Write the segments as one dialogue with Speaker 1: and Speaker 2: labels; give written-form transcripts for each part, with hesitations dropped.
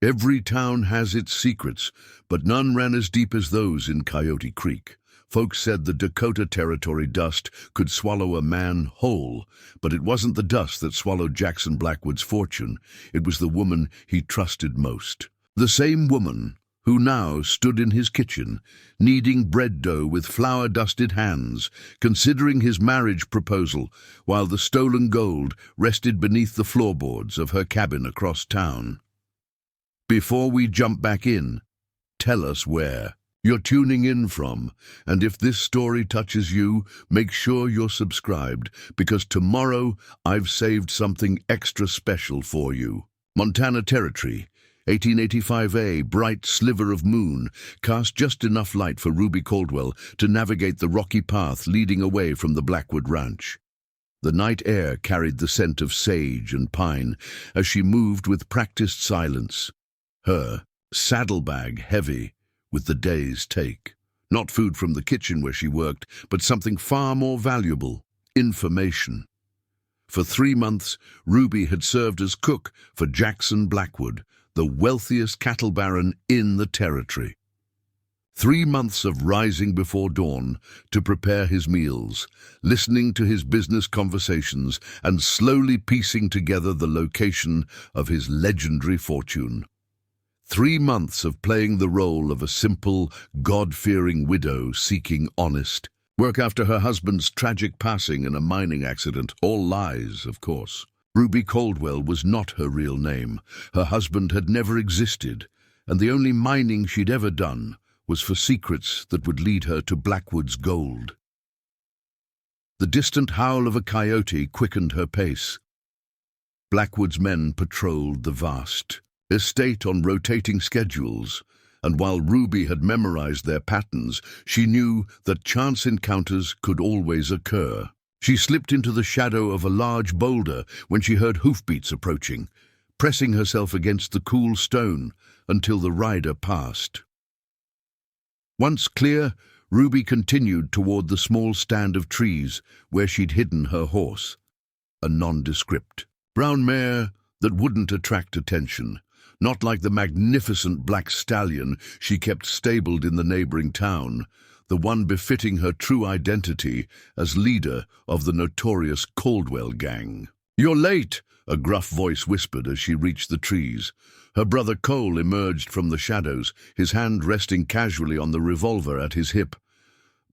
Speaker 1: Every town has its secrets, but none ran as deep as those in Coyote Creek. Folks said the Dakota Territory dust could swallow a man whole, but it wasn't the dust that swallowed Jackson Blackwood's fortune. It was the woman he trusted most. The same woman who now stood in his kitchen, kneading bread dough with flour-dusted hands, considering his marriage proposal, while the stolen gold rested beneath the floorboards of her cabin across town. Before we jump back in, tell us where you're tuning in from, and if this story touches you, make sure you're subscribed, because tomorrow I've saved something extra special for you. Montana Territory, 1885. Bright sliver of moon cast just enough light for Ruby Caldwell to navigate the rocky path leading away from the Blackwood Ranch. The night air carried the scent of sage and pine as she moved with practiced silence, her saddlebag heavy with the day's take. Not food from the kitchen where she worked, but something far more valuable: information. For 3 months, Ruby had served as cook for Jackson Blackwood, the wealthiest cattle baron in the territory. 3 months of rising before dawn to prepare his meals, listening to his business conversations, and slowly piecing together the location of his legendary fortune. 3 months of playing the role of a simple, God-fearing widow seeking honest work after her husband's tragic passing in a mining accident. All lies, of course. Ruby Caldwell was not her real name. Her husband had never existed, and the only mining she'd ever done was for secrets that would lead her to Blackwood's gold. The distant howl of a coyote quickened her pace. Blackwood's men patrolled the vast estate on rotating schedules, and while Ruby had memorized their patterns, she knew that chance encounters could always occur. She slipped into the shadow of a large boulder when she heard hoofbeats approaching, pressing herself against the cool stone until the rider passed. Once clear, Ruby continued toward the small stand of trees where she'd hidden her horse, a nondescript brown mare that wouldn't attract attention, not like the magnificent black stallion she kept stabled in the neighboring town, the one befitting her true identity as leader of the notorious Caldwell gang. "You're late," a gruff voice whispered as she reached the trees. Her brother Cole emerged from the shadows, his hand resting casually on the revolver at his hip.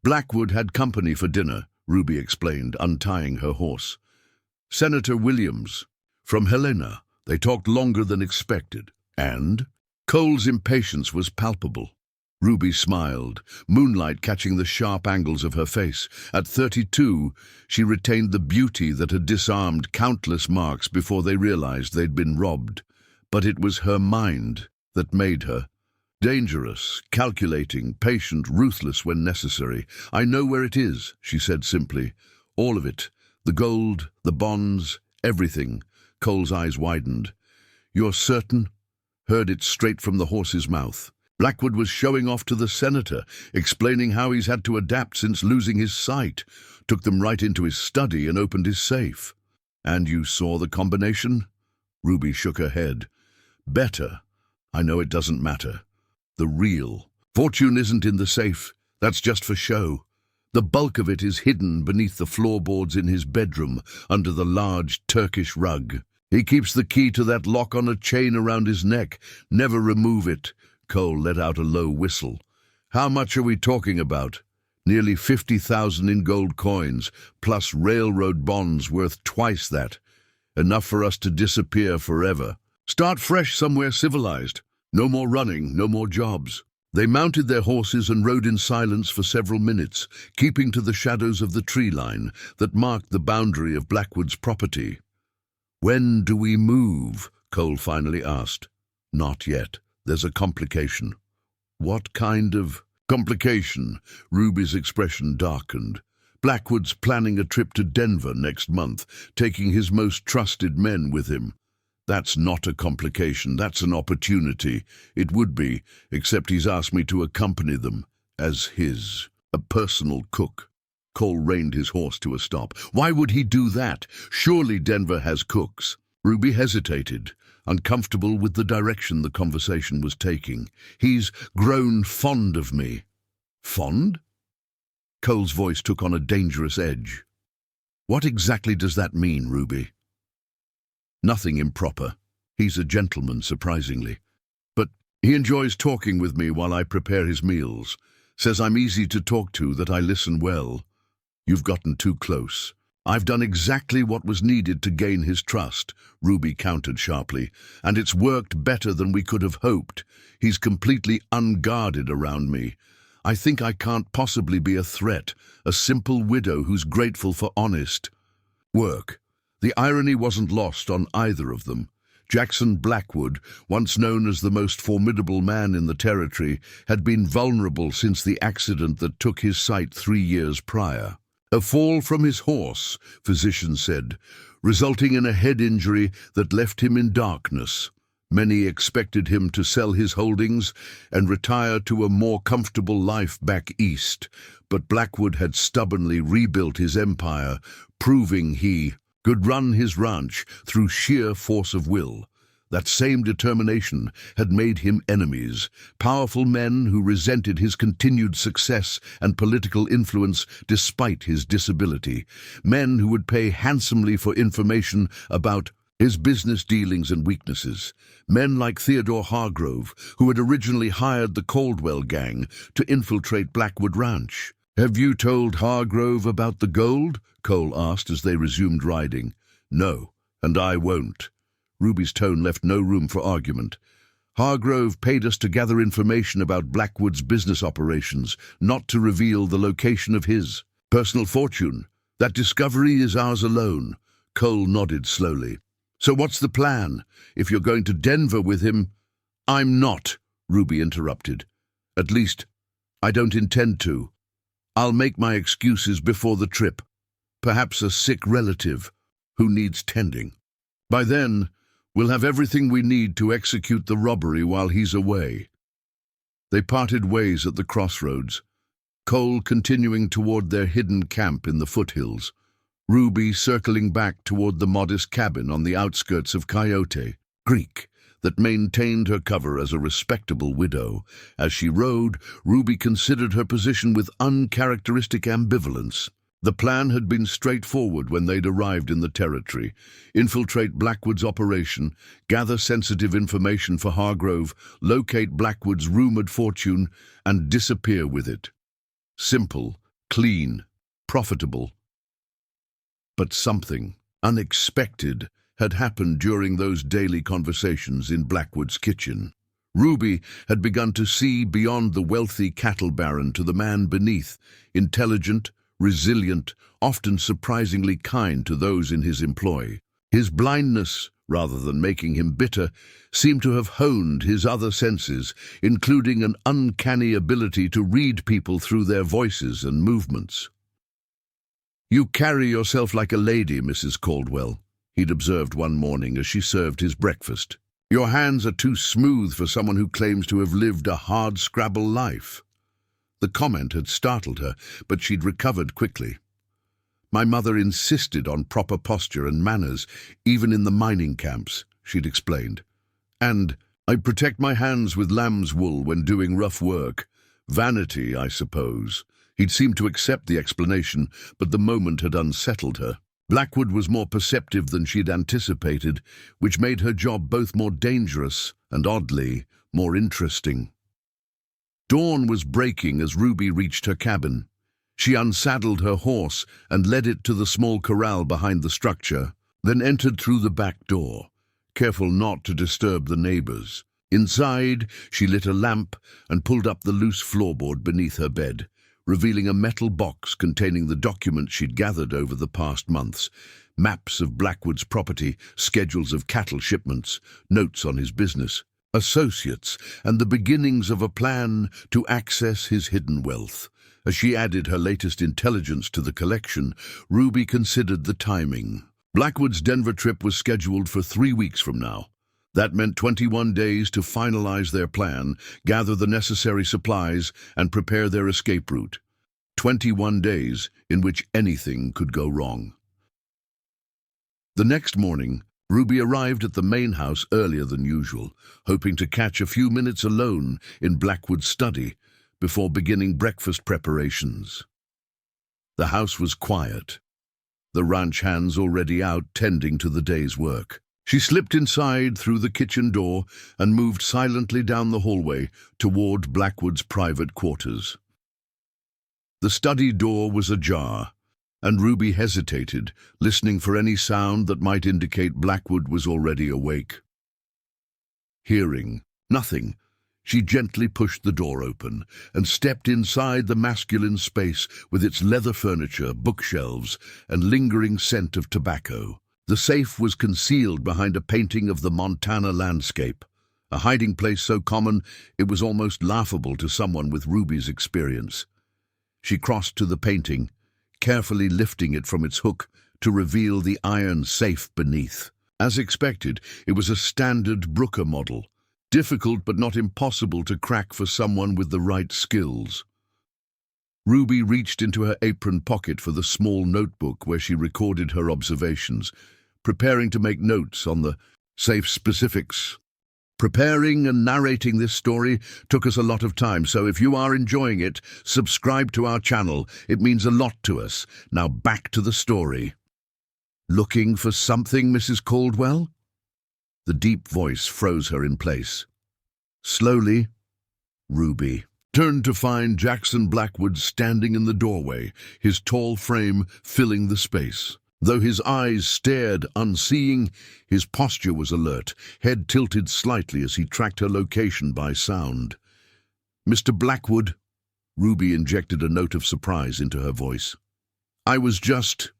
Speaker 1: "Blackwood had company for dinner," Ruby explained, untying her horse. "Senator Williams, from Helena. They talked longer than expected." "And?" Cole's impatience was palpable. Ruby smiled, moonlight catching the sharp angles of her face. At 32, she retained the beauty that had disarmed countless marks before they realized they'd been robbed. But it was her mind that made her. Dangerous, calculating, patient, ruthless when necessary. "I know where it is," she said simply. "All of it. The gold, the bonds, everything." Cole's eyes widened. "You're certain?" Heard it straight from the horse's mouth. Blackwood was showing off to the senator, explaining how he's had to adapt since losing his sight. Took them right into his study and opened his safe. "And you saw the combination?" Ruby shook her head. "Better. I know it doesn't matter. The real fortune isn't in the safe. That's just for show. The bulk of it is hidden beneath the floorboards in his bedroom, under the large Turkish rug. He keeps the key to that lock on a chain around his neck. Never remove it." Cole let out a low whistle. "How much are we talking about?" "Nearly 50,000 in gold coins, plus railroad bonds worth twice that. Enough for us to disappear forever. Start fresh somewhere civilized. No more running, no more jobs." They mounted their horses and rode in silence for several minutes, keeping to the shadows of the tree line that marked the boundary of Blackwood's property. "When do we move?" Cole finally asked. "Not yet. There's a complication." "What kind of complication?" Ruby's expression darkened. "Blackwood's planning a trip to Denver next month, taking his most trusted men with him." "That's not a complication, that's an opportunity." "It would be, except he's asked me to accompany them as a personal cook." Cole reined his horse to a stop. "Why would he do that? Surely Denver has cooks." Ruby hesitated, uncomfortable with the direction the conversation was taking. "He's grown fond of me." "Fond?" Cole's voice took on a dangerous edge. "What exactly does that mean, Ruby?" "Nothing improper. He's a gentleman, surprisingly. But he enjoys talking with me while I prepare his meals. Says I'm easy to talk to, that I listen well." "You've gotten too close." "I've done exactly what was needed to gain his trust," Ruby countered sharply, "and it's worked better than we could have hoped. He's completely unguarded around me. I think I can't possibly be a threat, a simple widow who's grateful for honest work." The irony wasn't lost on either of them. Jackson Blackwood, once known as the most formidable man in the territory, had been vulnerable since the accident that took his sight 3 years prior. A fall from his horse, physicians said, resulting in a head injury that left him in darkness. Many expected him to sell his holdings and retire to a more comfortable life back east, but Blackwood had stubbornly rebuilt his empire, proving he could run his ranch through sheer force of will. That same determination had made him enemies, powerful men who resented his continued success and political influence despite his disability, men who would pay handsomely for information about his business dealings and weaknesses, men like Theodore Hargrove, who had originally hired the Caldwell gang to infiltrate Blackwood Ranch. "Have you told Hargrove about the gold?" Cole asked as they resumed riding. "No, and I won't." Ruby's tone left no room for argument. "Hargrove paid us to gather information about Blackwood's business operations, not to reveal the location of his personal fortune. That discovery is ours alone." Cole nodded slowly. "So what's the plan? If you're going to Denver with him—" "I'm not," Ruby interrupted. "At least, I don't intend to. I'll make my excuses before the trip. Perhaps a sick relative who needs tending. By then, we'll have everything we need to execute the robbery while he's away." They parted ways at the crossroads, Cole continuing toward their hidden camp in the foothills, Ruby circling back toward the modest cabin on the outskirts of Coyote Creek that maintained her cover as a respectable widow. As she rode, Ruby considered her position with uncharacteristic ambivalence. The plan had been straightforward when they'd arrived in the territory: infiltrate Blackwood's operation, gather sensitive information for Hargrove, locate Blackwood's rumored fortune, and disappear with it. Simple, clean, profitable. But something unexpected had happened during those daily conversations in Blackwood's kitchen. Ruby had begun to see beyond the wealthy cattle baron to the man beneath, intelligent, resilient, often surprisingly kind to those in his employ. His blindness, rather than making him bitter, seemed to have honed his other senses, including an uncanny ability to read people through their voices and movements. "You carry yourself like a lady, Mrs. Caldwell," he'd observed one morning as she served his breakfast. "Your hands are too smooth for someone who claims to have lived a hard-scrabble life." The comment had startled her, but she'd recovered quickly. "My mother insisted on proper posture and manners, even in the mining camps," she'd explained. "And I protect my hands with lamb's wool when doing rough work. Vanity, I suppose." He'd seemed to accept the explanation, but the moment had unsettled her. Blackwood was more perceptive than she'd anticipated, which made her job both more dangerous and, oddly, more interesting. Dawn was breaking as Ruby reached her cabin. She unsaddled her horse and led it to the small corral behind the structure, then entered through the back door, careful not to disturb the neighbors. Inside, she lit a lamp and pulled up the loose floorboard beneath her bed, revealing a metal box containing the documents she'd gathered over the past months: maps of Blackwood's property, schedules of cattle shipments, notes on his business, associates, and the beginnings of a plan to access his hidden wealth. As she added her latest intelligence to the collection, Ruby considered the timing. Blackwood's Denver trip was scheduled for 3 weeks from now. That meant 21 days to finalize their plan, gather the necessary supplies, and prepare their escape route. 21 days in which anything could go wrong. The next morning, Ruby arrived at the main house earlier than usual, hoping to catch a few minutes alone in Blackwood's study before beginning breakfast preparations. The house was quiet, the ranch hands already out tending to the day's work. She slipped inside through the kitchen door and moved silently down the hallway toward Blackwood's private quarters. The study door was ajar, and Ruby hesitated, listening for any sound that might indicate Blackwood was already awake. Hearing nothing, she gently pushed the door open and stepped inside the masculine space with its leather furniture, bookshelves, and lingering scent of tobacco. The safe was concealed behind a painting of the Montana landscape, a hiding place so common it was almost laughable to someone with Ruby's experience. She crossed to the painting, carefully lifting it from its hook to reveal the iron safe beneath. As expected, it was a standard Brooker model, difficult but not impossible to crack for someone with the right skills. Ruby reached into her apron pocket for the small notebook where she recorded her observations, preparing to make notes on the safe specifics. Preparing and narrating this story took us a lot of time, so if you are enjoying it, subscribe to our channel. It means a lot to us. Now back to the story. Looking for something, Mrs. Caldwell? The deep voice froze her in place. Slowly, Ruby turned to find Jackson Blackwood standing in the doorway, his tall frame filling the space. Though his eyes stared unseeing, his posture was alert, head tilted slightly as he tracked her location by sound. "Mr. Blackwood," Ruby injected a note of surprise into her voice. "I was just...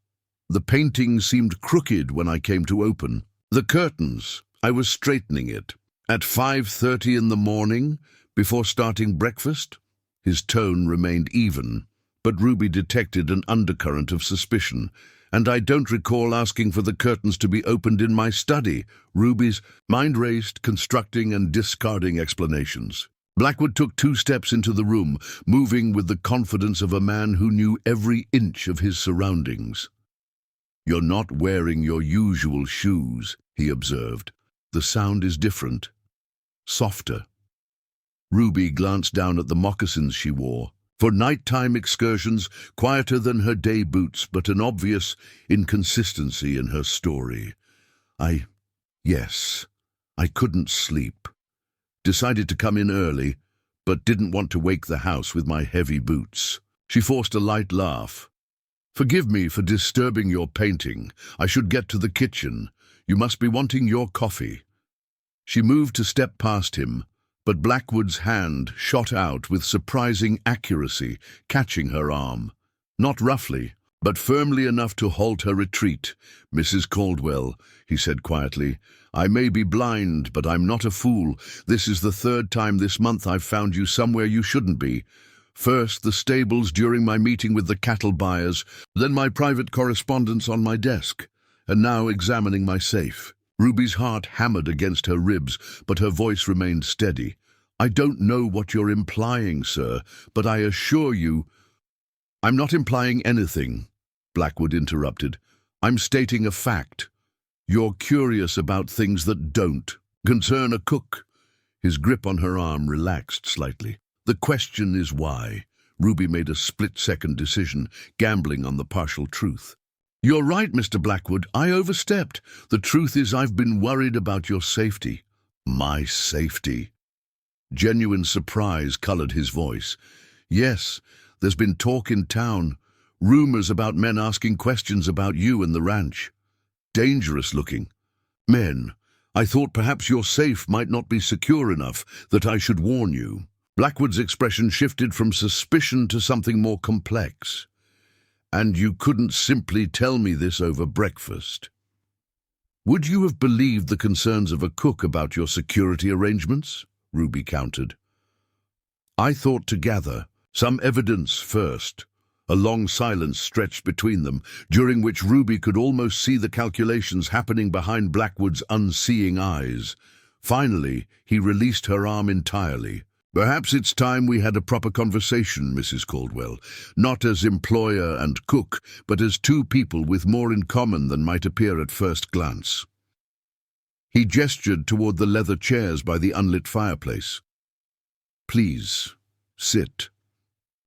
Speaker 1: The painting seemed crooked when I came to open. The curtains, I was straightening it. At 5:30 in the morning, before starting breakfast?" His tone remained even, but Ruby detected an undercurrent of suspicion. "And I don't recall asking for the curtains to be opened in my study." Ruby's mind raced, constructing and discarding explanations. Blackwood took 2 steps into the room, moving with the confidence of a man who knew every inch of his surroundings. "You're not wearing your usual shoes," he observed. "The sound is different, softer." Ruby glanced down at the moccasins she wore. For nighttime excursions, quieter than her day boots, but an obvious inconsistency in her story. Yes, I couldn't sleep. Decided to come in early, but didn't want to wake the house with my heavy boots." She forced a light laugh. "Forgive me for disturbing your painting. I should get to the kitchen. You must be wanting your coffee." She moved to step past him, but Blackwood's hand shot out with surprising accuracy, catching her arm. Not roughly, but firmly enough to halt her retreat. "Mrs. Caldwell," he said quietly, "I may be blind, but I'm not a fool. This is the 3rd time this month I've found you somewhere you shouldn't be. First, the stables during my meeting with the cattle buyers, then my private correspondence on my desk, and now examining my safe." Ruby's heart hammered against her ribs, but her voice remained steady. "I don't know what you're implying, sir, but I assure you—" "I'm not implying anything," Blackwood interrupted. "I'm stating a fact. You're curious about things that don't concern a cook." His grip on her arm relaxed slightly. "The question is why." Ruby made a split-second decision, gambling on the partial truth. "You're right, Mr. Blackwood. I overstepped. The truth is I've been worried about your safety." "My safety?" Genuine surprise colored his voice. "Yes, there's been talk in town. Rumors about men asking questions about you and the ranch. Dangerous-looking men. I thought perhaps your safe might not be secure enough, that I should warn you." Blackwood's expression shifted from suspicion to something more complex. "And you couldn't simply tell me this over breakfast? Would you have believed the concerns of a cook about your security arrangements?" Ruby countered. "I thought to gather some evidence first." A long silence stretched between them, during which Ruby could almost see the calculations happening behind Blackwood's unseeing eyes. Finally, he released her arm entirely. "Perhaps it's time we had a proper conversation, Mrs. Caldwell, not as employer and cook, but as 2 people with more in common than might appear at first glance." He gestured toward the leather chairs by the unlit fireplace. "Please, sit.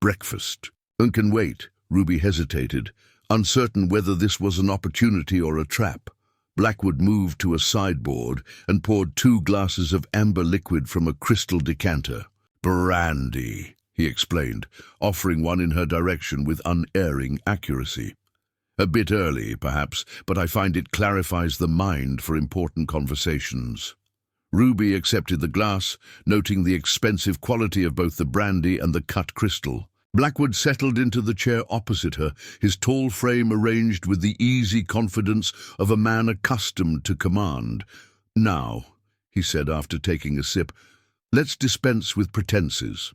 Speaker 1: Breakfast." "Can wait." Ruby hesitated, uncertain whether this was an opportunity or a trap. Blackwood moved to a sideboard and poured 2 glasses of amber liquid from a crystal decanter. "Brandy," he explained, offering one in her direction with unerring accuracy. "A bit early, perhaps, but I find it clarifies the mind for important conversations." Ruby accepted the glass, noting the expensive quality of both the brandy and the cut crystal. Blackwood settled into the chair opposite her, his tall frame arranged with the easy confidence of a man accustomed to command. "Now," he said after taking a sip, "let's dispense with pretenses.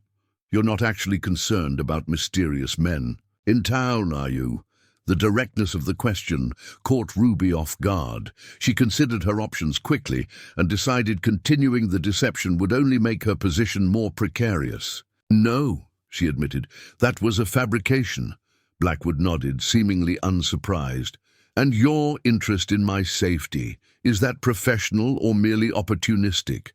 Speaker 1: You're not actually concerned about mysterious men. In town, are you?" The directness of the question caught Ruby off guard. She considered her options quickly and decided continuing the deception would only make her position more precarious. "No," she admitted, "that was a fabrication." Blackwood nodded, seemingly unsurprised. "And your interest in my safety, is that professional or merely opportunistic?"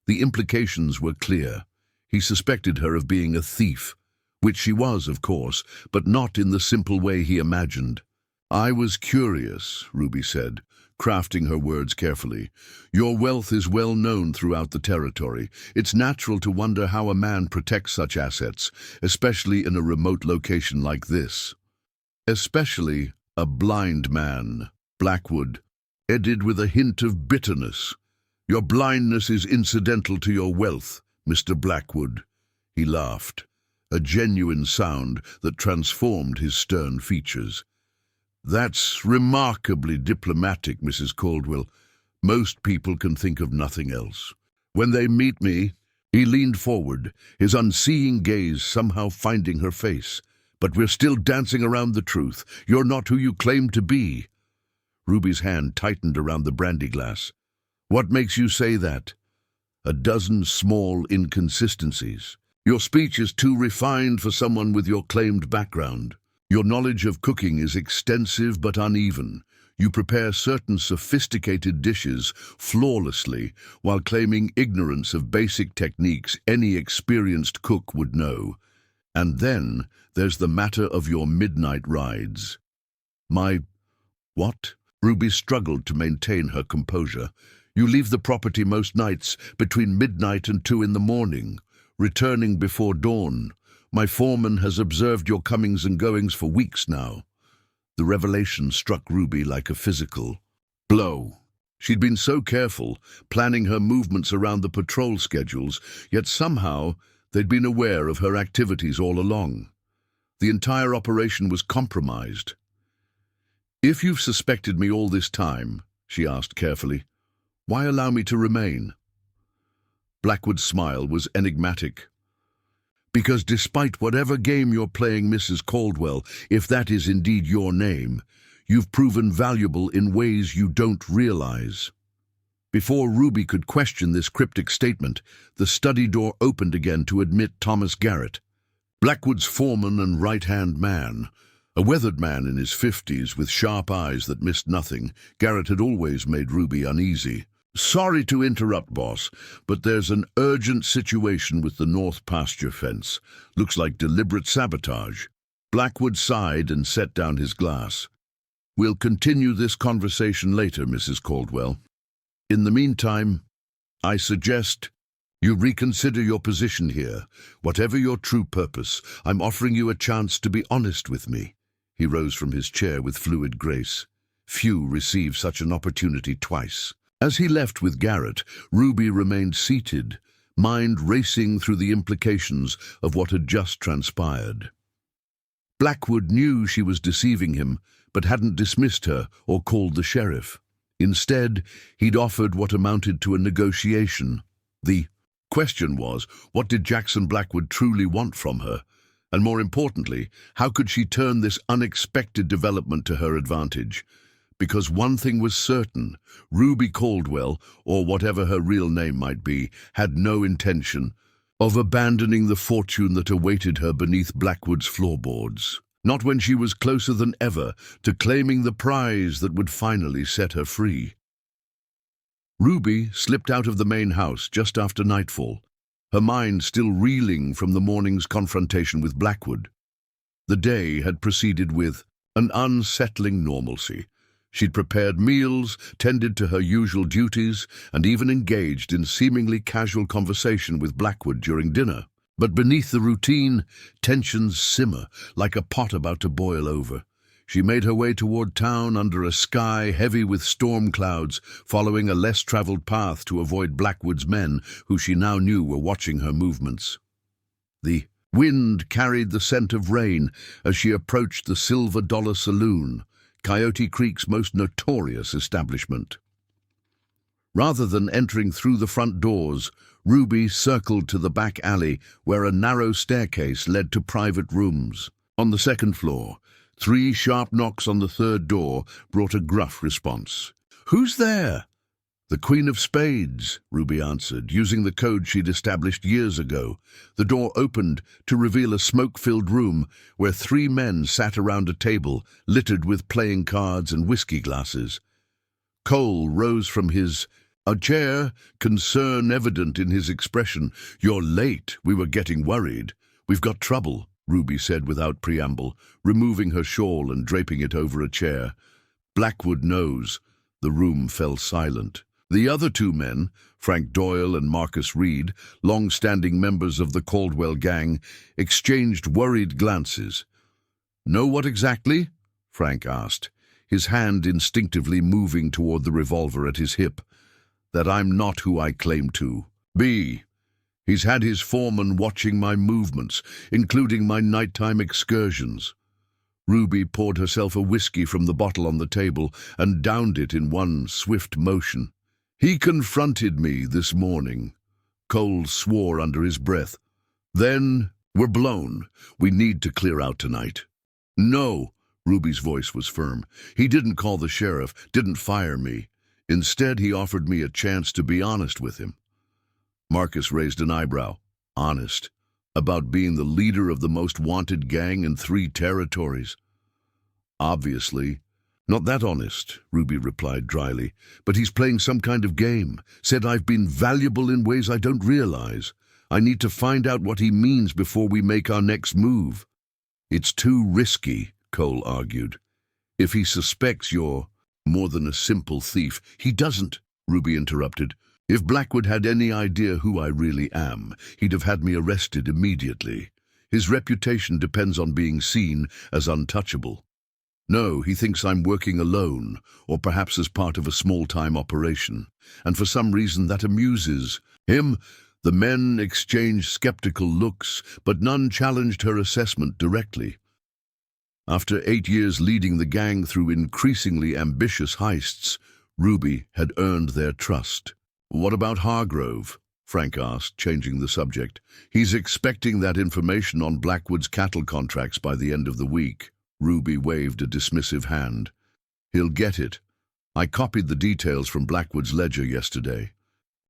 Speaker 1: The implications were clear. He suspected her of being a thief, which she was, of course, but not in the simple way he imagined. "I was curious," Ruby said, crafting her words carefully. "Your wealth is well known throughout the territory. It's natural to wonder how a man protects such assets, especially in a remote location like this." "Especially a blind man," Blackwood added with a hint of bitterness. "Your blindness is incidental to your wealth, Mr. Blackwood." He laughed, a genuine sound that transformed his stern features. "That's remarkably diplomatic, Mrs. Caldwell. Most people can think of nothing else. When they meet me—" He leaned forward, his unseeing gaze somehow finding her face. "But we're still dancing around the truth. You're not who you claim to be." Ruby's hand tightened around the brandy glass. "What makes you say that?" "A dozen small inconsistencies. Your speech is too refined for someone with your claimed background. Your knowledge of cooking is extensive but uneven. You prepare certain sophisticated dishes flawlessly while claiming ignorance of basic techniques any experienced cook would know. And then there's the matter of your midnight rides." "My what?" Ruby struggled to maintain her composure. "You leave the property most nights between midnight and 2 in the morning, returning before dawn. My foreman has observed your comings and goings for weeks now." The revelation struck Ruby like a physical blow. She'd been so careful, planning her movements around the patrol schedules, yet somehow they'd been aware of her activities all along. The entire operation was compromised. "If you've suspected me all this time," she asked carefully, "why allow me to remain?" Blackwood's smile was enigmatic. "Because despite whatever game you're playing, Mrs. Caldwell, if that is indeed your name, you've proven valuable in ways you don't realize." Before Ruby could question this cryptic statement, the study door opened again to admit Thomas Garrett, Blackwood's foreman and right-hand man. A weathered man in his 50s with sharp eyes that missed nothing, Garrett had always made Ruby uneasy. "Sorry to interrupt, boss, but there's an urgent situation with the north pasture fence. Looks like deliberate sabotage." Blackwood sighed and set down his glass. "We'll continue this conversation later, Mrs. Caldwell. In the meantime, I suggest you reconsider your position here. Whatever your true purpose, I'm offering you a chance to be honest with me." He rose from his chair with fluid grace. Few receive such an opportunity twice. As he left with Garrett, Ruby remained seated, mind racing through the implications of what had just transpired. Blackwood knew she was deceiving him, but hadn't dismissed her or called the sheriff. Instead, he'd offered what amounted to a negotiation. The question was, what did Jackson Blackwood truly want from her? And more importantly, how could she turn this unexpected development to her advantage? Because one thing was certain, Ruby Caldwell, or whatever her real name might be, had no intention of abandoning the fortune that awaited her beneath Blackwood's floorboards. Not when she was closer than ever to claiming the prize that would finally set her free. Ruby slipped out of the main house just after nightfall, her mind still reeling from the morning's confrontation with Blackwood. The day had proceeded with an unsettling normalcy. She'd prepared meals, tended to her usual duties, and even engaged in seemingly casual conversation with Blackwood during dinner. But beneath the routine, tensions simmer like a pot about to boil over. She made her way toward town under a sky heavy with storm clouds, following a less-traveled path to avoid Blackwood's men, who she now knew were watching her movements. The wind carried the scent of rain as she approached the Silver Dollar Saloon, Coyote Creek's most notorious establishment. Rather than entering through the front doors, Ruby circled to the back alley where a narrow staircase led to private rooms. On the second floor, 3 sharp knocks on the third door brought a gruff response. "Who's there?" "The Queen of Spades," Ruby answered, using the code she'd established years ago. The door opened to reveal a smoke-filled room where 3 men sat around a table littered with playing cards and whiskey glasses. Cole rose from a chair, concern evident in his expression. "You're late. We were getting worried." "We've got trouble," Ruby said without preamble, removing her shawl and draping it over a chair. "Blackwood knows." The room fell silent. The other 2 men, Frank Doyle and Marcus Reed, long-standing members of the Caldwell gang, exchanged worried glances. "Know what exactly?" Frank asked, his hand instinctively moving toward the revolver at his hip. "That I'm not who I claim to be. He's had his foreman watching my movements, including my nighttime excursions." Ruby poured herself a whiskey from the bottle on the table and downed it in one swift motion. "He confronted me this morning." Cole swore under his breath. "Then we're blown. We need to clear out tonight." "No," Ruby's voice was firm. "He didn't call the sheriff, didn't fire me. Instead, he offered me a chance to be honest with him." Marcus raised an eyebrow. "Honest? About being the leader of the most wanted gang in 3 territories?" "Obviously. Not that honest," Ruby replied dryly. "But he's playing some kind of game. Said I've been valuable in ways I don't realize. I need to find out what he means before we make our next move." "It's too risky," Cole argued. "If he suspects you're more than a simple thief—" "He doesn't," Ruby interrupted. "If Blackwood had any idea who I really am, he'd have had me arrested immediately. His reputation depends on being seen as untouchable. No, he thinks I'm working alone, or perhaps as part of a small-time operation, and for some reason that amuses him." The men exchanged skeptical looks, but none challenged her assessment directly. After 8 years leading the gang through increasingly ambitious heists, Ruby had earned their trust. "What about Hargrove?" Frank asked, changing the subject. "He's expecting that information on Blackwood's cattle contracts by the end of the week." Ruby waved a dismissive hand. "He'll get it. I copied the details from Blackwood's ledger yesterday."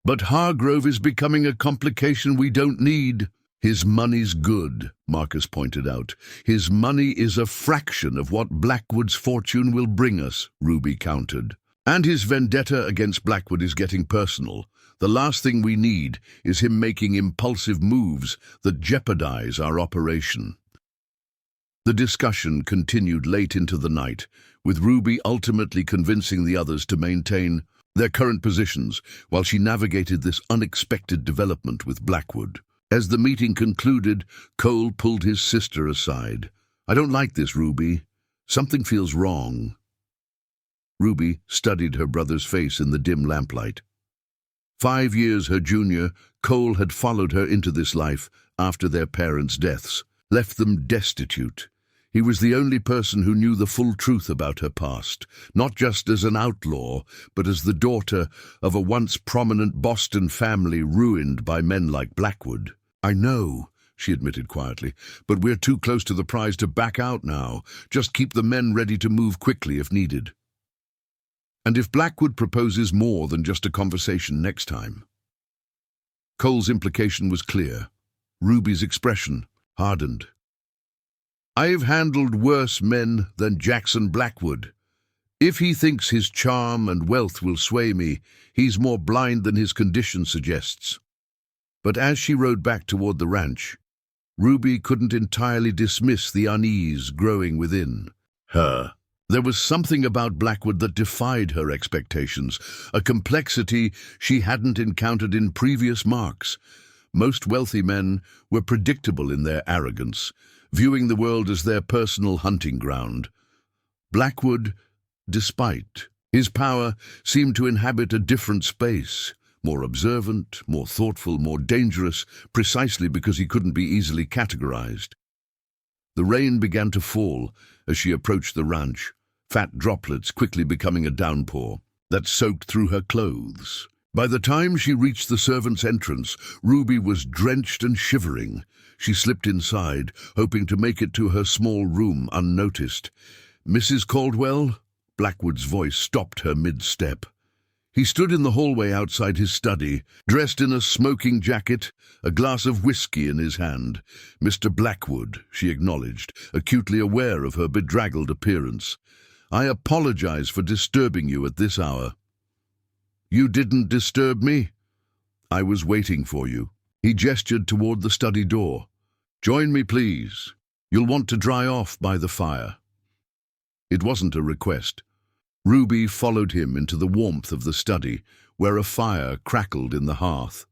Speaker 1: "But Hargrove is becoming a complication we don't need." "His money's good," Marcus pointed out. "His money is a fraction of what Blackwood's fortune will bring us," Ruby countered. "And his vendetta against Blackwood is getting personal. The last thing we need is him making impulsive moves that jeopardize our operation." The discussion continued late into the night, with Ruby ultimately convincing the others to maintain their current positions while she navigated this unexpected development with Blackwood. As the meeting concluded, Cole pulled his sister aside. "I don't like this, Ruby. Something feels wrong." Ruby studied her brother's face in the dim lamplight. 5 years her junior, Cole had followed her into this life after their parents' deaths, left them destitute. He was the only person who knew the full truth about her past, not just as an outlaw, but as the daughter of a once prominent Boston family ruined by men like Blackwood. "I know," she admitted quietly, "but we're too close to the prize to back out now. Just keep the men ready to move quickly if needed." "And if Blackwood proposes more than just a conversation next time?" Cole's implication was clear. Ruby's expression hardened. "I've handled worse men than Jackson Blackwood. If he thinks his charm and wealth will sway me, he's more blind than his condition suggests. But as she rode back toward the ranch, Ruby couldn't entirely dismiss the unease growing within her. There was something about Blackwood that defied her expectations, a complexity she hadn't encountered in previous marks. Most wealthy men were predictable in their arrogance, viewing the world as their personal hunting ground. Blackwood, despite his power, seemed to inhabit a different space, more observant, more thoughtful, more dangerous, precisely because he couldn't be easily categorized. The rain began to fall as she approached the ranch, fat droplets quickly becoming a downpour that soaked through her clothes. By the time she reached the servants' entrance, Ruby was drenched and shivering. She slipped inside, hoping to make it to her small room unnoticed. "Mrs. Caldwell?" Blackwood's voice stopped her mid-step. He stood in the hallway outside his study, dressed in a smoking jacket, a glass of whiskey in his hand. "Mr. Blackwood," she acknowledged, acutely aware of her bedraggled appearance. "I apologize for disturbing you at this hour." "You didn't disturb me. I was waiting for you." He gestured toward the study door. "Join me, please. You'll want to dry off by the fire." It wasn't a request. Ruby followed him into the warmth of the study, where a fire crackled in the hearth.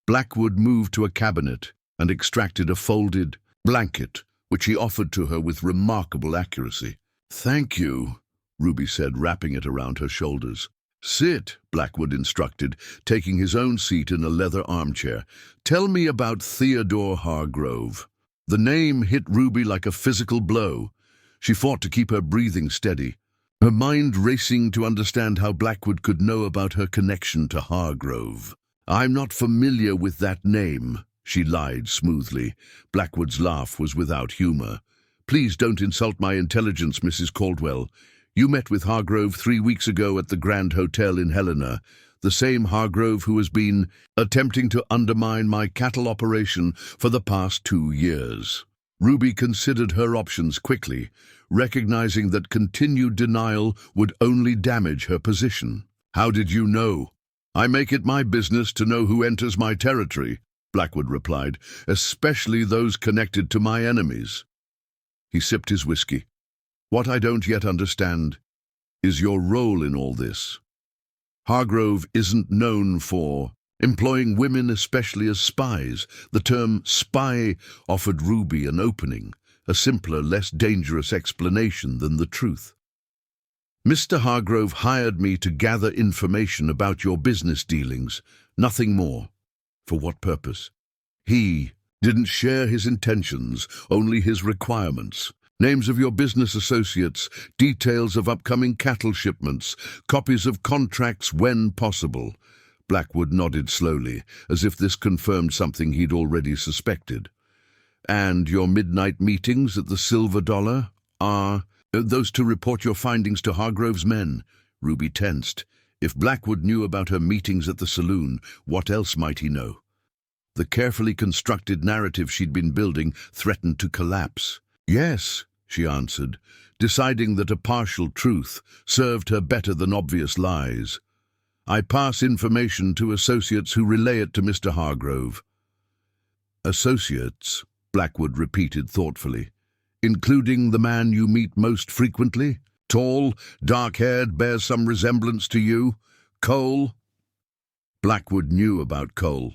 Speaker 1: Blackwood moved to a cabinet and extracted a folded blanket, which he offered to her with remarkable accuracy. "Thank you," Ruby said, wrapping it around her shoulders. "Sit," Blackwood instructed, taking his own seat in a leather armchair. "Tell me about Theodore Hargrove." The name hit Ruby like a physical blow. She fought to keep her breathing steady, her mind racing to understand how Blackwood could know about her connection to Hargrove. "I'm not familiar with that name," she lied smoothly. Blackwood's laugh was without humor. "Please don't insult my intelligence, Mrs. Caldwell. You met with Hargrove 3 weeks ago at the Grand Hotel in Helena, the same Hargrove who has been attempting to undermine my cattle operation for the past 2 years. Ruby considered her options quickly, recognizing that continued denial would only damage her position. "How did you know?" "I make it my business to know who enters my territory," Blackwood replied, "especially those connected to my enemies." He sipped his whiskey. "What I don't yet understand is your role in all this. Hargrove isn't known for employing women, especially as spies." The term spy offered Ruby an opening, a simpler, less dangerous explanation than the truth. "Mr. Hargrove hired me to gather information about your business dealings, nothing more." "For what purpose?" "He didn't share his intentions, only his requirements. Names of your business associates, details of upcoming cattle shipments, copies of contracts when possible." Blackwood nodded slowly, as if this confirmed something he'd already suspected. "And your midnight meetings at the Silver Dollar are those to report your findings to Hargrove's men?" Ruby tensed. If Blackwood knew about her meetings at the saloon, what else might he know? The carefully constructed narrative she'd been building threatened to collapse. "Yes," she answered, deciding that a partial truth served her better than obvious lies. "I pass information to associates who relay it to Mr. Hargrove." "Associates," Blackwood repeated thoughtfully, "including the man you meet most frequently? Tall, dark-haired, bears some resemblance to you? Cole?" Blackwood knew about Cole.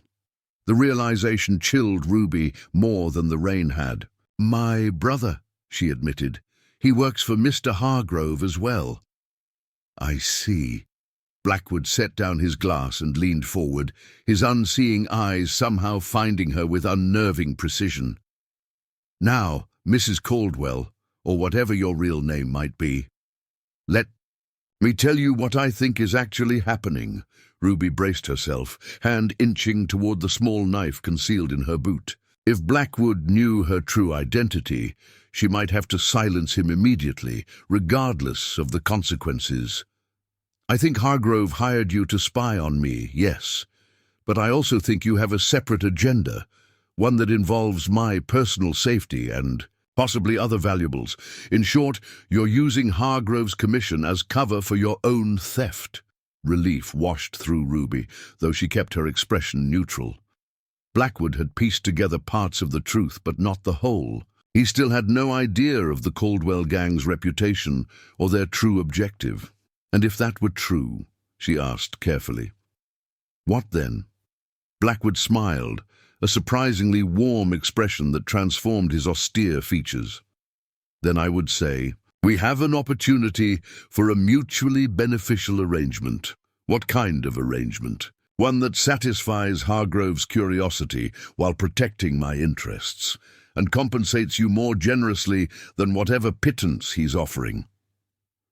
Speaker 1: The realization chilled Ruby more than the rain had. "My brother," she admitted. "He works for Mr. Hargrove as well." "I see." Blackwood set down his glass and leaned forward, his unseeing eyes somehow finding her with unnerving precision. "Now, Mrs. Caldwell, or whatever your real name might be, let me tell you what I think is actually happening." Ruby braced herself, hand inching toward the small knife concealed in her boot. If Blackwood knew her true identity, she might have to silence him immediately, regardless of the consequences. "I think Hargrove hired you to spy on me, yes. But I also think you have a separate agenda, one that involves my personal safety and possibly other valuables. In short, you're using Hargrove's commission as cover for your own theft. Relief washed through Ruby, though she kept her expression neutral. Blackwood had pieced together parts of the truth, but not the whole. He still had no idea of the Caldwell gang's reputation or their true objective. And if that were true, she asked carefully, what then? Blackwood smiled, a surprisingly warm expression that transformed his austere features. Then I would say, we have an opportunity for a mutually beneficial arrangement. What kind of arrangement? One that satisfies Hargrove's curiosity while protecting my interests, and compensates you more generously than whatever pittance he's offering.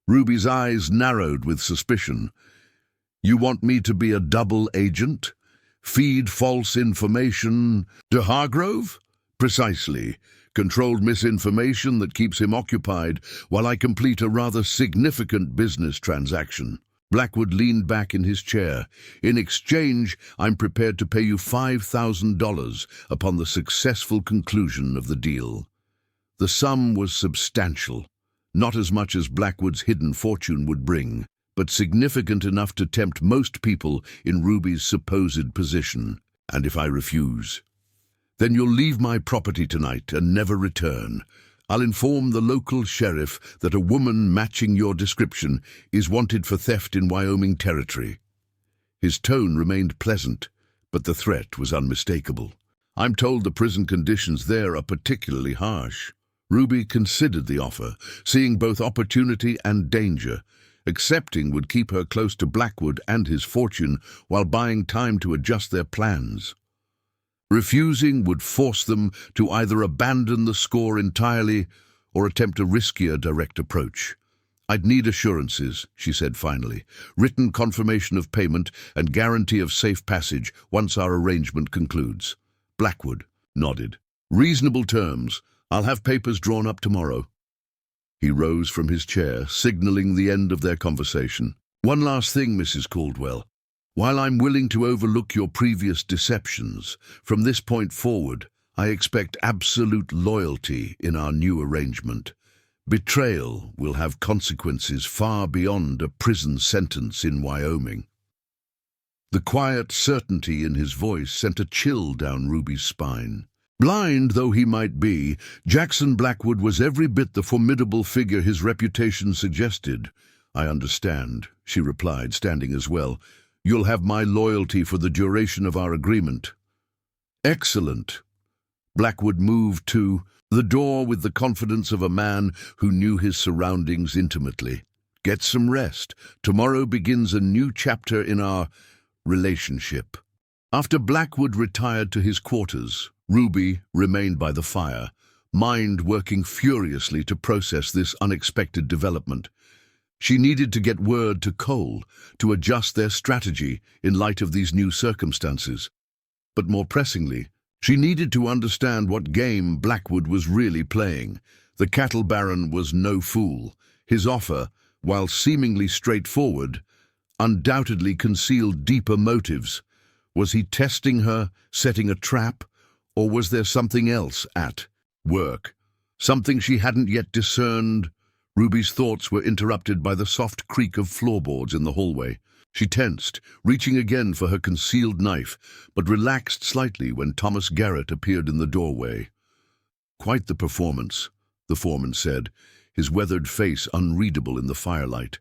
Speaker 1: Ruby's eyes narrowed with suspicion. You want me to be a double agent? Feed false information to Hargrove? Precisely. Controlled misinformation that keeps him occupied while I complete a rather significant business transaction. Blackwood leaned back in his chair. In exchange, I'm prepared to pay you $5,000 upon the successful conclusion of the deal. The sum was substantial, not as much as Blackwood's hidden fortune would bring, but significant enough to tempt most people in Ruby's supposed position. And if I refuse, then you'll leave my property tonight and never return. I'll inform the local sheriff that a woman matching your description is wanted for theft in Wyoming territory. His tone remained pleasant, but the threat was unmistakable. I'm told the prison conditions there are particularly harsh. Ruby considered the offer, seeing both opportunity and danger. Accepting would keep her close to Blackwood and his fortune while buying time to adjust their plans. Refusing would force them to either abandon the score entirely or attempt a riskier direct approach. I'd need assurances, she said finally, written confirmation of payment and guarantee of safe passage once our arrangement concludes. Blackwood nodded. Reasonable terms. I'll have papers drawn up tomorrow. He rose from his chair, signaling the end of their conversation. One last thing, Mrs. Caldwell. While I'm willing to overlook your previous deceptions, from this point forward, I expect absolute loyalty in our new arrangement. Betrayal will have consequences far beyond a prison sentence in Wyoming. The quiet certainty in his voice sent a chill down Ruby's spine. Blind though he might be, Jackson Blackwood was every bit the formidable figure his reputation suggested. I understand, she replied, standing as well. You'll have my loyalty for the duration of our agreement. Excellent. Blackwood moved to the door with the confidence of a man who knew his surroundings intimately. Get some rest. Tomorrow begins a new chapter in our relationship. After Blackwood retired to his quarters, Ruby remained by the fire, mind working furiously to process this unexpected development. She needed to get word to Cole to adjust their strategy in light of these new circumstances. But more pressingly, she needed to understand what game Blackwood was really playing. The cattle baron was no fool. His offer, while seemingly straightforward, undoubtedly concealed deeper motives. Was he testing her, setting a trap, or was there something else at work? Something she hadn't yet discerned? Ruby's thoughts were interrupted by the soft creak of floorboards in the hallway. She tensed, reaching again for her concealed knife, but relaxed slightly when Thomas Garrett appeared in the doorway. Quite the performance, the foreman said, his weathered face unreadable in the firelight.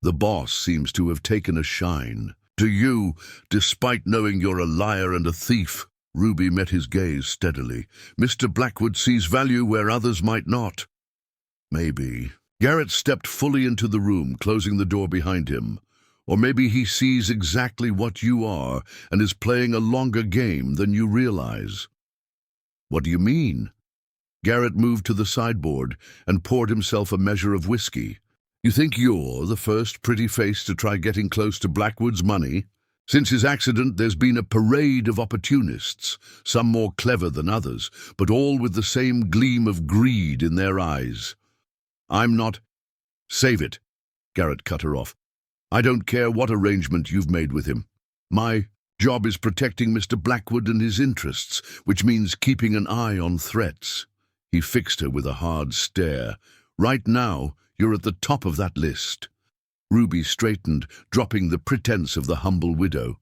Speaker 1: The boss seems to have taken a shine to you, despite knowing you're a liar and a thief. Ruby met his gaze steadily. Mr. Blackwood sees value where others might not. Maybe. Garrett stepped fully into the room, closing the door behind him. Or maybe he sees exactly what you are and is playing a longer game than you realize. What do you mean? Garrett moved to the sideboard and poured himself a measure of whiskey. You think you're the first pretty face to try getting close to Blackwood's money? Since his accident, there's been a parade of opportunists, some more clever than others, but all with the same gleam of greed in their eyes. I'm not— Save it, Garrett cut her off. I don't care what arrangement you've made with him. My job is protecting Mr. Blackwood and his interests, which means keeping an eye on threats. He fixed her with a hard stare. Right now, you're at the top of that list. Ruby straightened, dropping the pretense of the humble widow.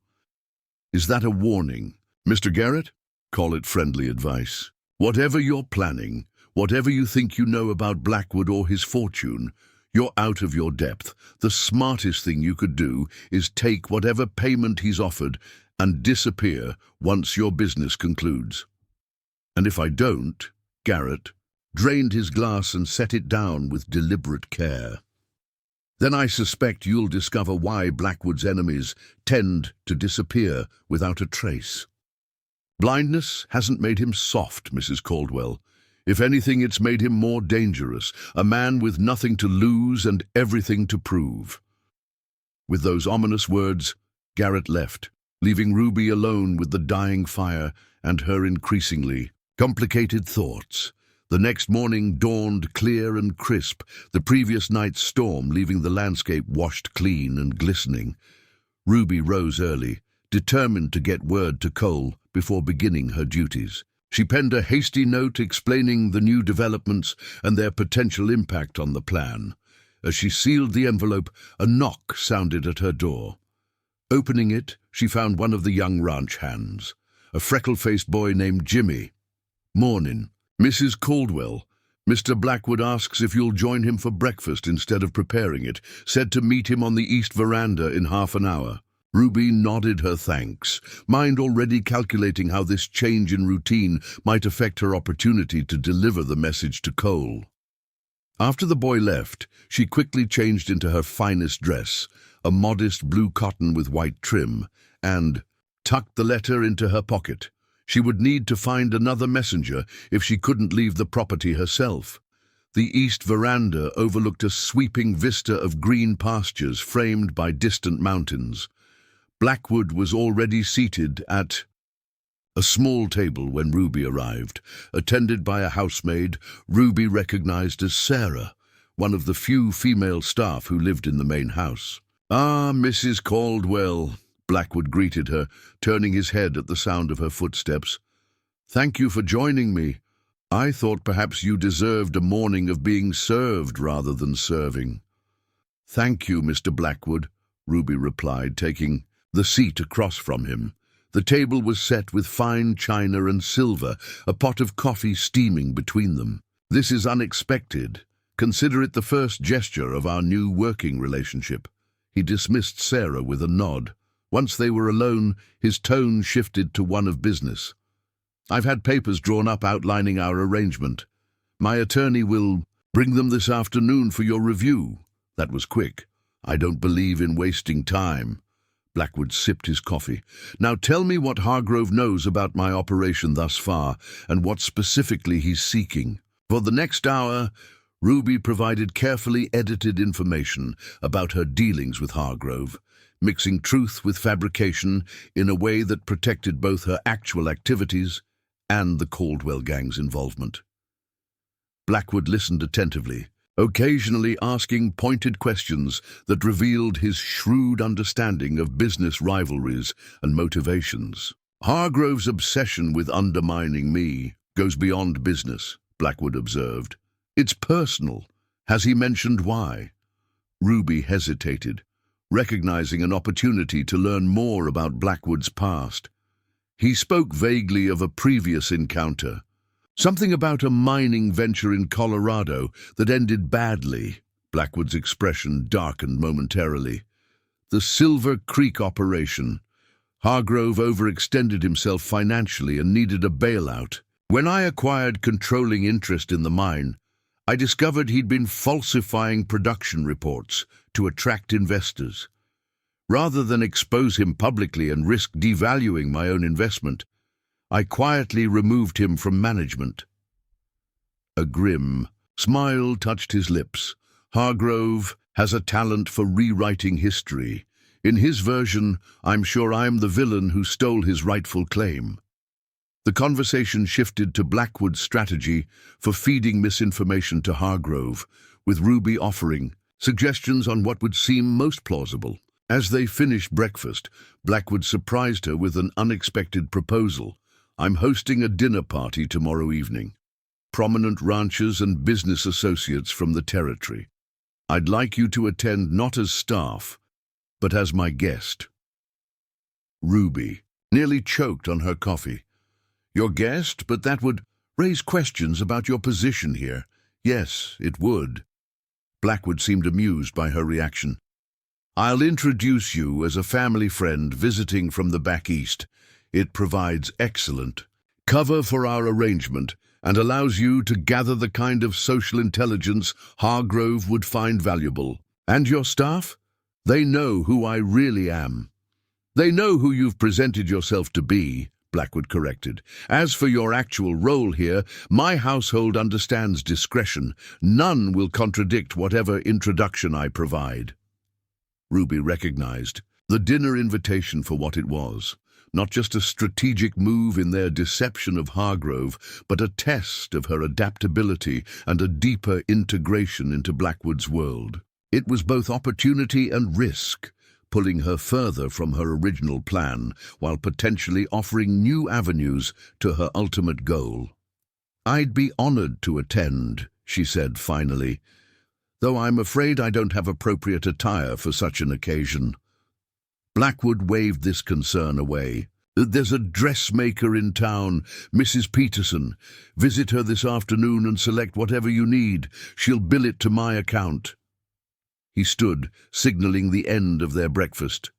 Speaker 1: Is that a warning? Mr. Garrett? Call it friendly advice. Whatever you're planning, whatever you think you know about Blackwood or his fortune, you're out of your depth. The smartest thing you could do is take whatever payment he's offered and disappear once your business concludes. And if I don't, Garrett drained his glass and set it down with deliberate care. Then I suspect you'll discover why Blackwood's enemies tend to disappear without a trace. Blindness hasn't made him soft, Mrs. Caldwell. If anything, it's made him more dangerous, a man with nothing to lose and everything to prove. With those ominous words, Garrett left, leaving Ruby alone with the dying fire and her increasingly complicated thoughts. The next morning dawned clear and crisp, the previous night's storm leaving the landscape washed clean and glistening. Ruby rose early, determined to get word to Cole before beginning her duties. She penned a hasty note explaining the new developments and their potential impact on the plan. As she sealed the envelope, a knock sounded at her door. Opening it, she found one of the young ranch hands, a freckle-faced boy named Jimmy. "Mornin'. Mrs. Caldwell, Mr. Blackwood asks if you'll join him for breakfast instead of preparing it, said to meet him on the east veranda in half an hour." Ruby nodded her thanks, mind already calculating how this change in routine might affect her opportunity to deliver the message to Cole. After the boy left, she quickly changed into her finest dress, a modest blue cotton with white trim, and tucked the letter into her pocket. She would need to find another messenger if she couldn't leave the property herself. The east veranda overlooked a sweeping vista of green pastures framed by distant mountains. Blackwood was already seated at a small table when Ruby arrived, attended by a housemaid Ruby recognized as Sarah, one of the few female staff who lived in the main house. "Ah, Mrs. Caldwell," Blackwood greeted her, turning his head at the sound of her footsteps. "Thank you for joining me. I thought perhaps you deserved a morning of being served rather than serving." "Thank you, Mr. Blackwood," Ruby replied, taking the seat across from him. The table was set with fine china and silver, a pot of coffee steaming between them. "This is unexpected. Consider it the first gesture of our new working relationship." He dismissed Sarah with a nod. Once they were alone, his tone shifted to one of business. "I've had papers drawn up outlining our arrangement. My attorney will bring them this afternoon for your review." That was quick. "I don't believe in wasting time." Blackwood sipped his coffee. "Now tell me what Hargrove knows about my operation thus far, and what specifically he's seeking." For the next hour, Ruby provided carefully edited information about her dealings with Hargrove, mixing truth with fabrication in a way that protected both her actual activities and the Caldwell gang's involvement. Blackwood listened attentively, occasionally asking pointed questions that revealed his shrewd understanding of business rivalries and motivations. "Hargrove's obsession with undermining me goes beyond business," Blackwood observed. "It's personal. Has he mentioned why?" Ruby hesitated, recognizing an opportunity to learn more about Blackwood's past. He spoke vaguely of a previous encounter, something about a mining venture in Colorado that ended badly. Blackwood's expression darkened momentarily. "The Silver Creek operation. Hargrove overextended himself financially and needed a bailout. When I acquired controlling interest in the mine, I discovered he'd been falsifying production reports to attract investors. Rather than expose him publicly and risk devaluing my own investment, I quietly removed him from management." A grim smile touched his lips. "Hargrove has a talent for rewriting history. In his version, I'm sure I'm the villain who stole his rightful claim." The conversation shifted to Blackwood's strategy for feeding misinformation to Hargrove, with Ruby offering suggestions on what would seem most plausible. As they finished breakfast, Blackwood surprised her with an unexpected proposal. "I'm hosting a dinner party tomorrow evening. prominent ranchers and business associates from the territory. I'd like you to attend not as staff, but as my guest." Ruby nearly choked on her coffee. "Your guest? But that would raise questions about your position here." "Yes, it would." Blackwood seemed amused by her reaction. "I'll introduce you as a family friend visiting from the back east. It provides excellent cover for our arrangement and allows you to gather the kind of social intelligence Hargrove would find valuable. And your staff? They know who I really am." "They know who you've presented yourself to be," Blackwood corrected. "As for your actual role here, my household understands discretion. None will contradict whatever introduction I provide." Ruby recognized the dinner invitation for what it was. Not just a strategic move in their deception of Hargrove, but a test of her adaptability and a deeper integration into Blackwood's world. It was both opportunity and risk, pulling her further from her original plan, while potentially offering new avenues to her ultimate goal. "I'd be honored to attend," she said finally, "though I'm afraid I don't have appropriate attire for such an occasion." Blackwood waved this concern away. "There's a dressmaker in town, Mrs. Peterson. Visit her this afternoon and select whatever you need. She'll bill it to my account." He stood, signaling the end of their breakfast.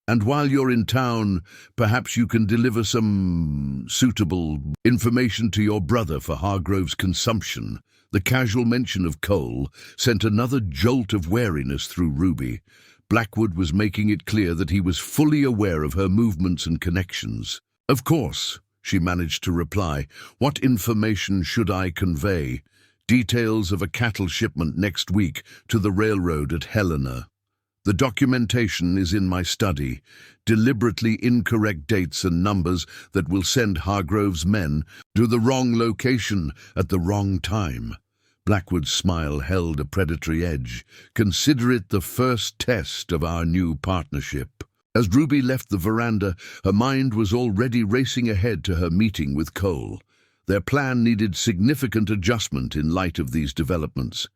Speaker 1: "And while you're in town, perhaps you can deliver some suitable information to your brother for Hargrove's consumption." The casual mention of coal sent another jolt of wariness through Ruby. Blackwood was making it clear that he was fully aware of her movements and connections. "Of course," she managed to reply. "What information should I convey?" "Details of a cattle shipment next week to the railroad at Helena. The documentation is in my study. Deliberately incorrect dates and numbers that will send Hargrove's men to the wrong location at the wrong time." Blackwood's smile held a predatory edge. "Consider it the first test of our new partnership." As Ruby left the veranda, her mind was already racing ahead to her meeting with Cole. Their plan needed significant adjustment in light of these developments.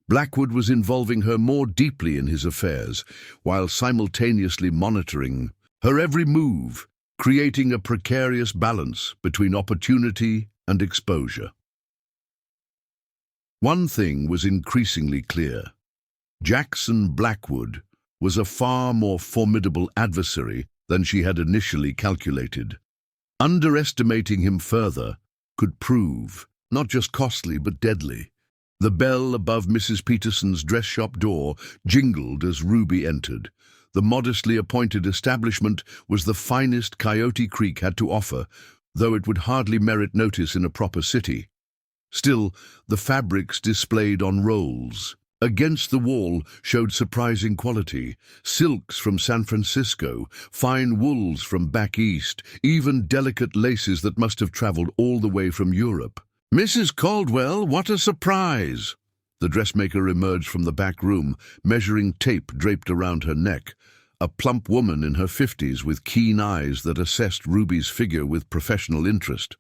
Speaker 1: Blackwood was involving her more deeply in his affairs, while simultaneously monitoring her every move, creating a precarious balance between opportunity and exposure. One thing was increasingly clear. Jackson Blackwood was a far more formidable adversary than she had initially calculated. Underestimating him further could prove not just costly but deadly. The bell above Mrs. Peterson's dress shop door jingled as Ruby entered. The modestly appointed establishment was the finest Coyote Creek had to offer, though it would hardly merit notice in a proper city. Still, the fabrics displayed on rolls against the wall showed surprising quality. Silks from San Francisco, fine wools from back east, even delicate laces that must have traveled all the way from Europe. "Mrs. Caldwell, what a surprise!" The dressmaker emerged from the back room, measuring tape draped around her neck. A plump woman in her 50s with keen eyes that assessed Ruby's figure with professional interest.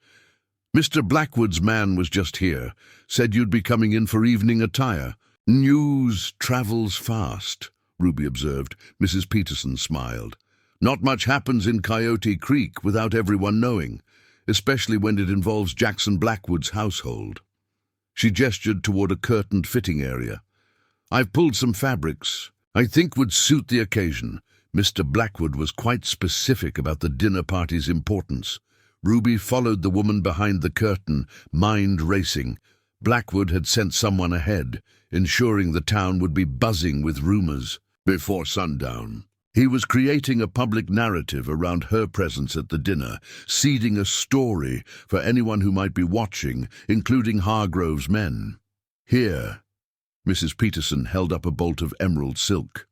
Speaker 1: "Mr. Blackwood's man was just here. Said you'd be coming in for evening attire." "News travels fast," Ruby observed. Mrs. Peterson smiled. "Not much happens in Coyote Creek without everyone knowing, especially when it involves Jackson Blackwood's household." She gestured toward a curtained fitting area. "I've pulled some fabrics I think would suit the occasion." Mr. Blackwood was quite specific about the dinner party's importance. Ruby followed the woman behind the curtain, mind racing. Blackwood had sent someone ahead, ensuring the town would be buzzing with rumors before sundown. He was creating a public narrative around her presence at the dinner, seeding a story for anyone who might be watching, including Hargrove's men. "Here," Mrs. Peterson held up a bolt of emerald silk.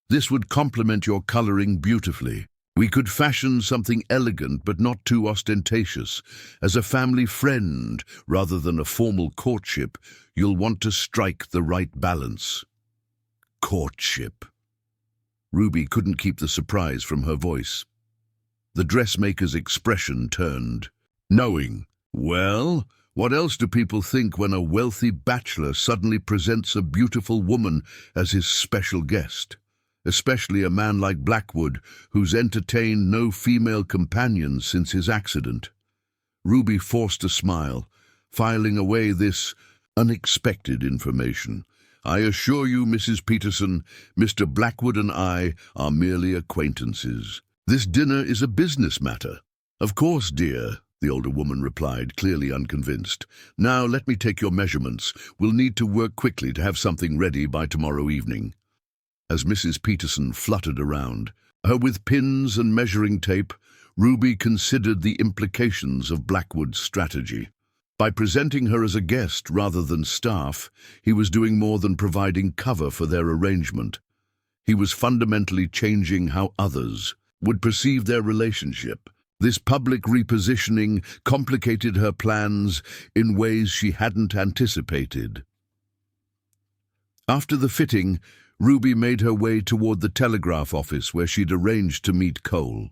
Speaker 1: "This would complement your coloring beautifully. We could fashion something elegant but not too ostentatious. As a family friend, rather than a formal courtship, you'll want to strike the right balance." Courtship. Ruby couldn't keep the surprise from her voice. The dressmaker's expression turned knowing. "Well, What else do people think when a wealthy bachelor suddenly presents a beautiful woman as his special guest? Especially a man like Blackwood, who's entertained no female companions since his accident. Ruby forced a smile, filing away this unexpected information. I assure you, Mrs. Peterson, Mr. Blackwood and I are merely acquaintances. This dinner is a business matter. Of course, dear, the older woman replied, clearly unconvinced. Now let me take your measurements. We'll need to work quickly to have something ready by tomorrow evening. As Mrs. Peterson fluttered around her with pins and measuring tape, Ruby considered the implications of Blackwood's strategy. By presenting her as a guest rather than staff, he was doing more than providing cover for their arrangement. He was fundamentally changing how others would perceive their relationship. This public repositioning complicated her plans in ways she hadn't anticipated. After the fitting, Ruby made her way toward the telegraph office where she'd arranged to meet Cole.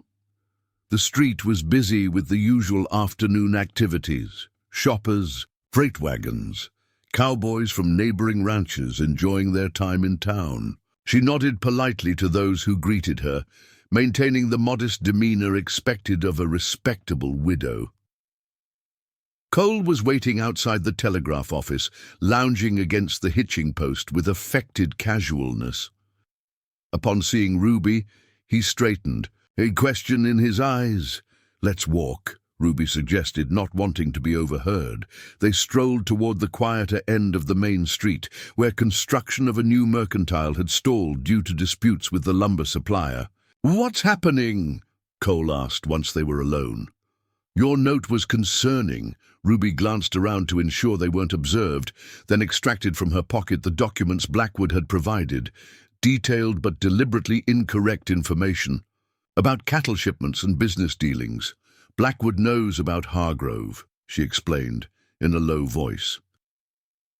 Speaker 1: The street was busy with the usual afternoon activities: shoppers, freight wagons, cowboys from neighboring ranches enjoying their time in town. She nodded politely to those who greeted her, maintaining the modest demeanor expected of a respectable widow. Cole was waiting outside the telegraph office, lounging against the hitching post with affected casualness. Upon seeing Ruby, he straightened, a question in his eyes. "Let's walk," Ruby suggested, not wanting to be overheard. They strolled toward the quieter end of the main street, where construction of a new mercantile had stalled due to disputes with the lumber supplier. "What's happening?" Cole asked once they were alone. "Your note was concerning." Ruby glanced around to ensure they weren't observed, then extracted from her pocket the documents Blackwood had provided, detailed but deliberately incorrect information about cattle shipments and business dealings. "Blackwood knows about Hargrove," she explained in a low voice.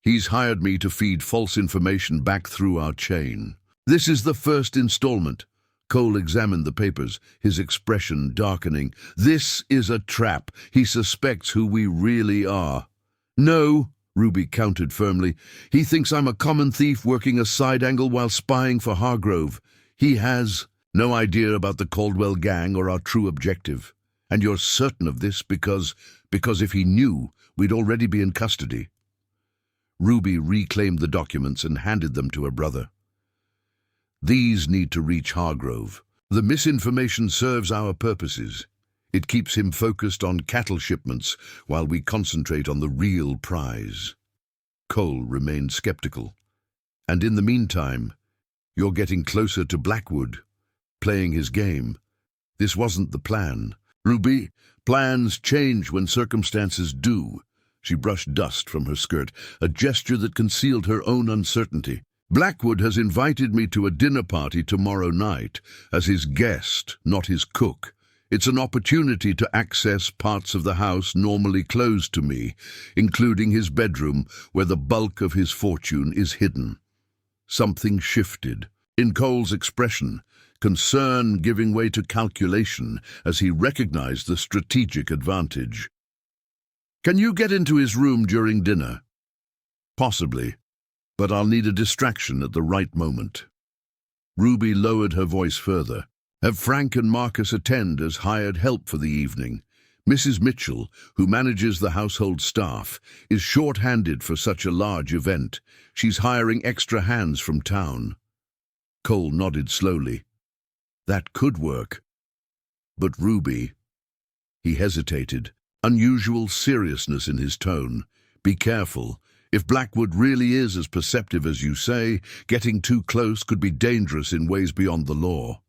Speaker 1: "He's hired me to feed false information back through our chain. This is the first installment." Cole examined the papers, his expression darkening. "This is a trap. He suspects who we really are." "No," Ruby countered firmly. "He thinks I'm a common thief working a side angle while spying for Hargrove. He has no idea about the Caldwell gang or our true objective. And you're certain of this because if he knew, we'd already be in custody." Ruby reclaimed the documents and handed them to her brother. "These need to reach Hargrove. The misinformation serves our purposes. It keeps him focused on cattle shipments while we concentrate on the real prize." Cole remained skeptical. "And in the meantime, you're getting closer to Blackwood, playing his game. This wasn't the plan." "Ruby, plans change when circumstances do." She brushed dust from her skirt, a gesture that concealed her own uncertainty. "Blackwood has invited me to a dinner party tomorrow night as his guest, not his cook. It's an opportunity to access parts of the house normally closed to me, including his bedroom where the bulk of his fortune is hidden." Something shifted in Cole's expression, concern giving way to calculation as he recognized the strategic advantage. "Can you get into his room during dinner?" "Possibly, but I'll need a distraction at the right moment." Ruby lowered her voice further. "Have Frank and Marcus attend as hired help for the evening. Mrs. Mitchell, who manages the household staff, is short-handed for such a large event. She's hiring extra hands from town." Cole nodded slowly. "That could work. But Ruby—" He hesitated, unusual seriousness in his tone. "Be careful. If Blackwood really is as perceptive as you say, getting too close could be dangerous in ways beyond the law."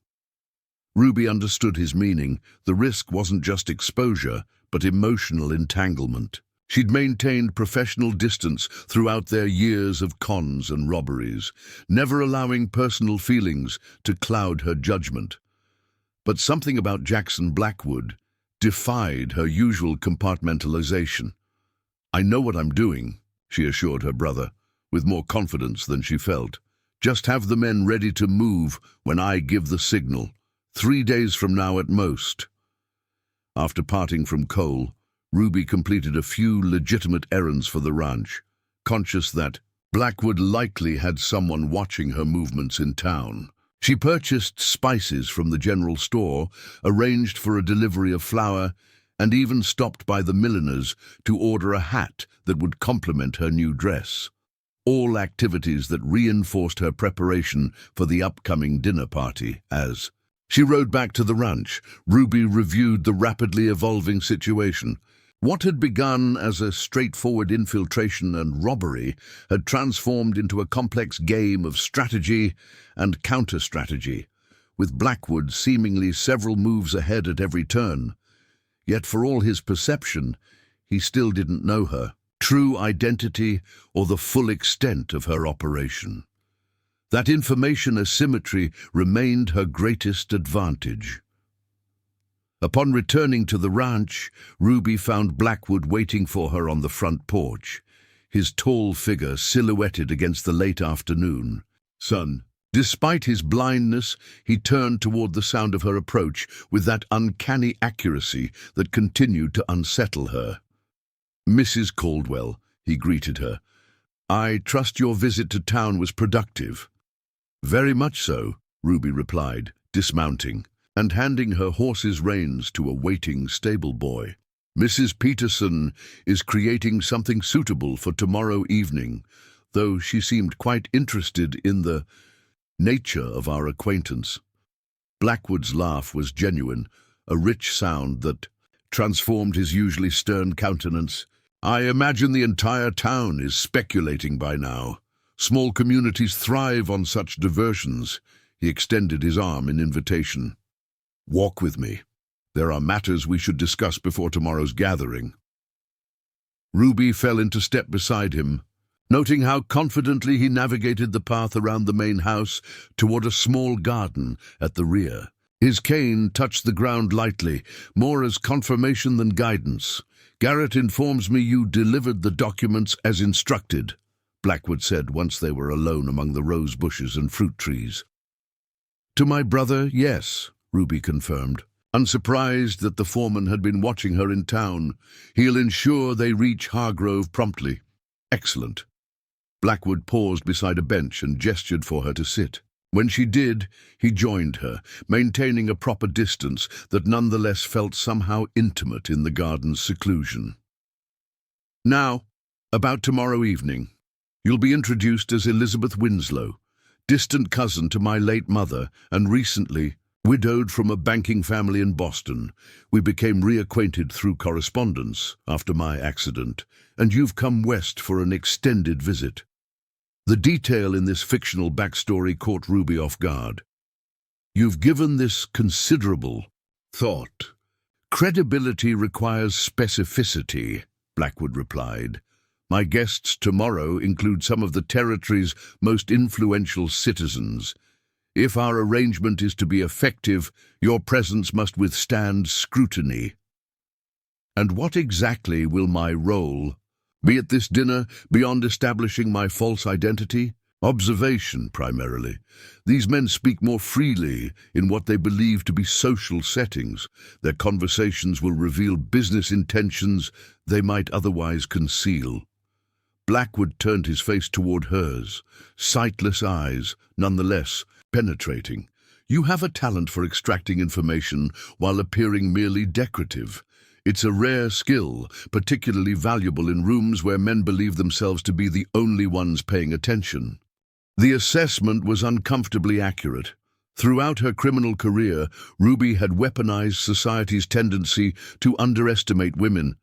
Speaker 1: Ruby understood his meaning. The risk wasn't just exposure, but emotional entanglement. She'd maintained professional distance throughout their years of cons and robberies, never allowing personal feelings to cloud her judgment. But something about Jackson Blackwood defied her usual compartmentalization. "I know what I'm doing," she assured her brother, with more confidence than she felt. "Just have the men ready to move when I give the signal. 3 days from now at most." After parting from Cole, Ruby completed a few legitimate errands for the ranch, conscious that Blackwood likely had someone watching her movements in town. She purchased spices from the general store, arranged for a delivery of flour, and even stopped by the milliner's to order a hat that would complement her new dress. All activities that reinforced her preparation for the upcoming dinner party. As she rode back to the ranch, Ruby reviewed the rapidly evolving situation. What had begun as a straightforward infiltration and robbery had transformed into a complex game of strategy and counter-strategy, with Blackwood seemingly several moves ahead at every turn. Yet for all his perception, he still didn't know her true identity or the full extent of her operation. That information asymmetry remained her greatest advantage. Upon returning to the ranch, Ruby found Blackwood waiting for her on the front porch, his tall figure silhouetted against the late afternoon. "Son." Despite his blindness, he turned toward the sound of her approach with that uncanny accuracy that continued to unsettle her. "Mrs. Caldwell," he greeted her. "I trust your visit to town was productive." "Very much so," Ruby replied, dismounting and handing her horse's reins to a waiting stable boy. "Mrs. Peterson is creating something suitable for tomorrow evening, though she seemed quite interested in the nature of our acquaintance." Blackwood's laugh was genuine, a rich sound that transformed his usually stern countenance. "I imagine the entire town is speculating by now. Small communities thrive on such diversions." He extended his arm in invitation. "Walk with me. There are matters we should discuss before tomorrow's gathering." Ruby fell into step beside him, noting how confidently he navigated the path around the main house toward a small garden at the rear. His cane touched the ground lightly, more as confirmation than guidance. "Garrett informs me you delivered the documents as instructed," Blackwood said once they were alone among the rose bushes and fruit trees. "To my brother, yes," Ruby confirmed, unsurprised that the foreman had been watching her in town. "He'll ensure they reach Hargrove promptly." "Excellent." Blackwood paused beside a bench and gestured for her to sit. When she did, he joined her, maintaining a proper distance that nonetheless felt somehow intimate in the garden's seclusion. "Now, about tomorrow evening. You'll be introduced as Elizabeth Winslow, distant cousin to my late mother and recently widowed from a banking family in Boston. We became reacquainted through correspondence after my accident, and you've come west for an extended visit." The detail in this fictional backstory caught Ruby off guard. "You've given this considerable thought." "Credibility requires specificity," Blackwood replied. "My guests tomorrow include some of the territory's most influential citizens. If our arrangement is to be effective, your presence must withstand scrutiny." "And what exactly will my role be at this dinner, beyond establishing my false identity?" "Observation, primarily. These men speak more freely in what they believe to be social settings. Their conversations will reveal business intentions they might otherwise conceal." Blackwood turned his face toward hers, sightless eyes, nonetheless penetrating. "You have a talent for extracting information while appearing merely decorative. It's a rare skill, particularly valuable in rooms where men believe themselves to be the only ones paying attention." The assessment was uncomfortably accurate. Throughout her criminal career, Ruby had weaponized society's tendency to underestimate women,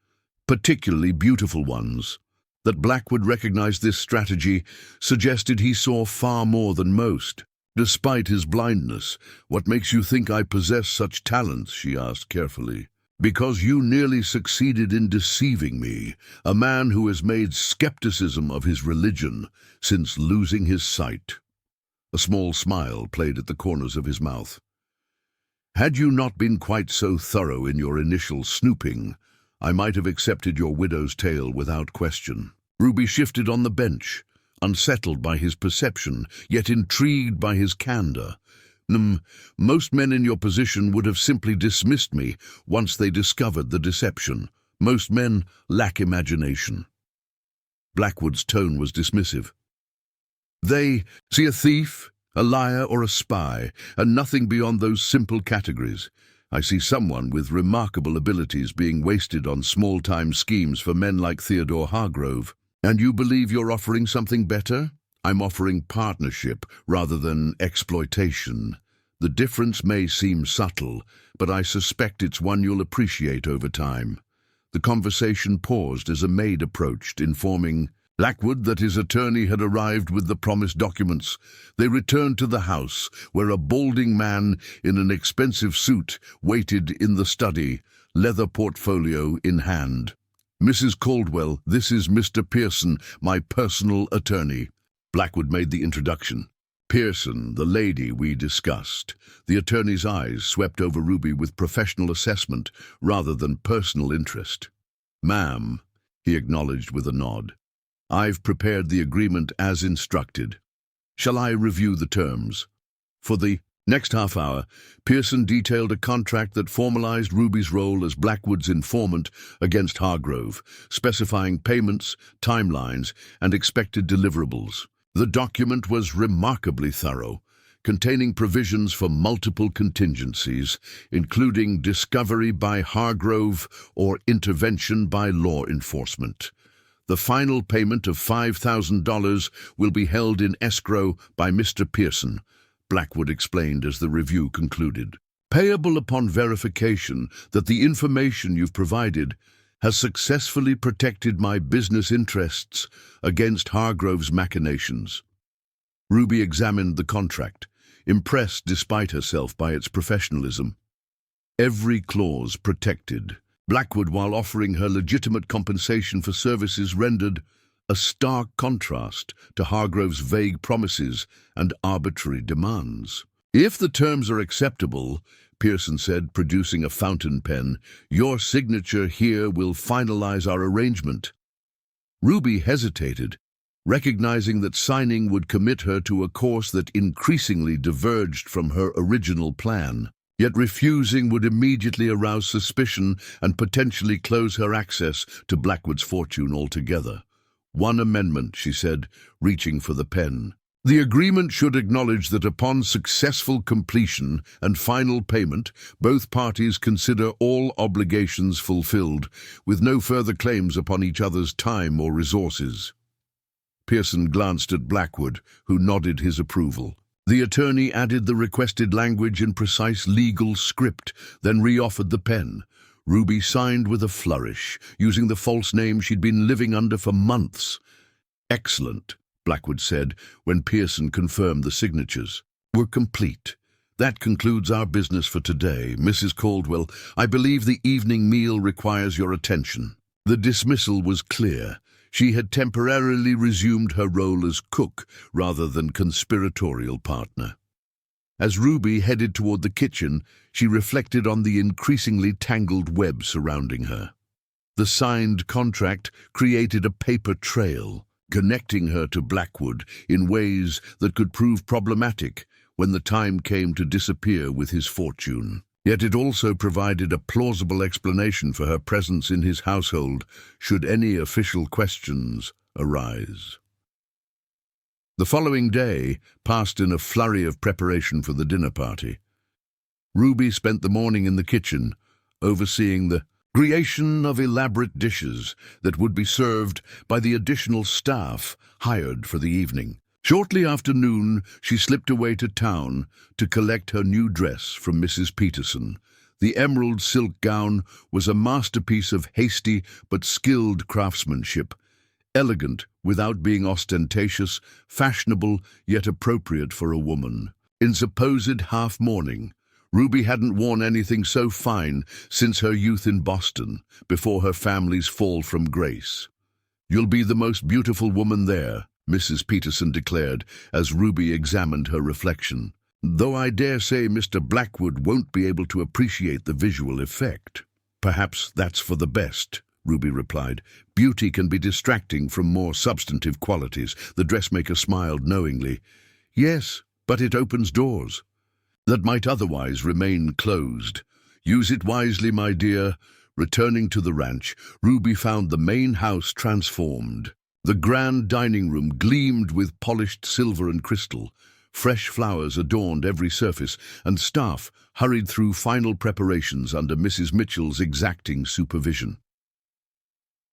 Speaker 1: particularly beautiful ones. That Blackwood recognized this strategy suggested he saw far more than most. "Despite his blindness, what makes you think I possess such talents?" she asked carefully. "Because you nearly succeeded in deceiving me, a man who has made skepticism of his religion since losing his sight." A small smile played at the corners of his mouth. "Had you not been quite so thorough in your initial snooping, I might have accepted your widow's tale without question." Ruby shifted on the bench, unsettled by his perception, yet intrigued by his candor. Most men in your position would have simply dismissed me once they discovered the deception," Most men lack imagination. Blackwood's tone was dismissive. They see a thief, a liar, or a spy, and nothing beyond those simple categories. I see someone with remarkable abilities being wasted on small-time schemes for men like Theodore Hargrove. And you believe you're offering something better? I'm offering partnership rather than exploitation. The difference may seem subtle, but I suspect it's one you'll appreciate over time. The conversation paused as a maid approached, informing Blackwood that his attorney had arrived with the promised documents. They returned to the house, where a balding man in an expensive suit waited in the study, leather portfolio in hand. Mrs. Caldwell, this is Mr. Pearson, my personal attorney. Blackwood made the introduction. Pearson, the lady we discussed. The attorney's eyes swept over Ruby with professional assessment rather than personal interest. Ma'am, he acknowledged with a nod. I've prepared the agreement as instructed. Shall I review the terms? For the next half hour, Pearson detailed a contract that formalized Ruby's role as Blackwood's informant against Hargrove, specifying payments, timelines, and expected deliverables. The document was remarkably thorough, containing provisions for multiple contingencies, including discovery by Hargrove or intervention by law enforcement. The final payment of $5,000 will be held in escrow by Mr. Pearson, Blackwood explained as the review concluded. Payable upon verification that the information you've provided has successfully protected my business interests against Hargrove's machinations. Ruby examined the contract, impressed despite herself by its professionalism. Every clause protected Blackwood while offering her legitimate compensation for services rendered, a stark contrast to Hargrove's vague promises and arbitrary demands. If the terms are acceptable, Pearson said, producing a fountain pen, your signature here will finalize our arrangement. Ruby hesitated, recognizing that signing would commit her to a course that increasingly diverged from her original plan. Yet refusing would immediately arouse suspicion and potentially close her access to Blackwood's fortune altogether. One amendment, she said, reaching for the pen. The agreement should acknowledge that upon successful completion and final payment, both parties consider all obligations fulfilled, with no further claims upon each other's time or resources. Pearson glanced at Blackwood, who nodded his approval. The attorney added the requested language in precise legal script, then reoffered the pen. Ruby signed with a flourish, using the false name she'd been living under for months. Excellent, Blackwood said, when Pearson confirmed the signatures. We're complete. That concludes our business for today. Mrs. Caldwell, I believe the evening meal requires your attention. The dismissal was clear. She had temporarily resumed her role as cook rather than conspiratorial partner. As Ruby headed toward the kitchen, she reflected on the increasingly tangled web surrounding her. The signed contract created a paper trail, connecting her to Blackwood in ways that could prove problematic when the time came to disappear with his fortune. Yet it also provided a plausible explanation for her presence in his household should any official questions arise. The following day passed in a flurry of preparation for the dinner party. Ruby spent the morning in the kitchen, overseeing the creation of elaborate dishes that would be served by the additional staff hired for the evening. Shortly after noon, she slipped away to town to collect her new dress from Mrs. Peterson. The emerald silk gown was a masterpiece of hasty but skilled craftsmanship, elegant without being ostentatious, fashionable yet appropriate for a woman. In supposed half-mourning, Ruby hadn't worn anything so fine since her youth in Boston, before her family's fall from grace. You'll be the most beautiful woman there, Mrs. Peterson declared as Ruby examined her reflection. Though I dare say Mr. Blackwood won't be able to appreciate the visual effect. Perhaps that's for the best, Ruby replied. Beauty can be distracting from more substantive qualities. The dressmaker smiled knowingly. Yes, but it opens doors that might otherwise remain closed. Use it wisely, my dear. Returning to the ranch, Ruby found the main house transformed. The grand dining room gleamed with polished silver and crystal. Fresh flowers adorned every surface, and staff hurried through final preparations under Mrs. Mitchell's exacting supervision.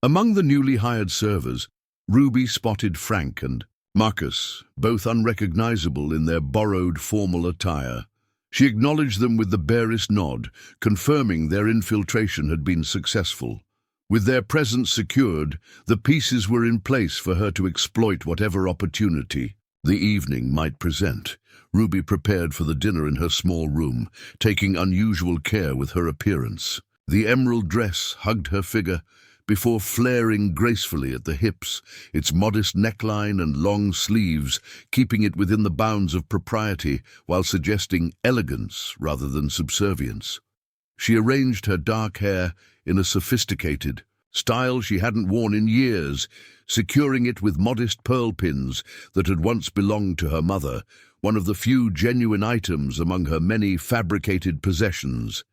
Speaker 1: Among the newly hired servers, Ruby spotted Frank and Marcus, both unrecognizable in their borrowed formal attire. She acknowledged them with the barest nod, confirming their infiltration had been successful. With their presence secured, the pieces were in place for her to exploit whatever opportunity the evening might present. Ruby prepared for the dinner in her small room, taking unusual care with her appearance. The emerald dress hugged her figure before flaring gracefully at the hips, its modest neckline and long sleeves keeping it within the bounds of propriety while suggesting elegance rather than subservience. She arranged her dark hair in a sophisticated style she hadn't worn in years, securing it with modest pearl pins that had once belonged to her mother, one of the few genuine items among her many fabricated possessions.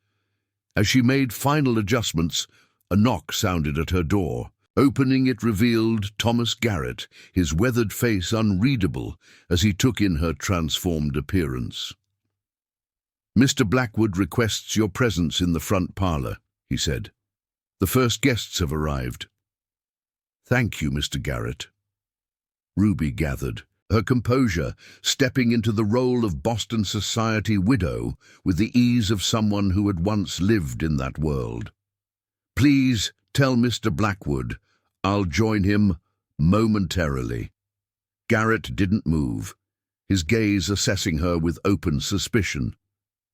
Speaker 1: As she made final adjustments, a knock sounded at her door. Opening it revealed Thomas Garrett, his weathered face unreadable as he took in her transformed appearance. "Mr. Blackwood requests your presence in the front parlor," he said. "The first guests have arrived." "Thank you, Mr. Garrett." Ruby gathered, her composure stepping into the role of Boston society widow with the ease of someone who had once lived in that world. "Please tell Mr. Blackwood I'll join him momentarily." Garrett didn't move, his gaze assessing her with open suspicion.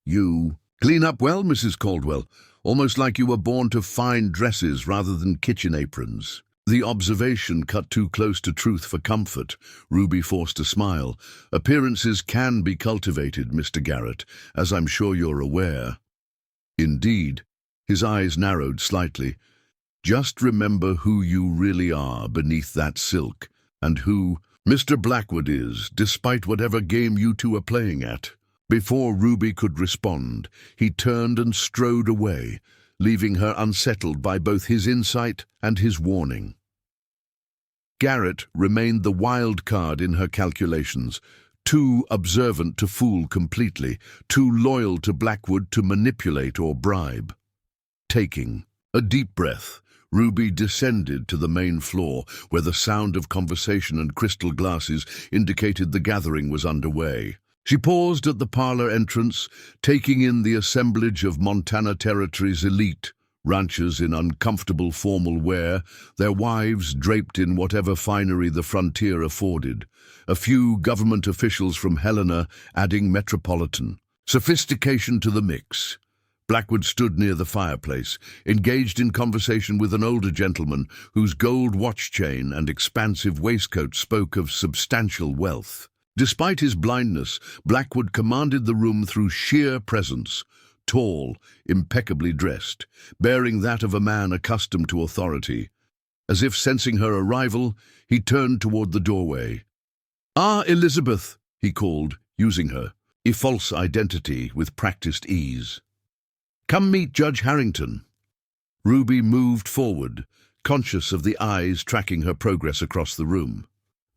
Speaker 1: "You clean up well, Mrs. Caldwell, almost like you were born to fine dresses rather than kitchen aprons." The observation cut too close to truth for comfort. Ruby forced a smile. "Appearances can be cultivated, Mr. Garrett, as I'm sure you're aware." "Indeed." His eyes narrowed slightly. "Just remember who you really are beneath that silk, and who Mr. Blackwood is, despite whatever game you two are playing at." Before Ruby could respond, he turned and strode away, leaving her unsettled by both his insight and his warning. Garrett remained the wild card in her calculations, too observant to fool completely, too loyal to Blackwood to manipulate or bribe. Taking a deep breath, Ruby descended to the main floor, where the sound of conversation and crystal glasses indicated the gathering was underway. She paused at the parlor entrance, taking in the assemblage of Montana Territory's elite, ranchers in uncomfortable formal wear, their wives draped in whatever finery the frontier afforded, a few government officials from Helena adding metropolitan sophistication to the mix. Blackwood stood near the fireplace, engaged in conversation with an older gentleman whose gold watch chain and expansive waistcoat spoke of substantial wealth. Despite his blindness, Blackwood commanded the room through sheer presence, tall, impeccably dressed, bearing that of a man accustomed to authority. As if sensing her arrival, he turned toward the doorway. "Ah, Elizabeth," he called, using her false identity with practiced ease. "Come meet Judge Harrington." Ruby moved forward, conscious of the eyes tracking her progress across the room.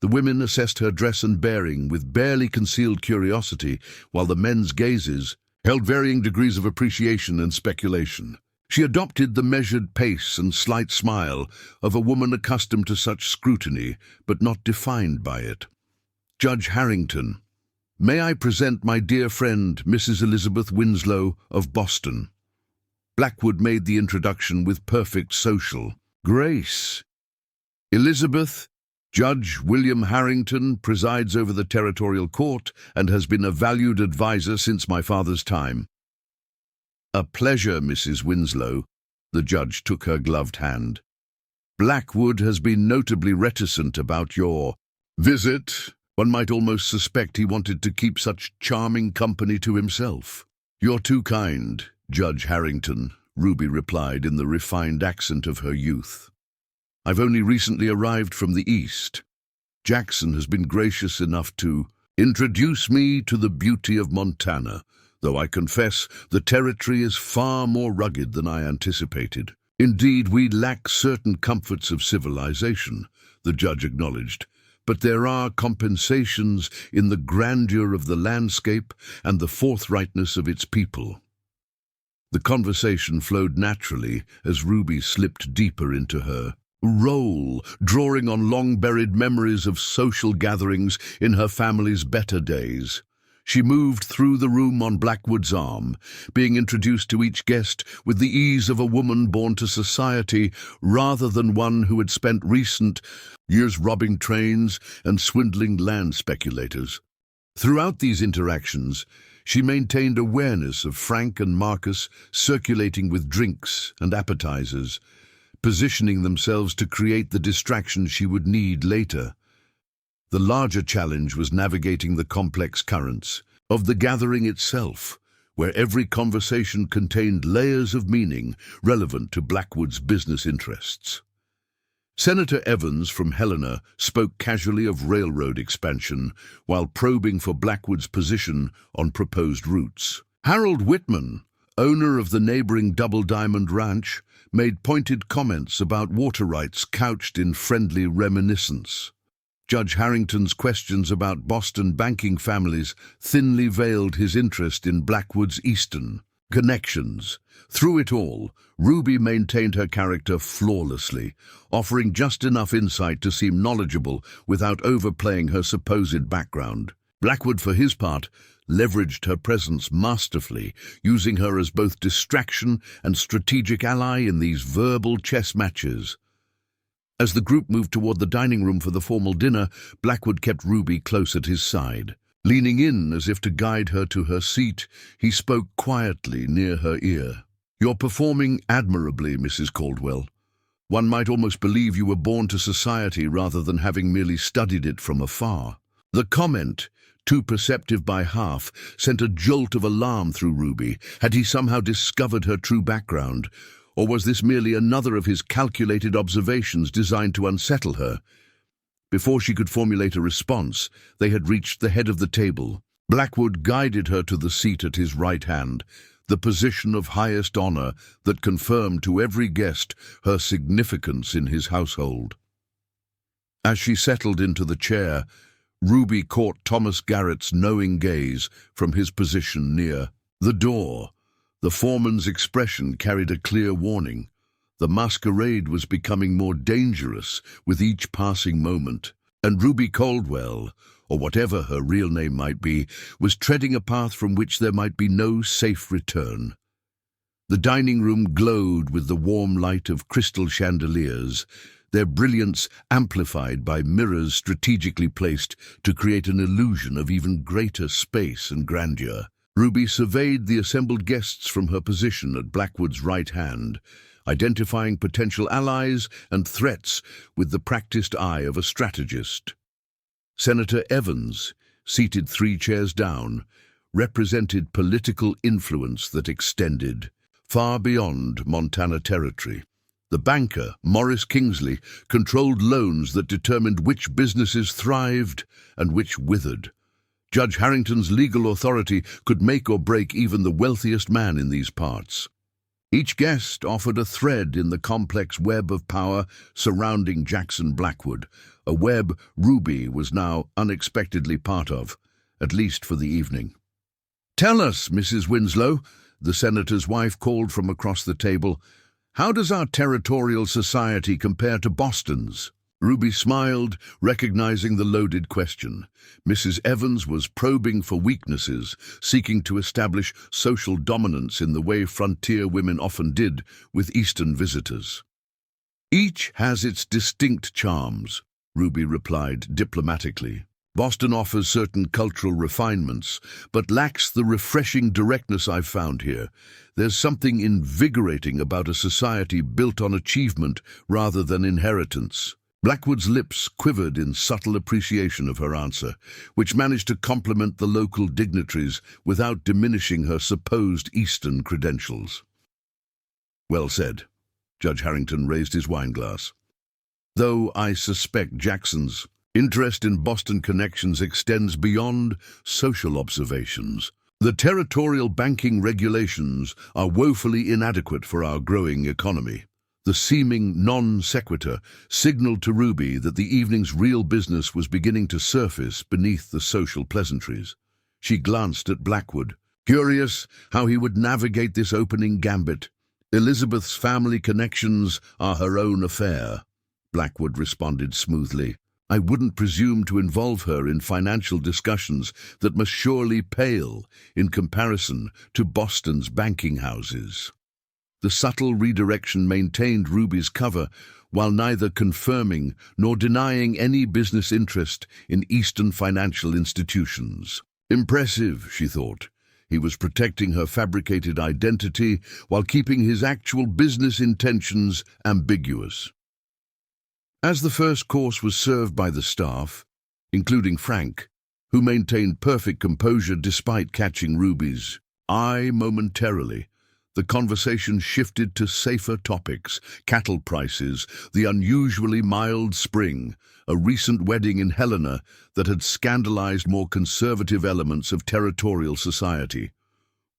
Speaker 1: The women assessed her dress and bearing with barely concealed curiosity, while the men's gazes held varying degrees of appreciation and speculation. She adopted the measured pace and slight smile of a woman accustomed to such scrutiny, but not defined by it. "Judge Harrington, may I present my dear friend, Mrs. Elizabeth Winslow of Boston." Blackwood made the introduction with perfect social grace. "Elizabeth, Judge William Harrington presides over the territorial court and has been a valued advisor since my father's time." "A pleasure, Mrs. Winslow." The judge took her gloved hand. "Blackwood has been notably reticent about your visit. One might almost suspect he wanted to keep such charming company to himself." "You're too kind, Judge Harrington," Ruby replied in the refined accent of her youth. "I've only recently arrived from the East. Jackson has been gracious enough to introduce me to the beauty of Montana, though I confess the territory is far more rugged than I anticipated." Indeed, we lack certain comforts of civilization, the judge acknowledged, but there are compensations in the grandeur of the landscape and the forthrightness of its people. The conversation flowed naturally as Ruby slipped deeper into her role, drawing on long-buried memories of social gatherings in her family's better days. She moved through the room on Blackwood's arm, being introduced to each guest with the ease of a woman born to society rather than one who had spent recent years robbing trains and swindling land speculators. Throughout these interactions, she maintained awareness of Frank and Marcus circulating with drinks and appetizers, positioning themselves to create the distraction she would need later. The larger challenge was navigating the complex currents of the gathering itself, where every conversation contained layers of meaning relevant to Blackwood's business interests. Senator Evans from Helena spoke casually of railroad expansion while probing for Blackwood's position on proposed routes. Harold Whitman, owner of the neighboring Double Diamond Ranch, made pointed comments about water rights couched in friendly reminiscence. Judge Harrington's questions about Boston banking families thinly veiled his interest in Blackwood's Eastern connections. Through it all, Ruby maintained her character flawlessly, offering just enough insight to seem knowledgeable without overplaying her supposed background. Blackwood, for his part, leveraged her presence masterfully, using her as both distraction and strategic ally in these verbal chess matches. As the group moved toward the dining room for the formal dinner, Blackwood kept Ruby close at his side. Leaning in as if to guide her to her seat, he spoke quietly near her ear. "You're performing admirably, Mrs. Caldwell. One might almost believe you were born to society rather than having merely studied it from afar." The comment, too perceptive by half, sent a jolt of alarm through Ruby. Had he somehow discovered her true background? Or was this merely another of his calculated observations designed to unsettle her? Before she could formulate a response, they had reached the head of the table. Blackwood guided her to the seat at his right hand, the position of highest honor that confirmed to every guest her significance in his household. As she settled into the chair, Ruby caught Thomas Garrett's knowing gaze from his position near the door. The foreman's expression carried a clear warning. The masquerade was becoming more dangerous with each passing moment, and Ruby Caldwell, or whatever her real name might be, was treading a path from which there might be no safe return. The dining room glowed with the warm light of crystal chandeliers, their brilliance amplified by mirrors strategically placed to create an illusion of even greater space and grandeur. Ruby surveyed the assembled guests from her position at Blackwood's right hand, identifying potential allies and threats with the practiced eye of a strategist. Senator Evans, seated 3 chairs down, represented political influence that extended far beyond Montana territory. The banker, Morris Kingsley, controlled loans that determined which businesses thrived and which withered. Judge Harrington's legal authority could make or break even the wealthiest man in these parts. Each guest offered a thread in the complex web of power surrounding Jackson Blackwood, a web Ruby was now unexpectedly part of, at least for the evening. "Tell us, Mrs. Winslow," the senator's wife called from across the table, "how does our territorial society compare to Boston's?" Ruby smiled, recognizing the loaded question. Mrs. Evans was probing for weaknesses, seeking to establish social dominance in the way frontier women often did with Eastern visitors. "Each has its distinct charms," Ruby replied diplomatically. "Boston offers certain cultural refinements, but lacks the refreshing directness I've found here. There's something invigorating about a society built on achievement rather than inheritance." Blackwood's lips quivered in subtle appreciation of her answer, which managed to complement the local dignitaries without diminishing her supposed Eastern credentials. "Well said." Judge Harrington raised his wineglass. "Though I suspect Jackson's interest in Boston connections extends beyond social observations. The territorial banking regulations are woefully inadequate for our growing economy." The seeming non sequitur signaled to Ruby that the evening's real business was beginning to surface beneath the social pleasantries. She glanced at Blackwood, curious how he would navigate this opening gambit. "Elizabeth's family connections are her own affair," Blackwood responded smoothly. "I wouldn't presume to involve her in financial discussions that must surely pale in comparison to Boston's banking houses." The subtle redirection maintained Ruby's cover while neither confirming nor denying any business interest in Eastern financial institutions. Impressive, she thought. He was protecting her fabricated identity while keeping his actual business intentions ambiguous. As the first course was served by the staff, including Frank, who maintained perfect composure despite catching Ruby's eye momentarily, the conversation shifted to safer topics: cattle prices, the unusually mild spring, a recent wedding in Helena that had scandalized more conservative elements of territorial society.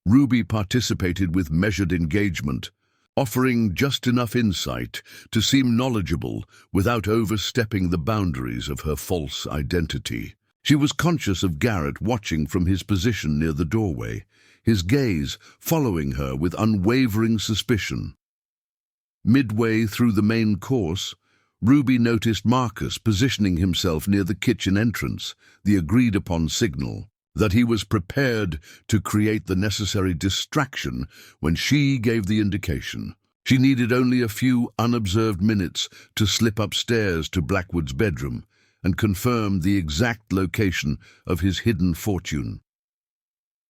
Speaker 1: Ruby participated with measured engagement, offering just enough insight to seem knowledgeable without overstepping the boundaries of her false identity. She was conscious of Garrett watching from his position near the doorway, his gaze following her with unwavering suspicion. Midway through the main course, Ruby noticed Marcus positioning himself near the kitchen entrance, the agreed-upon signal that he was prepared to create the necessary distraction when she gave the indication. She needed only a few unobserved minutes to slip upstairs to Blackwood's bedroom and confirm the exact location of his hidden fortune.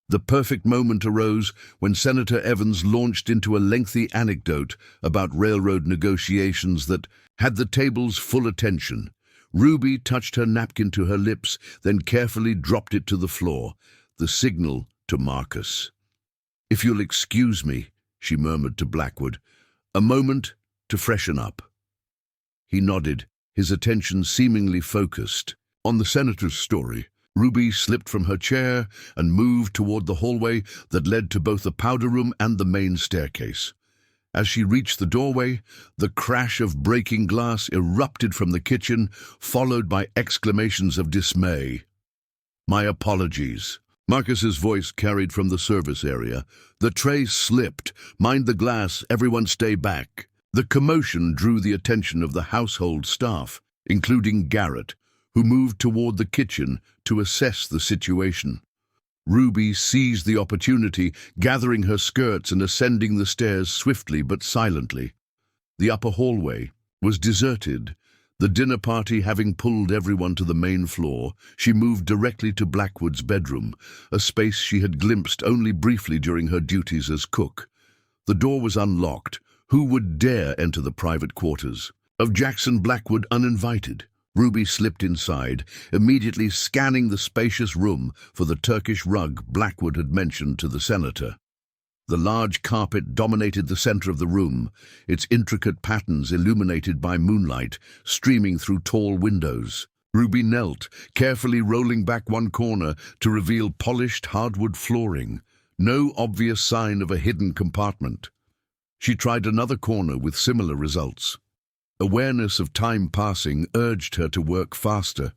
Speaker 1: The perfect moment arose when Senator Evans launched into a lengthy anecdote about railroad negotiations that had the table's full attention. Ruby touched her napkin to her lips, then carefully dropped it to the floor, the signal to Marcus. "If you'll excuse me," she murmured to Blackwood, "a moment to freshen up." He nodded, his attention seemingly focused on the senator's story. Ruby slipped from her chair and moved toward the hallway that led to both the powder room and the main staircase. As she reached the doorway, the crash of breaking glass erupted from the kitchen, followed by exclamations of dismay. "My apologies." Marcus's voice carried from the service area. "The tray slipped. Mind the glass. Everyone stay back." The commotion drew the attention of the household staff, including Garrett, who moved toward the kitchen to assess the situation. Ruby seized the opportunity, gathering her skirts and ascending the stairs swiftly but silently. The upper hallway was deserted. The dinner party having pulled everyone to the main floor, she moved directly to Blackwood's bedroom, a space she had glimpsed only briefly during her duties as cook. The door was unlocked. Who would dare enter the private quarters of Jackson Blackwood uninvited? Ruby slipped inside, immediately scanning the spacious room for the Turkish rug Blackwood had mentioned to the senator. The large carpet dominated the center of the room, its intricate patterns illuminated by moonlight streaming through tall windows. Ruby knelt, carefully rolling back one corner to reveal polished hardwood flooring, no obvious sign of a hidden compartment. She tried another corner with similar results. Awareness of time passing urged her to work faster.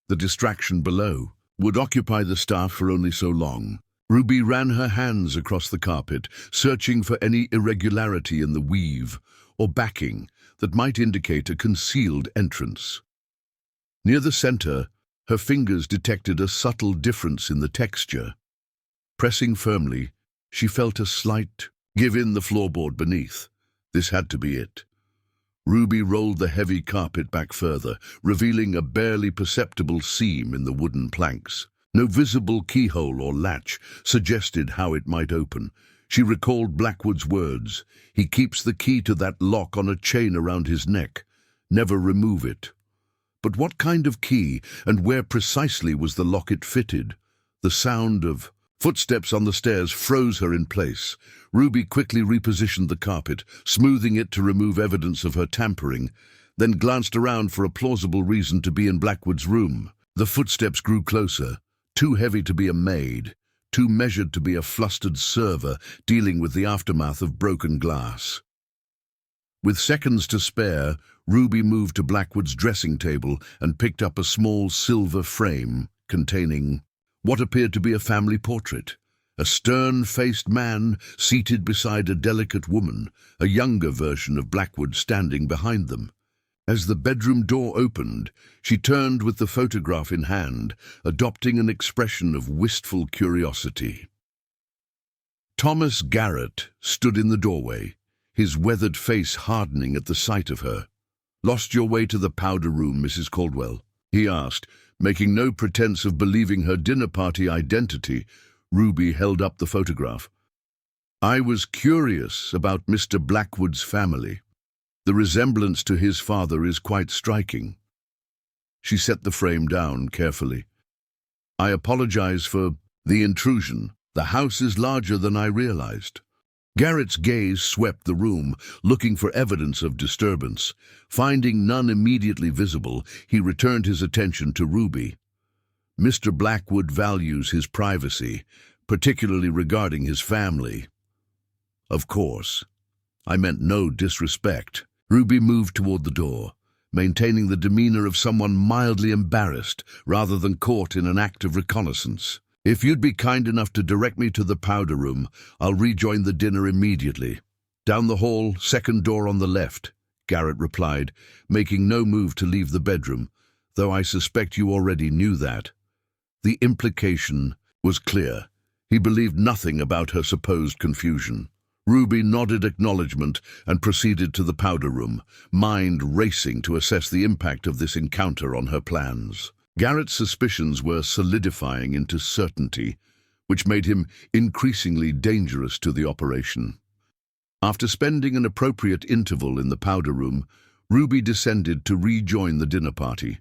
Speaker 1: The distraction below would occupy the staff for only so long. Ruby ran her hands across the carpet, searching for any irregularity in the weave or backing that might indicate a concealed entrance. Near the center, her fingers detected a subtle difference in the texture. Pressing firmly, she felt a slight give in the floorboard beneath. This had to be it. Ruby rolled the heavy carpet back further, revealing a barely perceptible seam in the wooden planks. No visible keyhole or latch suggested how it might open. She recalled Blackwood's words. "He keeps the key to that lock on a chain around his neck. Never remove it." But what kind of key, and where precisely was the locket fitted? The sound of footsteps on the stairs froze her in place. Ruby quickly repositioned the carpet, smoothing it to remove evidence of her tampering, then glanced around for a plausible reason to be in Blackwood's room. The footsteps grew closer, too heavy to be a maid, too measured to be a flustered server dealing with the aftermath of broken glass. With seconds to spare, Ruby moved to Blackwood's dressing table and picked up a small silver frame containing what appeared to be a family portrait. A stern-faced man seated beside a delicate woman, a younger version of Blackwood standing behind them. As the bedroom door opened, she turned with the photograph in hand, adopting an expression of wistful curiosity. Thomas Garrett stood in the doorway, his weathered face hardening at the sight of her. "Lost your way to the powder room, Mrs. Caldwell?" he asked, making no pretense of believing her dinner party identity. Ruby held up the photograph. "I was curious about Mr. Blackwood's family. The resemblance to his father is quite striking." She set the frame down carefully. "I apologize for the intrusion. The house is larger than I realized." Garrett's gaze swept the room, looking for evidence of disturbance. Finding none immediately visible, he returned his attention to Ruby. "Mr. Blackwood values his privacy, particularly regarding his family." "Of course. I meant no disrespect." Ruby moved toward the door, maintaining the demeanor of someone mildly embarrassed rather than caught in an act of reconnaissance. "If you'd be kind enough to direct me to the powder room, I'll rejoin the dinner immediately." "Down the hall, second door on the left," Garrett replied, making no move to leave the bedroom, "though I suspect you already knew that." The implication was clear. He believed nothing about her supposed confusion. Ruby nodded acknowledgement and proceeded to the powder room, mind racing to assess the impact of this encounter on her plans. Garrett's suspicions were solidifying into certainty, which made him increasingly dangerous to the operation. After spending an appropriate interval in the powder room, Ruby descended to rejoin the dinner party.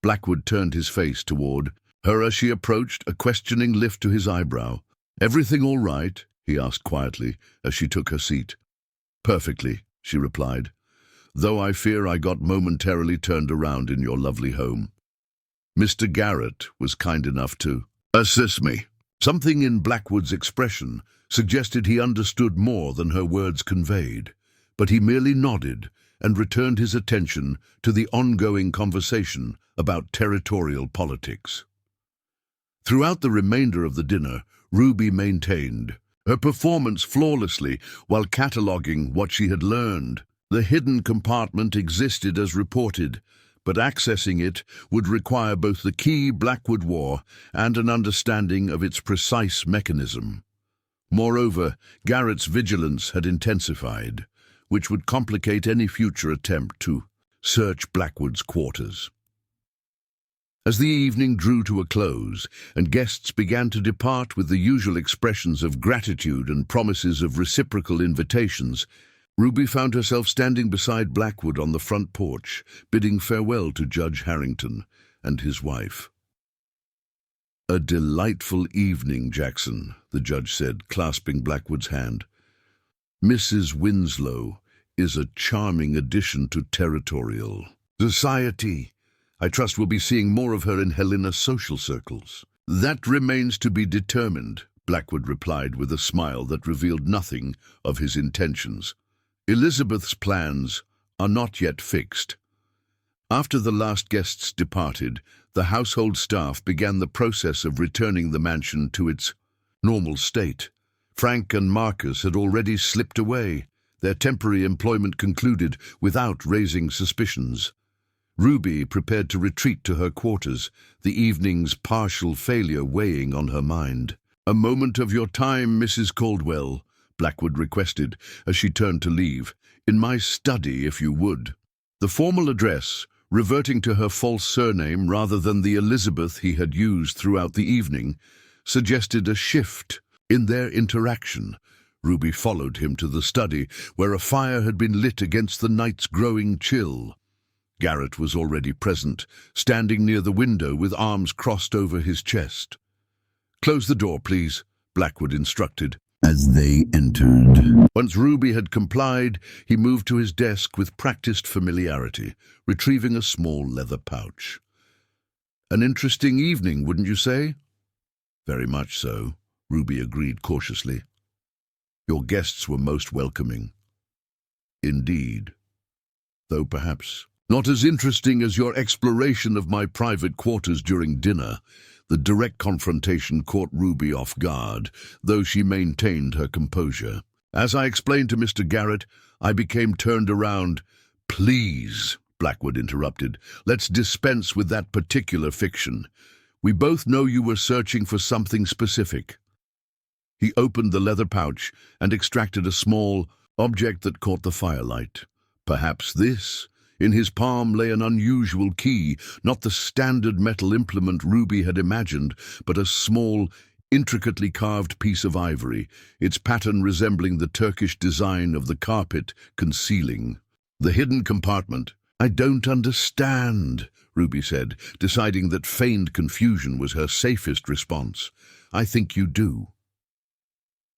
Speaker 1: Blackwood turned his face toward her as she approached, a questioning lift to his eyebrow. "Everything all right?" he asked quietly as she took her seat. "Perfectly," she replied, "though I fear I got momentarily turned around in your lovely home. Mr. Garrett was kind enough to assist me." Something in Blackwood's expression suggested he understood more than her words conveyed, but he merely nodded and returned his attention to the ongoing conversation about territorial politics. Throughout the remainder of the dinner, Ruby maintained her performance flawlessly while cataloging what she had learned. The hidden compartment existed as reported, but accessing it would require both the key Blackwood wore and an understanding of its precise mechanism. Moreover, Garrett's vigilance had intensified, which would complicate any future attempt to search Blackwood's quarters. As the evening drew to a close and guests began to depart with the usual expressions of gratitude and promises of reciprocal invitations, Ruby found herself standing beside Blackwood on the front porch, bidding farewell to Judge Harrington and his wife. "A delightful evening, Jackson," the judge said, clasping Blackwood's hand. "Mrs. Winslow is a charming addition to territorial society. I trust we'll be seeing more of her in Helena's social circles." "That remains to be determined," Blackwood replied with a smile that revealed nothing of his intentions. "Elizabeth's plans are not yet fixed." After the last guests departed, the household staff began the process of returning the mansion to its normal state. Frank and Marcus had already slipped away, their temporary employment concluded without raising suspicions. Ruby prepared to retreat to her quarters, the evening's partial failure weighing on her mind. "A moment of your time, Mrs. Caldwell," Blackwood requested as she turned to leave. "In my study, if you would." The formal address, reverting to her false surname rather than the Elizabeth he had used throughout the evening, suggested a shift in their interaction. Ruby followed him to the study, where a fire had been lit against the night's growing chill. Garrett was already present, standing near the window with arms crossed over his chest. "Close the door, please," Blackwood instructed as they entered. Once Ruby had complied, he moved to his desk with practiced familiarity, retrieving a small leather pouch. "An interesting evening, wouldn't you say?" "Very much so," Ruby agreed cautiously. "Your guests were most welcoming." indeed. Though perhaps not as interesting as your exploration of my private quarters during dinner. The direct confrontation caught Ruby off guard, though she maintained her composure. As I explained to Mr. Garrett, I became turned around. Please, Blackwood interrupted, let's dispense with that particular fiction. We both know you were searching for something specific. He opened the leather pouch and extracted a small object that caught the firelight. Perhaps this? In his palm lay an unusual key, not the standard metal implement Ruby had imagined, but a small, intricately carved piece of ivory, its pattern resembling the Turkish design of the carpet concealing the hidden compartment. I don't understand, Ruby said, deciding that feigned confusion was her safest response. I think you do.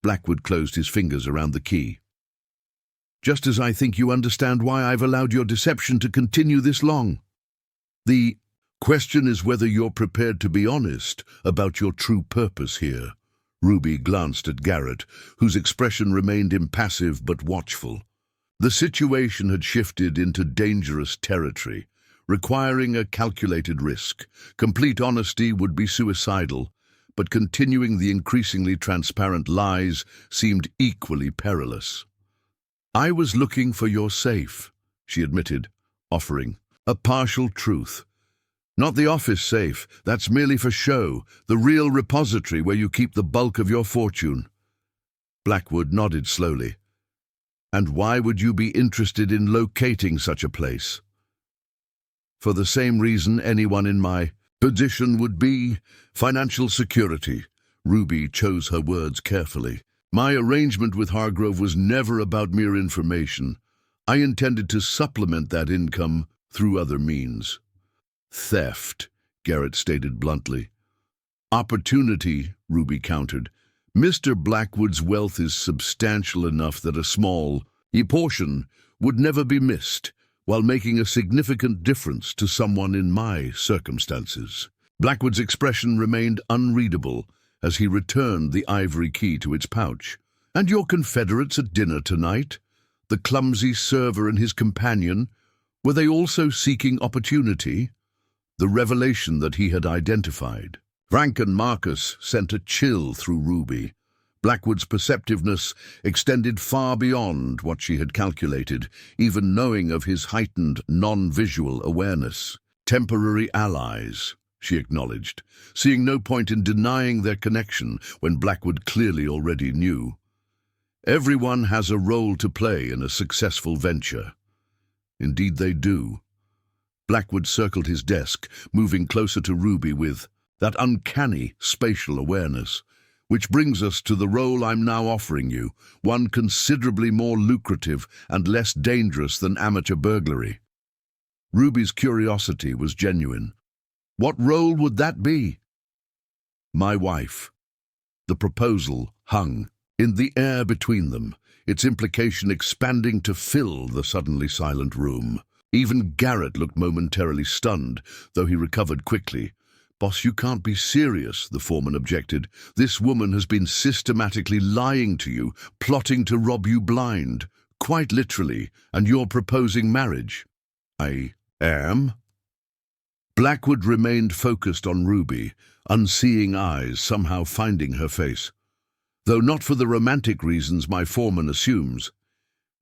Speaker 1: Blackwood closed his fingers around the key. Just as I think you understand why I've allowed your deception to continue this long. The question is whether you're prepared to be honest about your true purpose here. Ruby glanced at Garrett, whose expression remained impassive but watchful. The situation had shifted into dangerous territory, requiring a calculated risk. Complete honesty would be suicidal, but continuing the increasingly transparent lies seemed equally perilous. I was looking for your safe, she admitted, offering a partial truth. Not the office safe, that's merely for show, the real repository where you keep the bulk of your fortune. Blackwood nodded slowly. And why would you be interested in locating such a place? For the same reason anyone in my position would be: financial security. Ruby chose her words carefully. My arrangement with Hargrove was never about mere information. I intended to supplement that income through other means. Theft, Garrett stated bluntly. Opportunity, Ruby countered. Mr. Blackwood's wealth is substantial enough that a small portion would never be missed, while making a significant difference to someone in my circumstances. Blackwood's expression remained unreadable as he returned the ivory key to its pouch. And your confederates at dinner tonight? The clumsy server and his companion, were they also seeking opportunity? The revelation that he had identified. Frank and Marcus sent a chill through Ruby. Blackwood's perceptiveness extended far beyond what she had calculated, even knowing of his heightened non-visual awareness. Temporary allies, she acknowledged, seeing no point in denying their connection when Blackwood clearly already knew. Everyone has a role to play in a successful venture. Indeed they do. Blackwood circled his desk, moving closer to Ruby with that uncanny spatial awareness. Which brings us to the role I'm now offering you, one considerably more lucrative and less dangerous than amateur burglary. Ruby's curiosity was genuine. What role would that be? My wife. The proposal hung in the air between them, its implication expanding to fill the suddenly silent room. Even Garrett looked momentarily stunned, though he recovered quickly. Boss, you can't be serious, the foreman objected. This woman has been systematically lying to you, plotting to rob you blind, quite literally, and you're proposing marriage. I am? Blackwood remained focused on Ruby, unseeing eyes somehow finding her face. Though not for the romantic reasons my foreman assumes.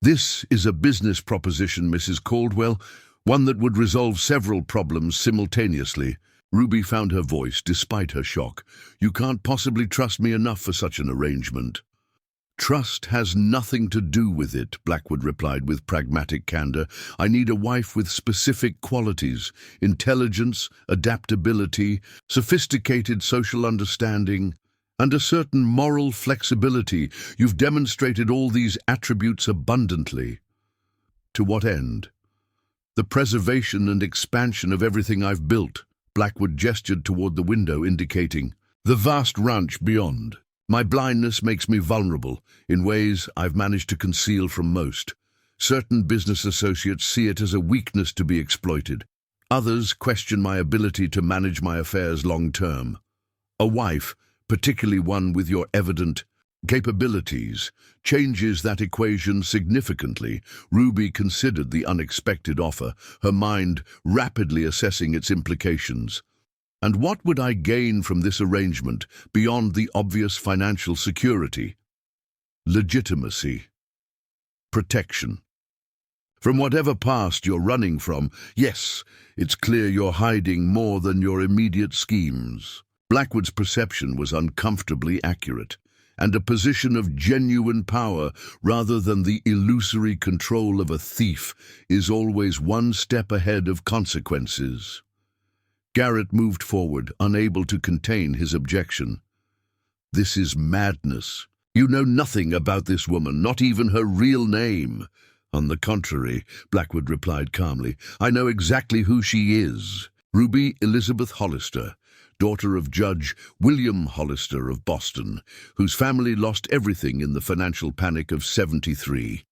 Speaker 1: This is a business proposition, Mrs. Caldwell, one that would resolve several problems simultaneously. Ruby found her voice despite her shock. You can't possibly trust me enough for such an arrangement. Trust has nothing to do with it, Blackwood replied with pragmatic candor. I need a wife with specific qualities: intelligence, adaptability, sophisticated social understanding, and a certain moral flexibility. You've demonstrated all these attributes abundantly. To what end? The preservation and expansion of everything I've built. Blackwood gestured toward the window, indicating the vast ranch beyond. My blindness makes me vulnerable in ways I've managed to conceal from most. Certain business associates see it as a weakness to be exploited. Others question my ability to manage my affairs long term. A wife, particularly one with your evident capabilities changes that equation significantly. Ruby considered the unexpected offer, her mind rapidly assessing its implications. And what would I gain from this arrangement beyond the obvious financial security? Legitimacy. Protection. From whatever past you're running from, yes, it's clear you're hiding more than your immediate schemes. Blackwood's perception was uncomfortably accurate, and a position of genuine power rather than the illusory control of a thief is always one step ahead of consequences. Garrett moved forward, unable to contain his objection. This is madness. You know nothing about this woman, not even her real name. On the contrary, Blackwood replied calmly, I know exactly who she is. Ruby Elizabeth Hollister, daughter of Judge William Hollister of Boston, whose family lost everything in the financial panic of '73.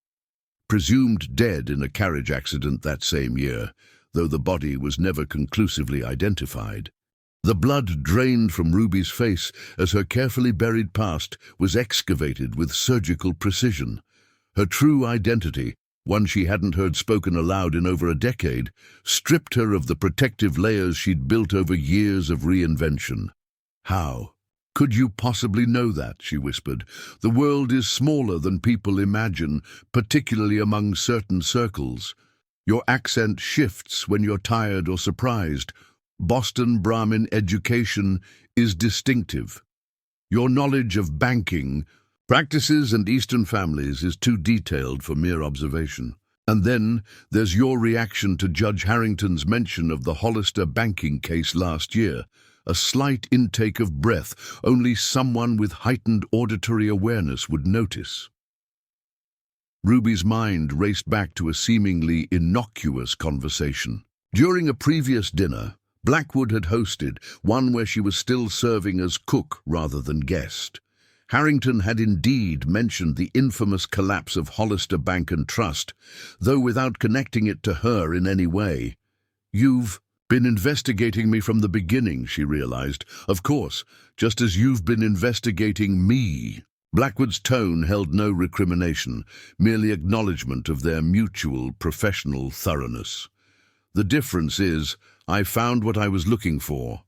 Speaker 1: Presumed dead in a carriage accident that same year, though the body was never conclusively identified. The blood drained from Ruby's face as her carefully buried past was excavated with surgical precision. Her true identity, one she hadn't heard spoken aloud in over a decade, stripped her of the protective layers she'd built over years of reinvention. How could you possibly know that? She whispered. The world is smaller than people imagine, particularly among certain circles. Your accent shifts when you're tired or surprised. Boston Brahmin education is distinctive. Your knowledge of banking, practices and Eastern families is too detailed for mere observation. And then there's your reaction to Judge Harrington's mention of the Hollister banking case last year. A slight intake of breath only someone with heightened auditory awareness would notice. Ruby's mind raced back to a seemingly innocuous conversation. During a previous dinner, Blackwood had hosted, one where she was still serving as cook rather than guest. Harrington had indeed mentioned the infamous collapse of Hollister Bank and Trust, though without connecting it to her in any way. You've been investigating me from the beginning, she realized. Of course, just as you've been investigating me. Blackwood's tone held no recrimination, merely acknowledgement of their mutual professional thoroughness. The difference is, I found what I was looking for.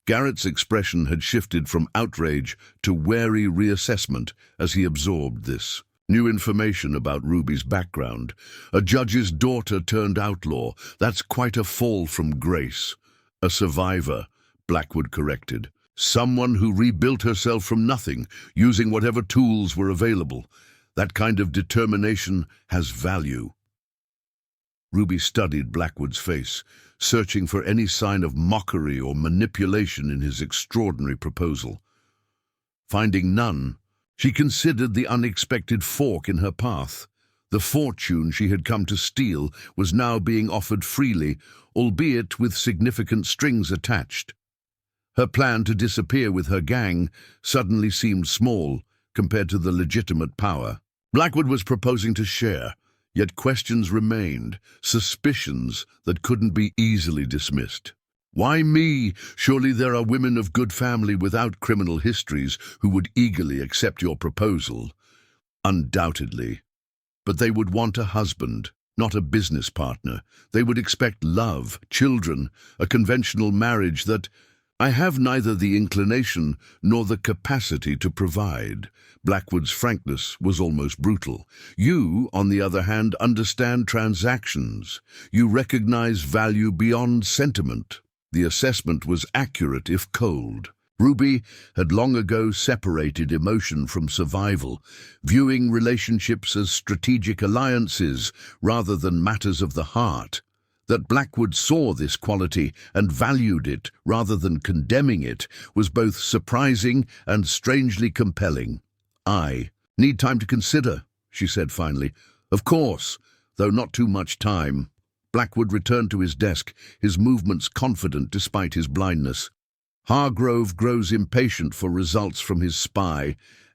Speaker 1: Garrett's expression had shifted from outrage to wary reassessment as he absorbed this. New information about Ruby's background. A judge's daughter turned outlaw. That's quite a fall from grace. A survivor, Blackwood corrected. Someone who rebuilt herself from nothing, using whatever tools were available. That kind of determination has value. Ruby studied Blackwood's face, searching for any sign of mockery or manipulation in his extraordinary proposal. Finding none, she considered the unexpected fork in her path. The fortune she had come to steal was now being offered freely, albeit with significant strings attached. Her plan to disappear with her gang suddenly seemed small compared to the legitimate power. Blackwood was proposing to share, yet questions remained, suspicions that couldn't be easily dismissed. Why me? Surely there are women of good family without criminal histories who would eagerly accept your proposal. Undoubtedly. But they would want a husband, not a business partner. They would expect love, children, a conventional marriage that I have neither the inclination nor the capacity to provide. Blackwood's frankness was almost brutal. You, on the other hand, understand transactions. You recognize value beyond sentiment. The assessment was accurate if cold. Ruby had long ago separated emotion from survival, viewing relationships as strategic alliances rather than matters of the heart. That Blackwood saw this quality and valued it rather than condemning it was both surprising and strangely compelling. I need time to consider, she said finally. Of course, though not too much time. Blackwood returned to his desk, his movements confident despite his blindness. Hargrove grows impatient for results from his spy,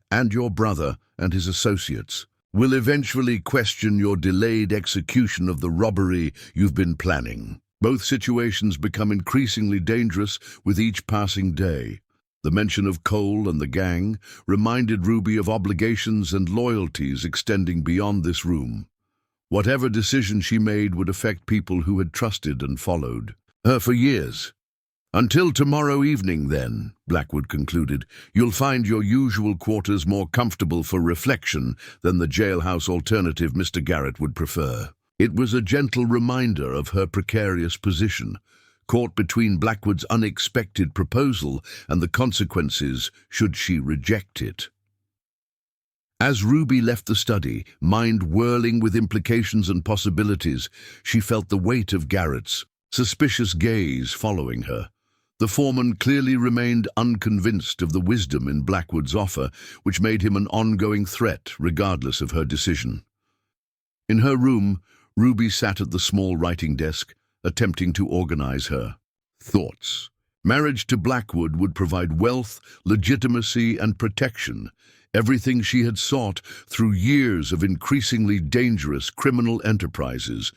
Speaker 1: and your brother and his associates will eventually question your delayed execution of the robbery you've been planning. Both situations become increasingly dangerous with each passing day. The mention of Cole and the gang reminded Ruby of obligations and loyalties extending beyond this room. Whatever decision she made would affect people who had trusted and followed her for years. "Until tomorrow evening, then," Blackwood concluded, "you'll find your usual quarters more comfortable for reflection than the jailhouse alternative Mr. Garrett would prefer." It was a gentle reminder of her precarious position, caught between Blackwood's unexpected proposal and the consequences should she reject it. As Ruby left the study, mind whirling with implications and possibilities, she felt the weight of Garrett's suspicious gaze following her. The foreman clearly remained unconvinced of the wisdom in Blackwood's offer, which made him an ongoing threat regardless of her decision. In her room, Ruby sat at the small writing desk, attempting to organize her thoughts. Marriage to Blackwood would provide wealth, legitimacy, and protection, everything she had sought through years of increasingly dangerous criminal enterprises.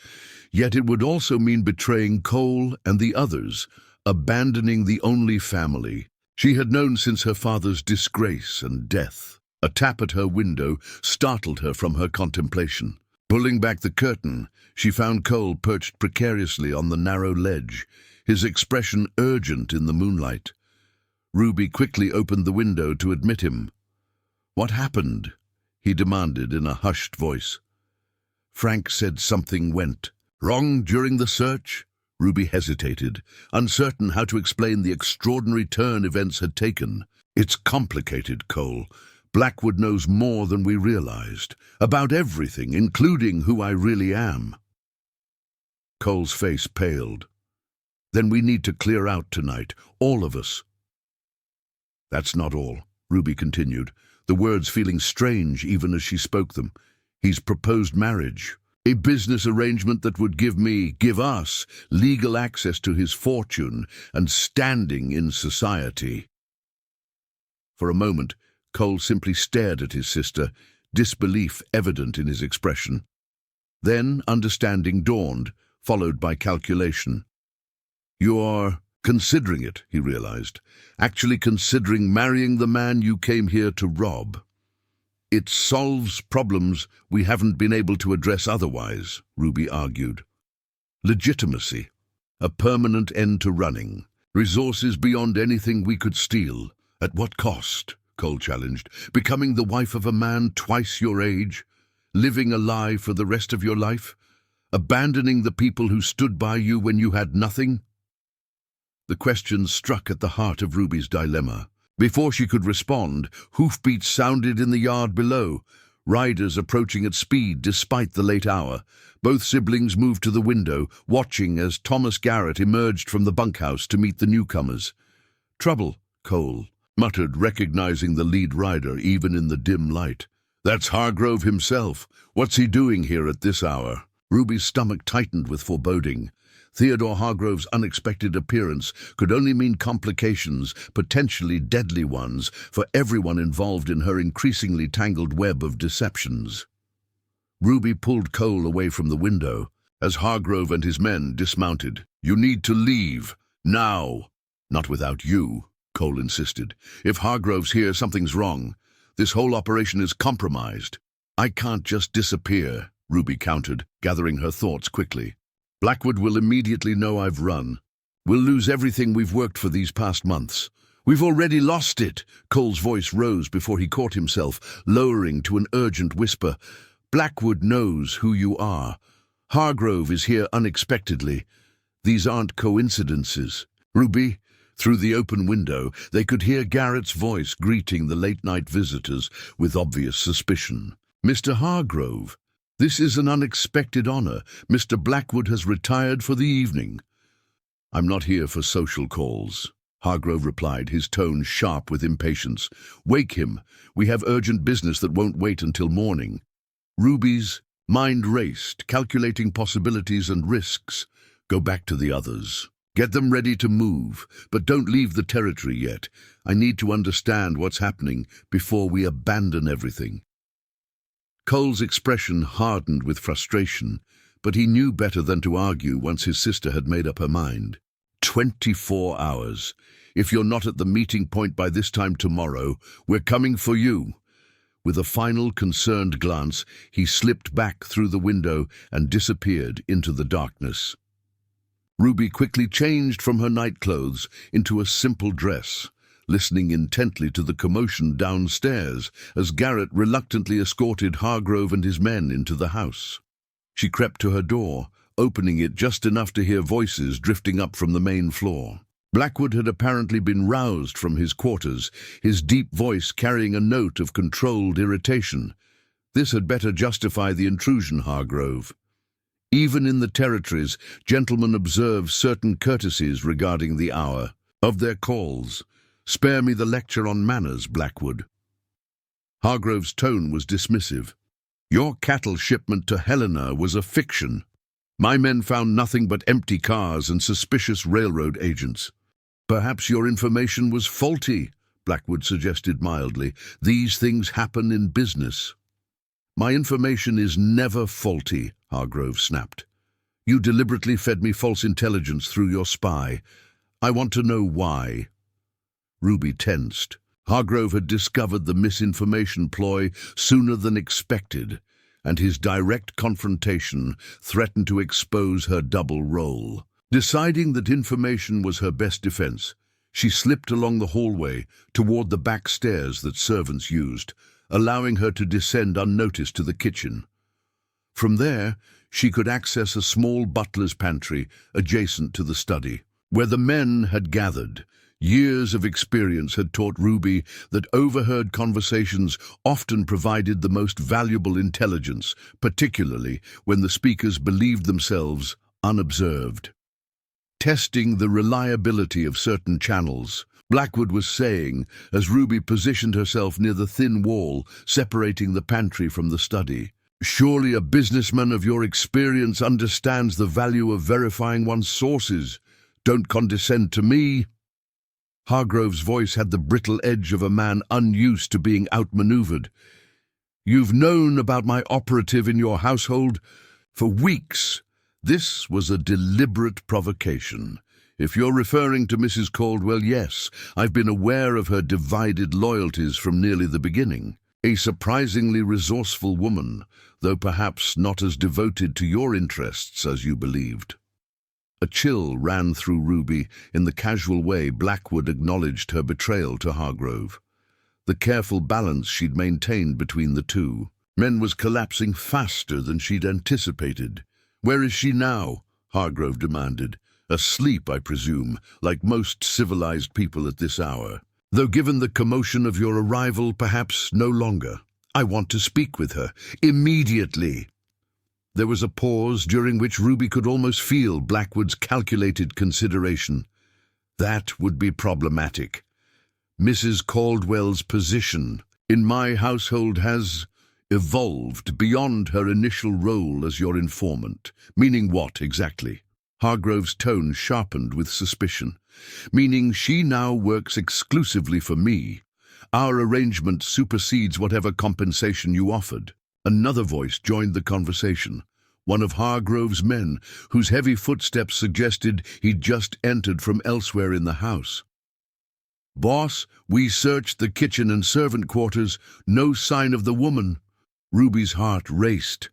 Speaker 1: Yet it would also mean betraying Cole and the others, abandoning the only family she had known since her father's disgrace and death. A tap at her window startled her from her contemplation. Pulling back the curtain, she found Cole perched precariously on the narrow ledge, his expression urgent in the moonlight. Ruby quickly opened the window to admit him. "What happened?" he demanded in a hushed voice. "Frank said something went wrong during the search." Ruby hesitated, uncertain how to explain the extraordinary turn events had taken. "It's complicated, Cole. Blackwood knows more than we realized, about everything, including who I really am." Cole's face paled. "Then we need to clear out tonight, all of us." "That's not all," Ruby continued, the words feeling strange even as she spoke them. "He's proposed marriage. A business arrangement that would give us, legal access to his fortune and standing in society." For a moment, Cole simply stared at his sister, disbelief evident in his expression. Then understanding dawned, followed by calculation. "You're considering it," he realized, "actually considering marrying the man you came here to rob. It solves problems we haven't been able to address otherwise," Ruby argued. "Legitimacy, a permanent end to running, resources beyond anything we could steal. At what cost?" Cole challenged. "Becoming the wife of a man twice your age? Living a lie for the rest of your life? Abandoning the people who stood by you when you had nothing?" The question struck at the heart of Ruby's dilemma. Before she could respond, hoofbeats sounded in the yard below, riders approaching at speed despite the late hour. Both siblings moved to the window, watching as Thomas Garrett emerged from the bunkhouse to meet the newcomers. "Trouble," Cole muttered, recognizing the lead rider even in the dim light. "That's Hargrove himself. What's he doing here at this hour?" Ruby's stomach tightened with foreboding. Theodore Hargrove's unexpected appearance could only mean complications, potentially deadly ones, for everyone involved in her increasingly tangled web of deceptions. Ruby pulled Cole away from the window as Hargrove and his men dismounted. "You need to leave, now." "Not without you," Cole insisted. "If Hargrove's here, something's wrong. This whole operation is compromised." "I can't just disappear," Ruby countered, gathering her thoughts quickly. "Blackwood will immediately know I've run. We'll lose everything we've worked for these past months." "We've already lost it." Cole's voice rose before he caught himself, lowering to an urgent whisper. "Blackwood knows who you are. Hargrove is here unexpectedly. These aren't coincidences." "Ruby," through the open window, they could hear Garrett's voice greeting the late-night visitors with obvious suspicion. "Mr. Hargrove, this is an unexpected honor. Mr. Blackwood has retired for the evening." "I'm not here for social calls," Hargrove replied, his tone sharp with impatience. "Wake him. We have urgent business that won't wait until morning." Ruby's mind raced, calculating possibilities and risks. "Go back to the others. Get them ready to move, but don't leave the territory yet. I need to understand what's happening before we abandon everything." Cole's expression hardened with frustration, but he knew better than to argue once his sister had made up her mind. 24 hours. If you're not at the meeting point by this time tomorrow, we're coming for you." With a final concerned glance, he slipped back through the window and disappeared into the darkness. Ruby quickly changed from her nightclothes into a simple dress, listening intently to the commotion downstairs as Garrett reluctantly escorted Hargrove and his men into the house. She crept to her door, opening it just enough to hear voices drifting up from the main floor. Blackwood had apparently been roused from his quarters, his deep voice carrying a note of controlled irritation. This had better justify the intrusion, Hargrove. Even in the territories, gentlemen observe certain courtesies regarding the hour of their calls. Spare me the lecture on manners, Blackwood. Hargrove's tone was dismissive. Your cattle shipment to Helena was a fiction. My men found nothing but empty cars and suspicious railroad agents. Perhaps your information was faulty, Blackwood suggested mildly. These things happen in business. My information is never faulty, Hargrove snapped. You deliberately fed me false intelligence through your spy. I want to know why. Ruby tensed. Hargrove had discovered the misinformation ploy sooner than expected, and his direct confrontation threatened to expose her double role. Deciding that information was her best defense, she slipped along the hallway toward the back stairs that servants used, allowing her to descend unnoticed to the kitchen. From there, she could access a small butler's pantry adjacent to the study, where the men had gathered. Years of experience had taught Ruby that overheard conversations often provided the most valuable intelligence, particularly when the speakers believed themselves unobserved. Testing the reliability of certain channels, Blackwood was saying as Ruby positioned herself near the thin wall separating the pantry from the study. Surely a businessman of your experience understands the value of verifying one's sources. Don't condescend to me. Hargrove's voice had the brittle edge of a man unused to being outmaneuvered. You've known about my operative in your household for weeks. This was a deliberate provocation. If you're referring to Mrs. Caldwell, yes, I've been aware of her divided loyalties from nearly the beginning. A surprisingly resourceful woman, though perhaps not as devoted to your interests as you believed. A chill ran through Ruby in the casual way Blackwood acknowledged her betrayal to Hargrove. The careful balance she'd maintained between the two. Men was collapsing faster than she'd anticipated. Where is she now? Hargrove demanded. Asleep, I presume, like most civilized people at this hour. Though given the commotion of your arrival, perhaps no longer. I want to speak with her. Immediately. There was a pause during which Ruby could almost feel Blackwood's calculated consideration. That would be problematic. Mrs. Caldwell's position in my household has evolved beyond her initial role as your informant. Meaning what, exactly? Hargrove's tone sharpened with suspicion. Meaning she now works exclusively for me. Our arrangement supersedes whatever compensation you offered. Another voice joined the conversation, one of Hargrove's men, whose heavy footsteps suggested he'd just entered from elsewhere in the house. Boss, we searched the kitchen and servant quarters. No sign of the woman. Ruby's heart raced.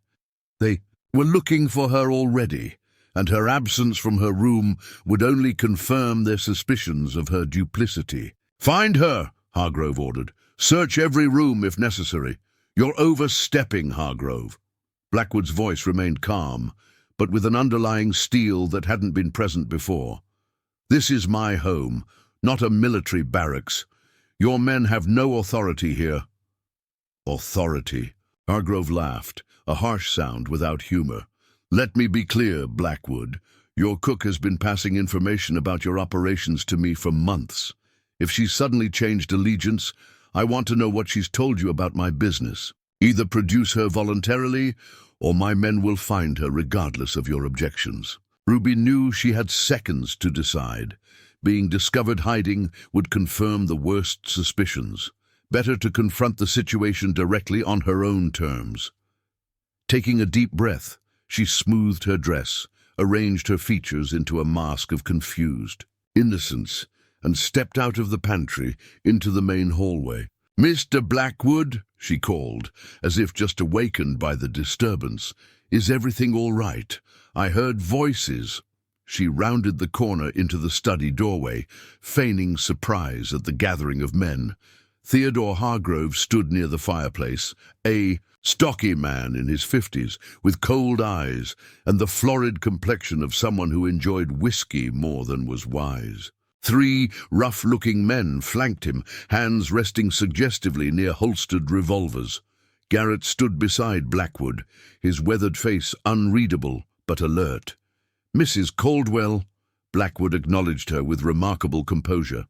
Speaker 1: They were looking for her already, and her absence from her room would only confirm their suspicions of her duplicity. Find her, Hargrove ordered. Search every room if necessary. You're overstepping, Hargrove. Blackwood's voice remained calm, but with an underlying steel that hadn't been present before. This is my home, not a military barracks. Your men have no authority here. Authority? Hargrove laughed, a harsh sound without humor. Let me be clear, Blackwood. Your cook has been passing information about your operations to me for months. If she's suddenly changed allegiance, I want to know what she's told you about my business. Either produce her voluntarily, or my men will find her regardless of your objections. Ruby knew she had seconds to decide. Being discovered hiding would confirm the worst suspicions. Better to confront the situation directly on her own terms. Taking a deep breath, she smoothed her dress, arranged her features into a mask of confused innocence, and stepped out of the pantry into the main hallway. "Mr. Blackwood," she called, as if just awakened by the disturbance. "Is everything all right? I heard voices." She rounded the corner into the study doorway, feigning surprise at the gathering of men. Theodore Hargrove stood near the fireplace, a stocky man in his 50s, with cold eyes and the florid complexion of someone who enjoyed whiskey more than was wise. 3 rough-looking men flanked him, hands resting suggestively near holstered revolvers. Garrett stood beside Blackwood, his weathered face unreadable but alert. "Mrs. Caldwell," Blackwood acknowledged her with remarkable composure.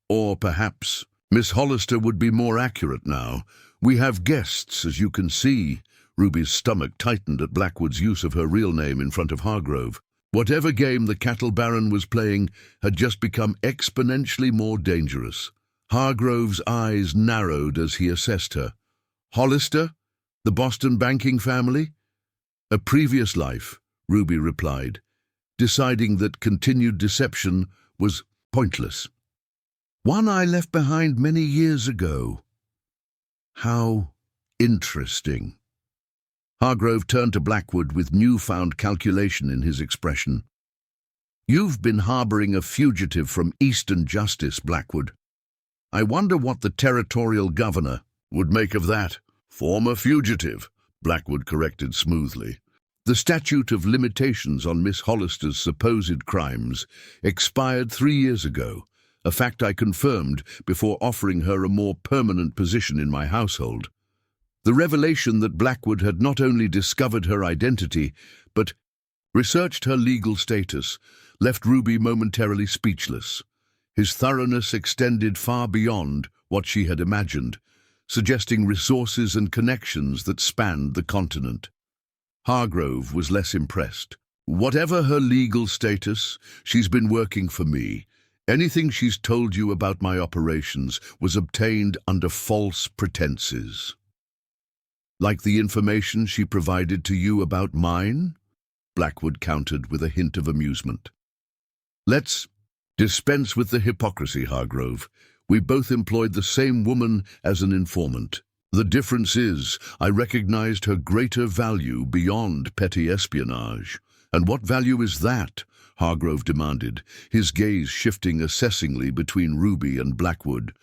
Speaker 1: "Or perhaps Miss Hollister would be more accurate now. We have guests, as you can see." Ruby's stomach tightened at Blackwood's use of her real name in front of Hargrove. Whatever game the cattle baron was playing had just become exponentially more dangerous. Hargrove's eyes narrowed as he assessed her. "Hollister? The Boston banking family?" "A previous life," Ruby replied, deciding that continued deception was pointless. "One I left behind many years ago." "How interesting." Hargrove turned to Blackwood with newfound calculation in his expression. "You've been harboring a fugitive from Eastern justice, Blackwood. I wonder what the territorial governor would make of that." "Former fugitive," Blackwood corrected smoothly. "The statute of limitations on Miss Hollister's supposed crimes expired 3 years ago, a fact I confirmed before offering her a more permanent position in my household." The revelation that Blackwood had not only discovered her identity, but researched her legal status, left Ruby momentarily speechless. His thoroughness extended far beyond what she had imagined, suggesting resources and connections that spanned the continent. Hargrove was less impressed. "Whatever her legal status, she's been working for me. Anything she's told you about my operations was obtained under false pretenses." "Like the information she provided to you about mine?" Blackwood countered with a hint of amusement. "Let's dispense with the hypocrisy, Hargrove. We both employed the same woman as an informant. The difference is, I recognized her greater value beyond petty espionage." "And what value is that?" Hargrove demanded, his gaze shifting assessingly between Ruby and Blackwood.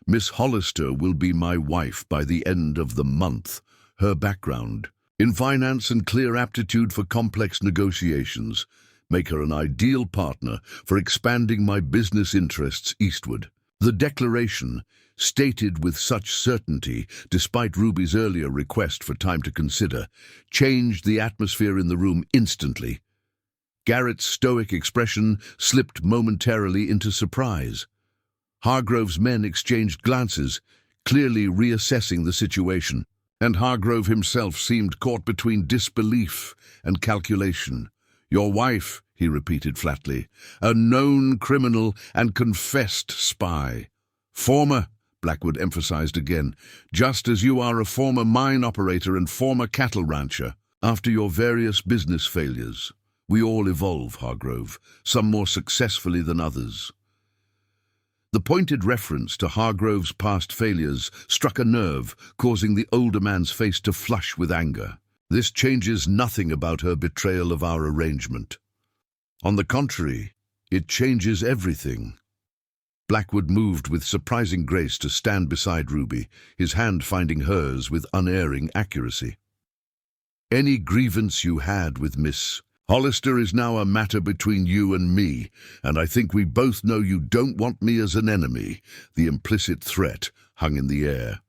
Speaker 1: "Miss Hollister will be my wife by the end of the month. Her background in finance and clear aptitude for complex negotiations make her an ideal partner for expanding my business interests eastward." The declaration, stated with such certainty despite Ruby's earlier request for time to consider, changed the atmosphere in the room instantly. Garrett's stoic expression slipped momentarily into surprise. Hargrove's men exchanged glances, clearly reassessing the situation, and Hargrove himself seemed caught between disbelief and calculation. "Your wife," he repeated flatly, "a known criminal and confessed spy." "Former," Blackwood emphasized again, "just as you are a former mine operator and former cattle rancher. After your various business failures, we all evolve, Hargrove, some more successfully than others." The pointed reference to Hargrove's past failures struck a nerve, causing the older man's face to flush with anger. "This changes nothing about her betrayal of our arrangement. On the contrary, it changes everything." Blackwood moved with surprising grace to stand beside Ruby, his hand finding hers with unerring accuracy. "Any grievance you had with Miss Hollister is now a matter between you and me, and I think we both know you don't want me as an enemy." The implicit threat hung in the air.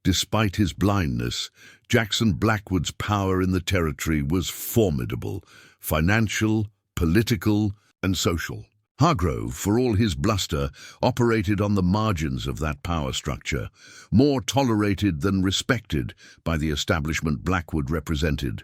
Speaker 1: Despite his blindness, Jackson Blackwood's power in the territory was formidable, financial, political, and social. Hargrove, for all his bluster, operated on the margins of that power structure, more tolerated than respected by the establishment Blackwood represented.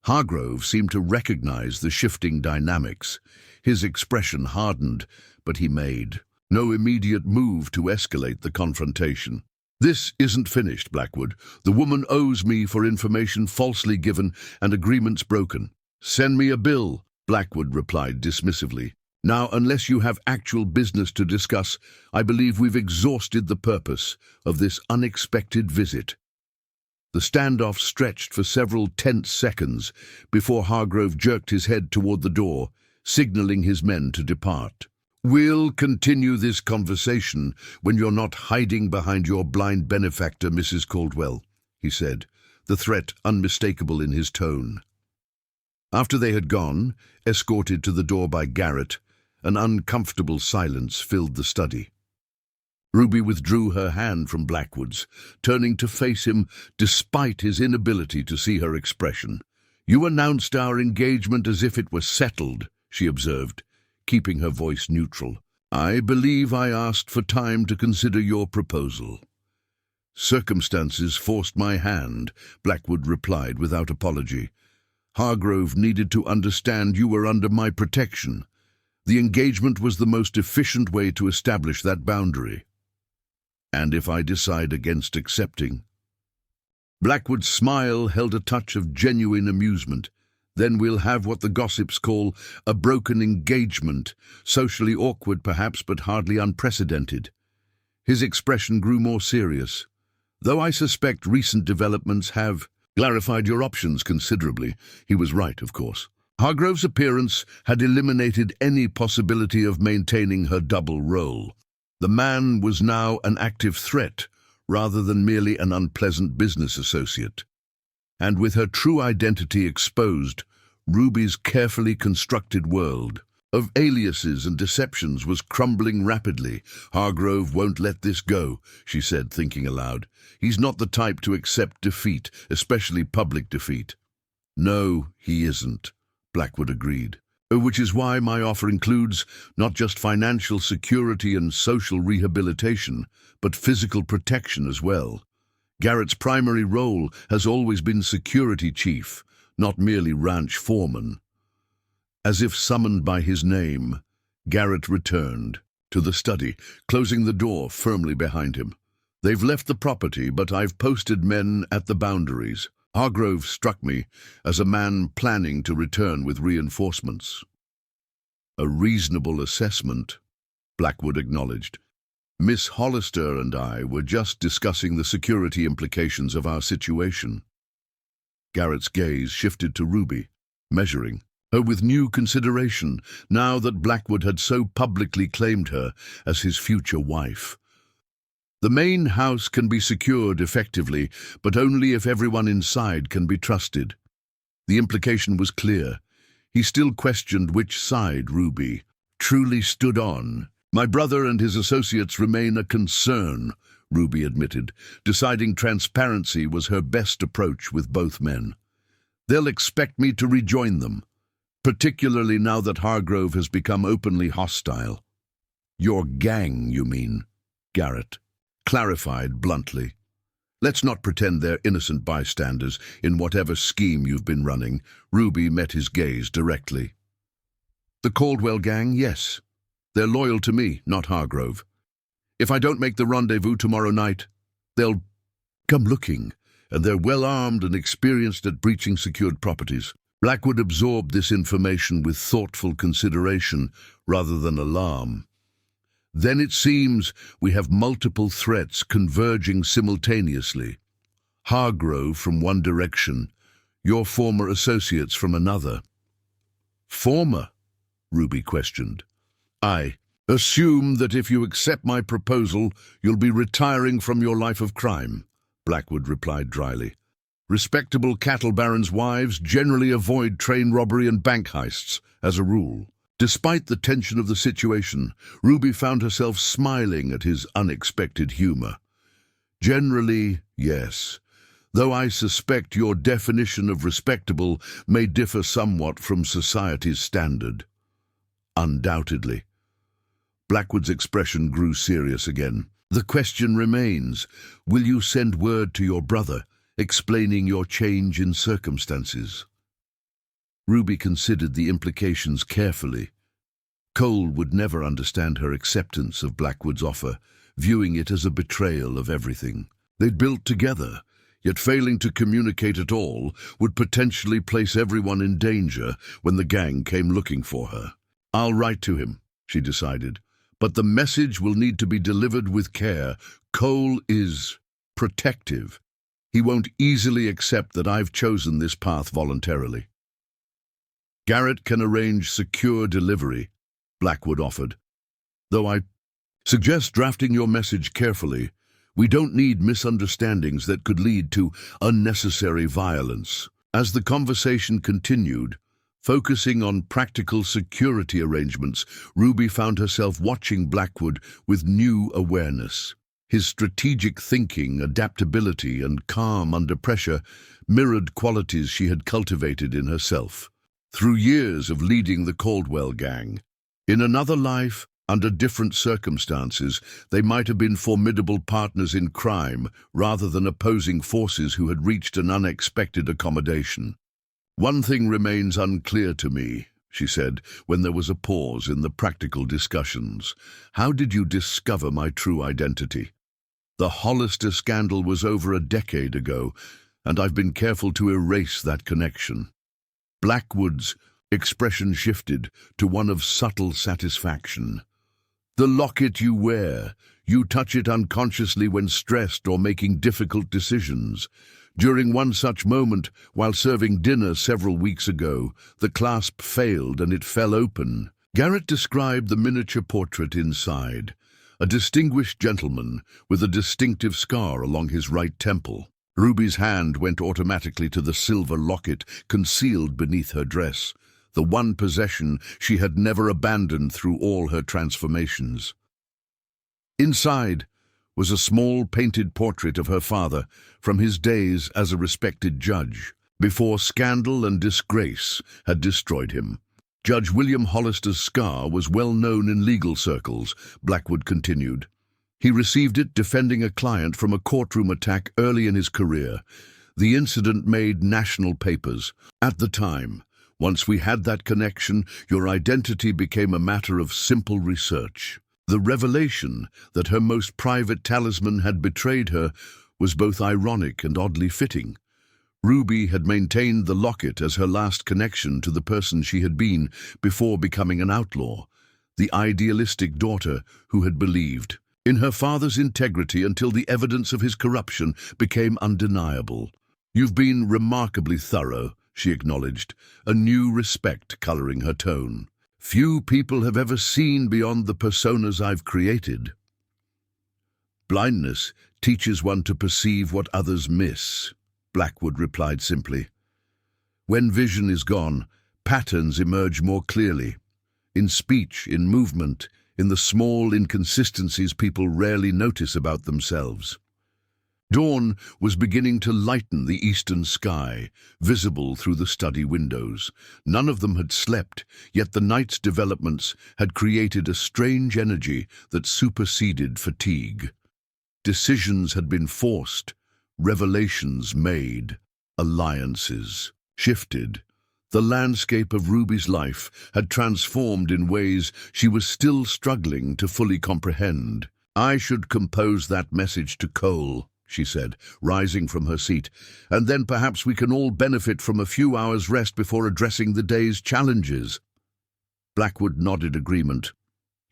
Speaker 1: Hargrove seemed to recognize the shifting dynamics. His expression hardened, but he made no immediate move to escalate the confrontation. "This isn't finished, Blackwood. The woman owes me for information falsely given and agreements broken. "Send me a bill," Blackwood replied dismissively. "Now, unless you have actual business to discuss, I believe we've exhausted the purpose of this unexpected visit." The standoff stretched for several tense seconds before Hargrove jerked his head toward the door, signaling his men to depart. "We'll continue this conversation when you're not hiding behind your blind benefactor, Mrs. Caldwell," he said, the threat unmistakable in his tone. After they had gone, escorted to the door by Garrett, an uncomfortable silence filled the study. Ruby withdrew her hand from Blackwood's, turning to face him despite his inability to see her expression. "You announced our engagement as if it were settled," she observed, keeping her voice neutral. "I believe I asked for time to consider your proposal." "Circumstances forced my hand," Blackwood replied without apology. "Hargrove needed to understand you were under my protection. The engagement was the most efficient way to establish that boundary. And if I decide against accepting?" Blackwood's smile held a touch of genuine amusement. "Then we'll have what the gossips call a broken engagement, socially awkward perhaps, but hardly unprecedented." His expression grew more serious. "Though I suspect recent developments have clarified your options considerably." He was right, of course. Hargrove's appearance had eliminated any possibility of maintaining her double role. The man was now an active threat, rather than merely an unpleasant business associate. And with her true identity exposed, Ruby's carefully constructed world of aliases and deceptions was crumbling rapidly. "Hargrove won't let this go," she said, thinking aloud. "He's not the type to accept defeat, especially public defeat." "No, he isn't," Blackwood agreed. "Which is why my offer includes not just financial security and social rehabilitation, but physical protection as well. Garrett's primary role has always been security chief, not merely ranch foreman." As if summoned by his name, Garrett returned to the study, closing the door firmly behind him. "They've left the property, but I've posted men at the boundaries. Hargrove struck me as a man planning to return with reinforcements." "A reasonable assessment," Blackwood acknowledged. "Miss Hollister and I were just discussing the security implications of our situation." Garrett's gaze shifted to Ruby, measuring her with new consideration now that Blackwood had so publicly claimed her as his future wife. "The main house can be secured effectively, but only if everyone inside can be trusted." The implication was clear. He still questioned which side Ruby truly stood on. "My brother and his associates remain a concern," Ruby admitted, deciding transparency was her best approach with both men. "They'll expect me to rejoin them, particularly now that Hargrove has become openly hostile." "Your gang, you mean?" Garrett clarified bluntly. "Let's not pretend they're innocent bystanders in whatever scheme you've been running." Ruby met his gaze directly. "The Caldwell gang, yes. They're loyal to me, not Hargrove. If I don't make the rendezvous tomorrow night, they'll come looking, and they're well-armed and experienced at breaching secured properties." Blackwood absorbed this information with thoughtful consideration rather than alarm. "Then it seems we have multiple threats converging simultaneously. Hargrove from one direction, your former associates from another." "Former?" Ruby questioned. "I assume that if you accept my proposal, you'll be retiring from your life of crime," Blackwood replied dryly. "Respectable cattle barons' wives generally avoid train robbery and bank heists, as a rule." Despite the tension of the situation, Ruby found herself smiling at his unexpected humor. "Generally, yes, though I suspect your definition of respectable may differ somewhat from society's standard." "Undoubtedly." Blackwood's expression grew serious again. "The question remains, will you send word to your brother, explaining your change in circumstances?" Ruby considered the implications carefully. Cole would never understand her acceptance of Blackwood's offer, viewing it as a betrayal of everything they'd built together. yet failing to communicate at all would potentially place everyone in danger when the gang came looking for her. "I'll write to him," she decided, "but the message will need to be delivered with care. Cole is protective. He won't easily accept that I've chosen this path voluntarily." "Garrett can arrange secure delivery," Blackwood offered, "though I suggest drafting your message carefully. We don't need misunderstandings that could lead to unnecessary violence." As the conversation continued, focusing on practical security arrangements, Ruby found herself watching Blackwood with new awareness. His strategic thinking, adaptability, and calm under pressure mirrored qualities she had cultivated in herself through years of leading the Caldwell gang. In another life, under different circumstances, they might have been formidable partners in crime rather than opposing forces who had reached an unexpected accommodation. "One thing remains unclear to me," she said, when there was a pause in the practical discussions. "How did you discover my true identity? The Hollister scandal was over a decade ago, and I've been careful to erase that connection." Blackwood's expression shifted to one of subtle satisfaction. "The locket you wear. You touch it unconsciously when stressed or making difficult decisions. During one such moment, while serving dinner several weeks ago, the clasp failed and it fell open." Garrett described the miniature portrait inside, a distinguished gentleman with a distinctive scar along his right temple. Ruby's hand went automatically to the silver locket concealed beneath her dress, the one possession she had never abandoned through all her transformations. Inside was a small painted portrait of her father from his days as a respected judge, before scandal and disgrace had destroyed him. Judge William Hollister's scar was well known in legal circles, Blackwood continued. He received it defending a client from a courtroom attack early in his career. The incident made national papers. At the time, once we had that connection, your identity became a matter of simple research. The revelation that her most private talisman had betrayed her was both ironic and oddly fitting. Ruby had maintained the locket as her last connection to the person she had been before becoming an outlaw, the idealistic daughter who had believed in her father's integrity until the evidence of his corruption became undeniable. "You've been remarkably thorough," she acknowledged, a new respect coloring her tone. "Few people have ever seen beyond the personas I've created." "Blindness teaches one to perceive what others miss," Blackwood replied simply. "When vision is gone, patterns emerge more clearly. In speech, in movement, in the small inconsistencies people rarely notice about themselves." Dawn was beginning to lighten the eastern sky, visible through the study windows. None of them had slept, yet the night's developments had created a strange energy that superseded fatigue. Decisions had been forced, revelations made, alliances shifted. The landscape of Ruby's life had transformed in ways she was still struggling to fully comprehend. "I should compose that message to Cole," she said, rising from her seat, "and then perhaps we can all benefit from a few hours' rest before addressing the day's challenges." Blackwood nodded agreement.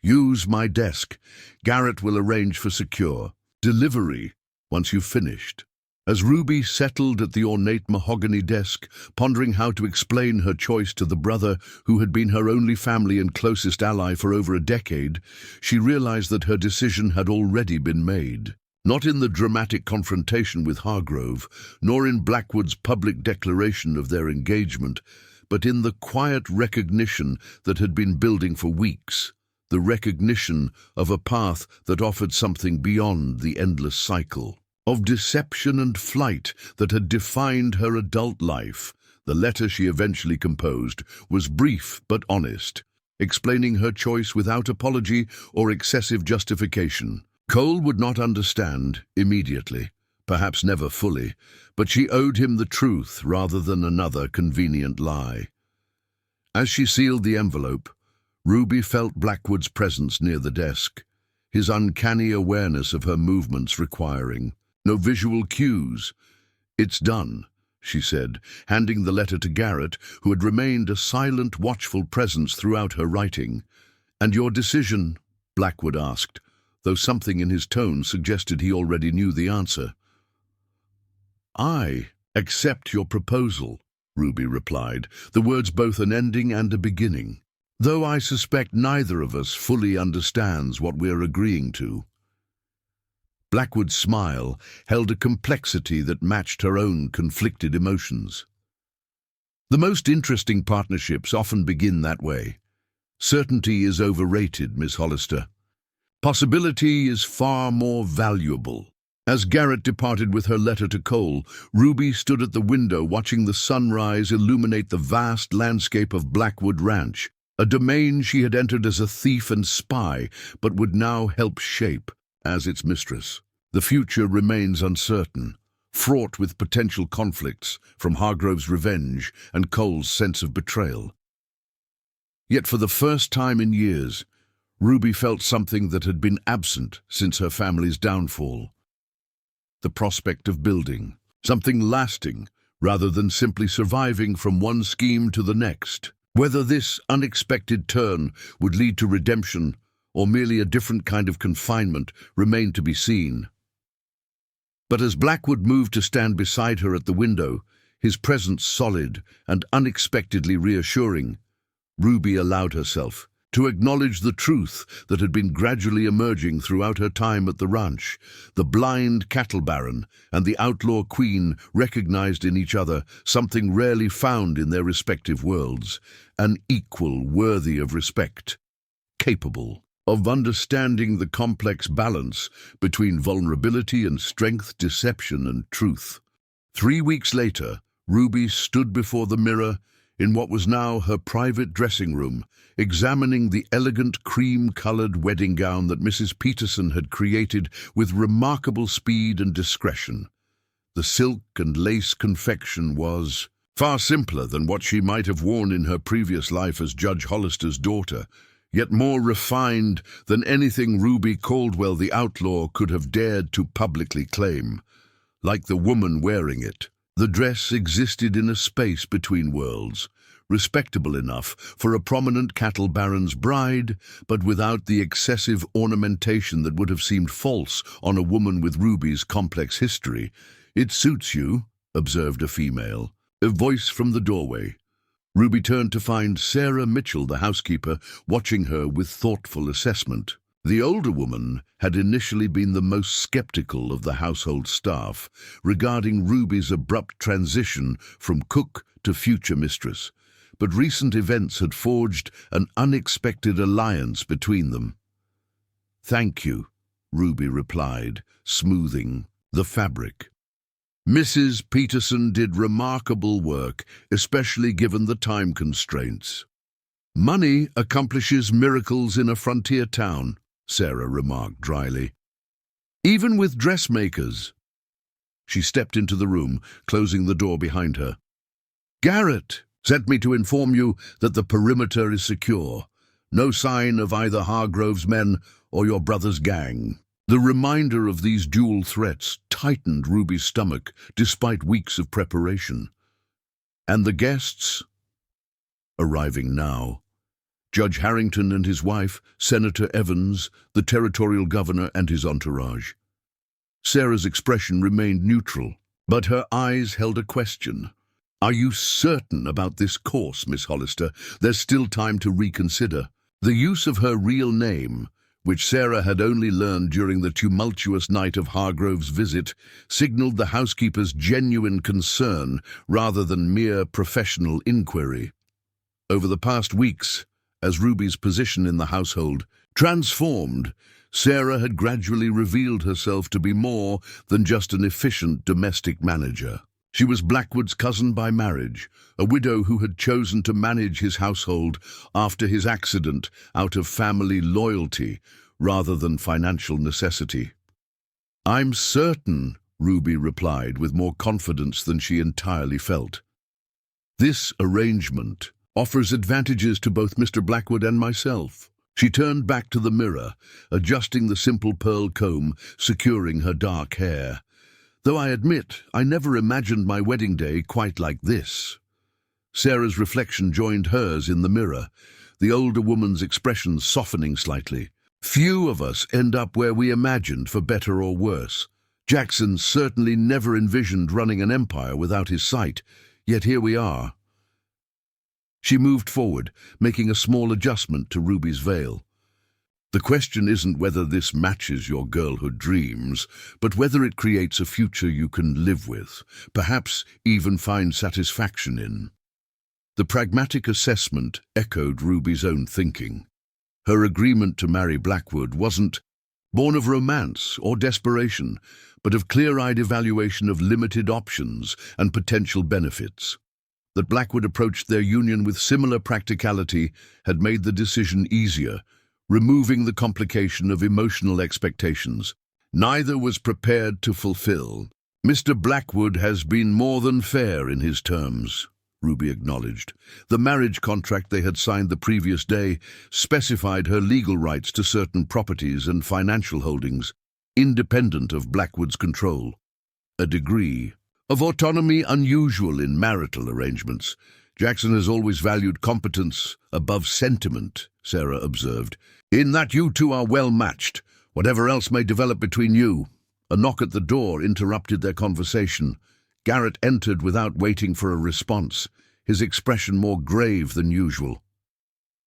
Speaker 1: "Use my desk. Garrett will arrange for secure delivery once you've finished." As Ruby settled at the ornate mahogany desk, pondering how to explain her choice to the brother who had been her only family and closest ally for over a decade, she realized that her decision had already been made. Not in the dramatic confrontation with Hargrove, nor in Blackwood's public declaration of their engagement, but in the quiet recognition that had been building for weeks, the recognition of a path that offered something beyond the endless cycle of deception and flight that had defined her adult life. The letter she eventually composed was brief but honest, explaining her choice without apology or excessive justification. Cole would not understand immediately, perhaps never fully, but she owed him the truth rather than another convenient lie. As she sealed the envelope, Ruby felt Blackwood's presence near the desk, his uncanny awareness of her movements requiring no visual cues. "It's done," she said, handing the letter to Garrett, who had remained a silent, watchful presence throughout her writing. "And your decision?" Blackwood asked, though something in his tone suggested he already knew the answer. "I accept your proposal," Ruby replied, the words both an ending and a beginning, "though I suspect neither of us fully understands what we're agreeing to." Blackwood's smile held a complexity that matched her own conflicted emotions. The most interesting partnerships often begin that way. Certainty is overrated, Miss Hollister. Possibility is far more valuable. As Garrett departed with her letter to Cole, Ruby stood at the window watching the sunrise illuminate the vast landscape of Blackwood Ranch, a domain she had entered as a thief and spy, but would now help shape as its mistress. The future remains uncertain, fraught with potential conflicts from Hargrove's revenge and Cole's sense of betrayal. Yet for the first time in years, Ruby felt something that had been absent since her family's downfall. The prospect of building something lasting rather than simply surviving from one scheme to the next. Whether this unexpected turn would lead to redemption or merely a different kind of confinement remained to be seen. But as Blackwood moved to stand beside her at the window, his presence solid and unexpectedly reassuring, Ruby allowed herself to acknowledge the truth that had been gradually emerging throughout her time at the ranch. The blind cattle baron and the outlaw queen recognized in each other something rarely found in their respective worlds, an equal worthy of respect, capable of understanding the complex balance between vulnerability and strength, deception and truth. 3 weeks later, Ruby stood before the mirror in what was now her private dressing room, examining the elegant cream-colored wedding gown that Mrs. Peterson had created with remarkable speed and discretion. The silk and lace confection was far simpler than what she might have worn in her previous life as Judge Hollister's daughter, yet more refined than anything Ruby Caldwell the outlaw could have dared to publicly claim. Like the woman wearing it, the dress existed in a space between worlds, respectable enough for a prominent cattle baron's bride, but without the excessive ornamentation that would have seemed false on a woman with Ruby's complex history. "It suits you," observed a female, a voice from the doorway. Ruby turned to find Sarah Mitchell, the housekeeper, watching her with thoughtful assessment. The older woman had initially been the most skeptical of the household staff regarding Ruby's abrupt transition from cook to future mistress, but recent events had forged an unexpected alliance between them. "Thank you," Ruby replied, smoothing the fabric. "Mrs. Peterson did remarkable work, especially given the time constraints." "Money accomplishes miracles in a frontier town," Sarah remarked dryly. "Even with dressmakers." She stepped into the room, closing the door behind her. "Garrett sent me to inform you that the perimeter is secure. No sign of either Hargrove's men or your brother's gang." The reminder of these dual threats tightened Ruby's stomach despite weeks of preparation. And the guests? Arriving now. Judge Harrington and his wife, Senator Evans, the territorial governor and his entourage. Sarah's expression remained neutral, but her eyes held a question. "Are you certain about this course, Miss Hollister? There's still time to reconsider." The use of her real name, which Sarah had only learned during the tumultuous night of Hargrove's visit, signaled the housekeeper's genuine concern rather than mere professional inquiry. Over the past weeks, as Ruby's position in the household transformed, Sarah had gradually revealed herself to be more than just an efficient domestic manager. She was Blackwood's cousin by marriage, a widow who had chosen to manage his household after his accident out of family loyalty rather than financial necessity. "I'm certain," Ruby replied with more confidence than she entirely felt. "This arrangement offers advantages to both Mr. Blackwood and myself." She turned back to the mirror, adjusting the simple pearl comb, securing her dark hair. though I admit I never imagined my wedding day quite like this." Sarah's reflection joined hers in the mirror, the older woman's expression softening slightly. "Few of us end up where we imagined, for better or worse. Jackson certainly never envisioned running an empire without his sight, yet here we are." She moved forward, making a small adjustment to Ruby's veil. "The question isn't whether this matches your girlhood dreams, but whether it creates a future you can live with, perhaps even find satisfaction in." The pragmatic assessment echoed Ruby's own thinking. Her agreement to marry Blackwood wasn't born of romance or desperation, but of clear-eyed evaluation of limited options and potential benefits. That Blackwood approached their union with similar practicality had made the decision easier, removing the complication of emotional expectations. Neither was prepared to fulfill. "Mr. Blackwood has been more than fair in his terms," Ruby acknowledged. The marriage contract they had signed the previous day specified her legal rights to certain properties and financial holdings, independent of Blackwood's control. A degree of autonomy unusual in marital arrangements. "Jackson has always valued competence above sentiment," Sarah observed. "In that you two are well matched, whatever else may develop between you." A knock at the door interrupted their conversation. Garrett entered without waiting for a response, his expression more grave than usual.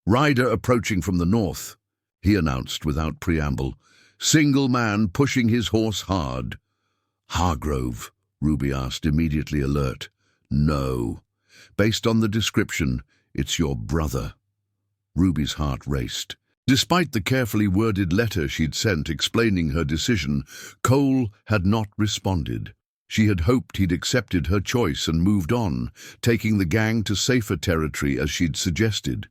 Speaker 1: "Rider approaching from the north," he announced without preamble. "Single man pushing his horse hard." "Hargrove?" Ruby asked, immediately alert. "No. Based on the description, it's your brother." Ruby's heart raced. Despite the carefully worded letter she'd sent explaining her decision, Cole had not responded. She had hoped he'd accepted her choice and moved on, taking the gang to safer territory as she'd suggested.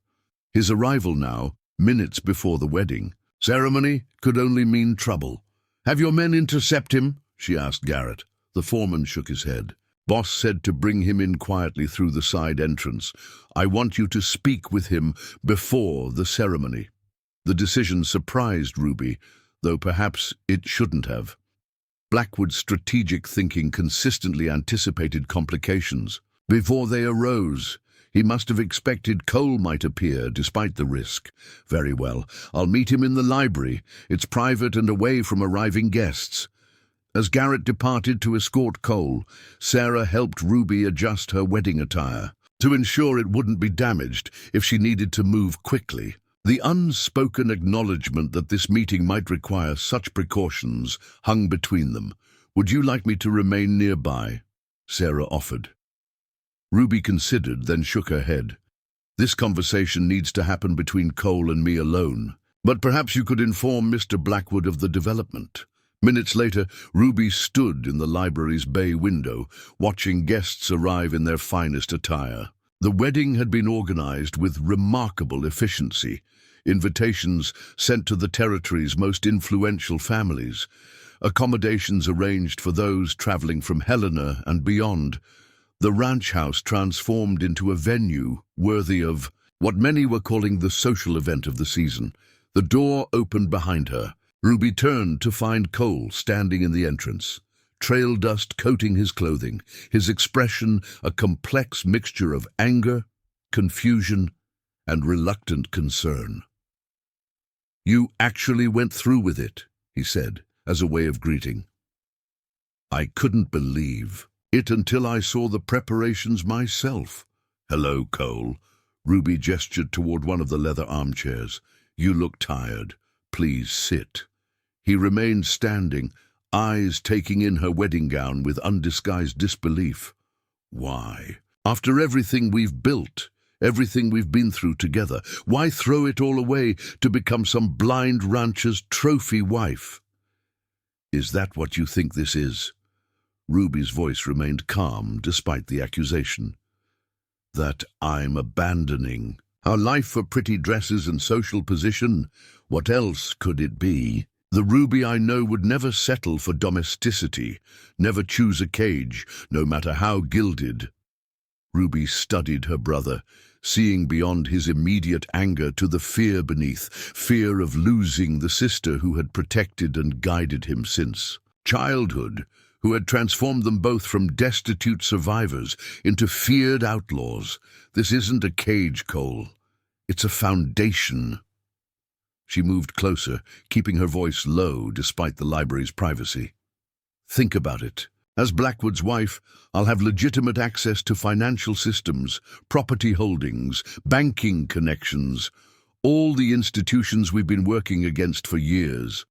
Speaker 1: His arrival now, minutes before the wedding ceremony, could only mean trouble. "Have your men intercept him?" she asked Garrett. The foreman shook his head. "Boss said to bring him in quietly through the side entrance. I want you to speak with him before the ceremony." The decision surprised Ruby, though perhaps it shouldn't have. Blackwood's strategic thinking consistently anticipated complications. Before they arose, he must have expected Cole might appear, despite the risk. "Very well, I'll meet him in the library. It's private and away from arriving guests." As Garrett departed to escort Cole, Sarah helped Ruby adjust her wedding attire, to ensure it wouldn't be damaged if she needed to move quickly. The unspoken acknowledgement that this meeting might require such precautions hung between them. "Would you like me to remain nearby?" Sarah offered. Ruby considered, then shook her head. "This conversation needs to happen between Cole and me alone. But perhaps you could inform Mr. Blackwood of the development." Minutes later, Ruby stood in the library's bay window, watching guests arrive in their finest attire. The wedding had been organized with remarkable efficiency. Invitations sent to the territory's most influential families. Accommodations arranged for those traveling from Helena and beyond. The ranch house transformed into a venue worthy of what many were calling the social event of the season. The door opened behind her. Ruby turned to find Cole standing in the entrance, trail dust coating his clothing, his expression a complex mixture of anger, confusion, and reluctant concern. "You actually went through with it," he said, as a way of greeting. "I couldn't believe it until I saw the preparations myself." "Hello, Cole." Ruby gestured toward one of the leather armchairs. "You look tired. Please sit." He remained standing, eyes taking in her wedding gown with undisguised disbelief. "Why? After everything we've built, everything we've been through together, why throw it all away to become some blind rancher's trophy wife?" "Is that what you think this is?" Ruby's voice remained calm despite the accusation. "That I'm abandoning our life for pretty dresses and social position? What else could it be? The Ruby I know would never settle for domesticity, never choose a cage, no matter how gilded." Ruby studied her brother, seeing beyond his immediate anger to the fear beneath, fear of losing the sister who had protected and guided him since childhood, who had transformed them both from destitute survivors into feared outlaws. This isn't a cage, Cole. It's a foundation. She moved closer, keeping her voice low despite the library's privacy. Think about it. As Blackwood's wife, I'll have legitimate access to financial systems, property holdings, banking connections, all the institutions we've been working against for years.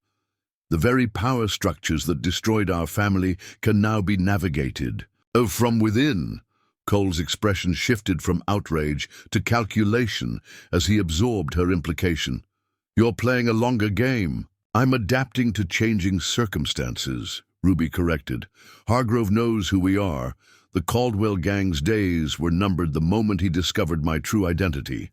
Speaker 1: The very power structures that destroyed our family can now be navigated. Oh, from within. Cole's expression shifted from outrage to calculation as he absorbed her implication. You're playing a longer game. I'm adapting to changing circumstances, Ruby corrected. Hargrove knows who we are. The Caldwell gang's days were numbered the moment he discovered my true identity.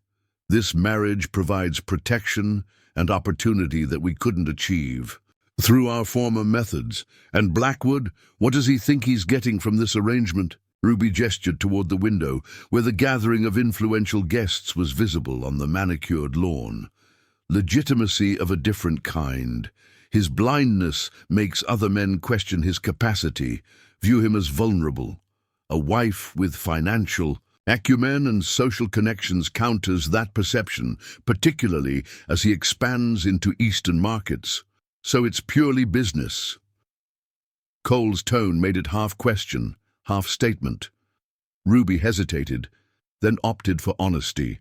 Speaker 1: This marriage provides protection and opportunity that we couldn't achieve through our former methods. And Blackwood, what does he think he's getting from this arrangement? Ruby gestured toward the window, where the gathering of influential guests was visible on the manicured lawn. Legitimacy of a different kind. His blindness makes other men question his capacity, view him as vulnerable. A wife with financial acumen and social connections counters that perception, particularly as he expands into Eastern markets. So it's purely business. Cole's tone made it half question, half statement. Ruby hesitated, then opted for honesty.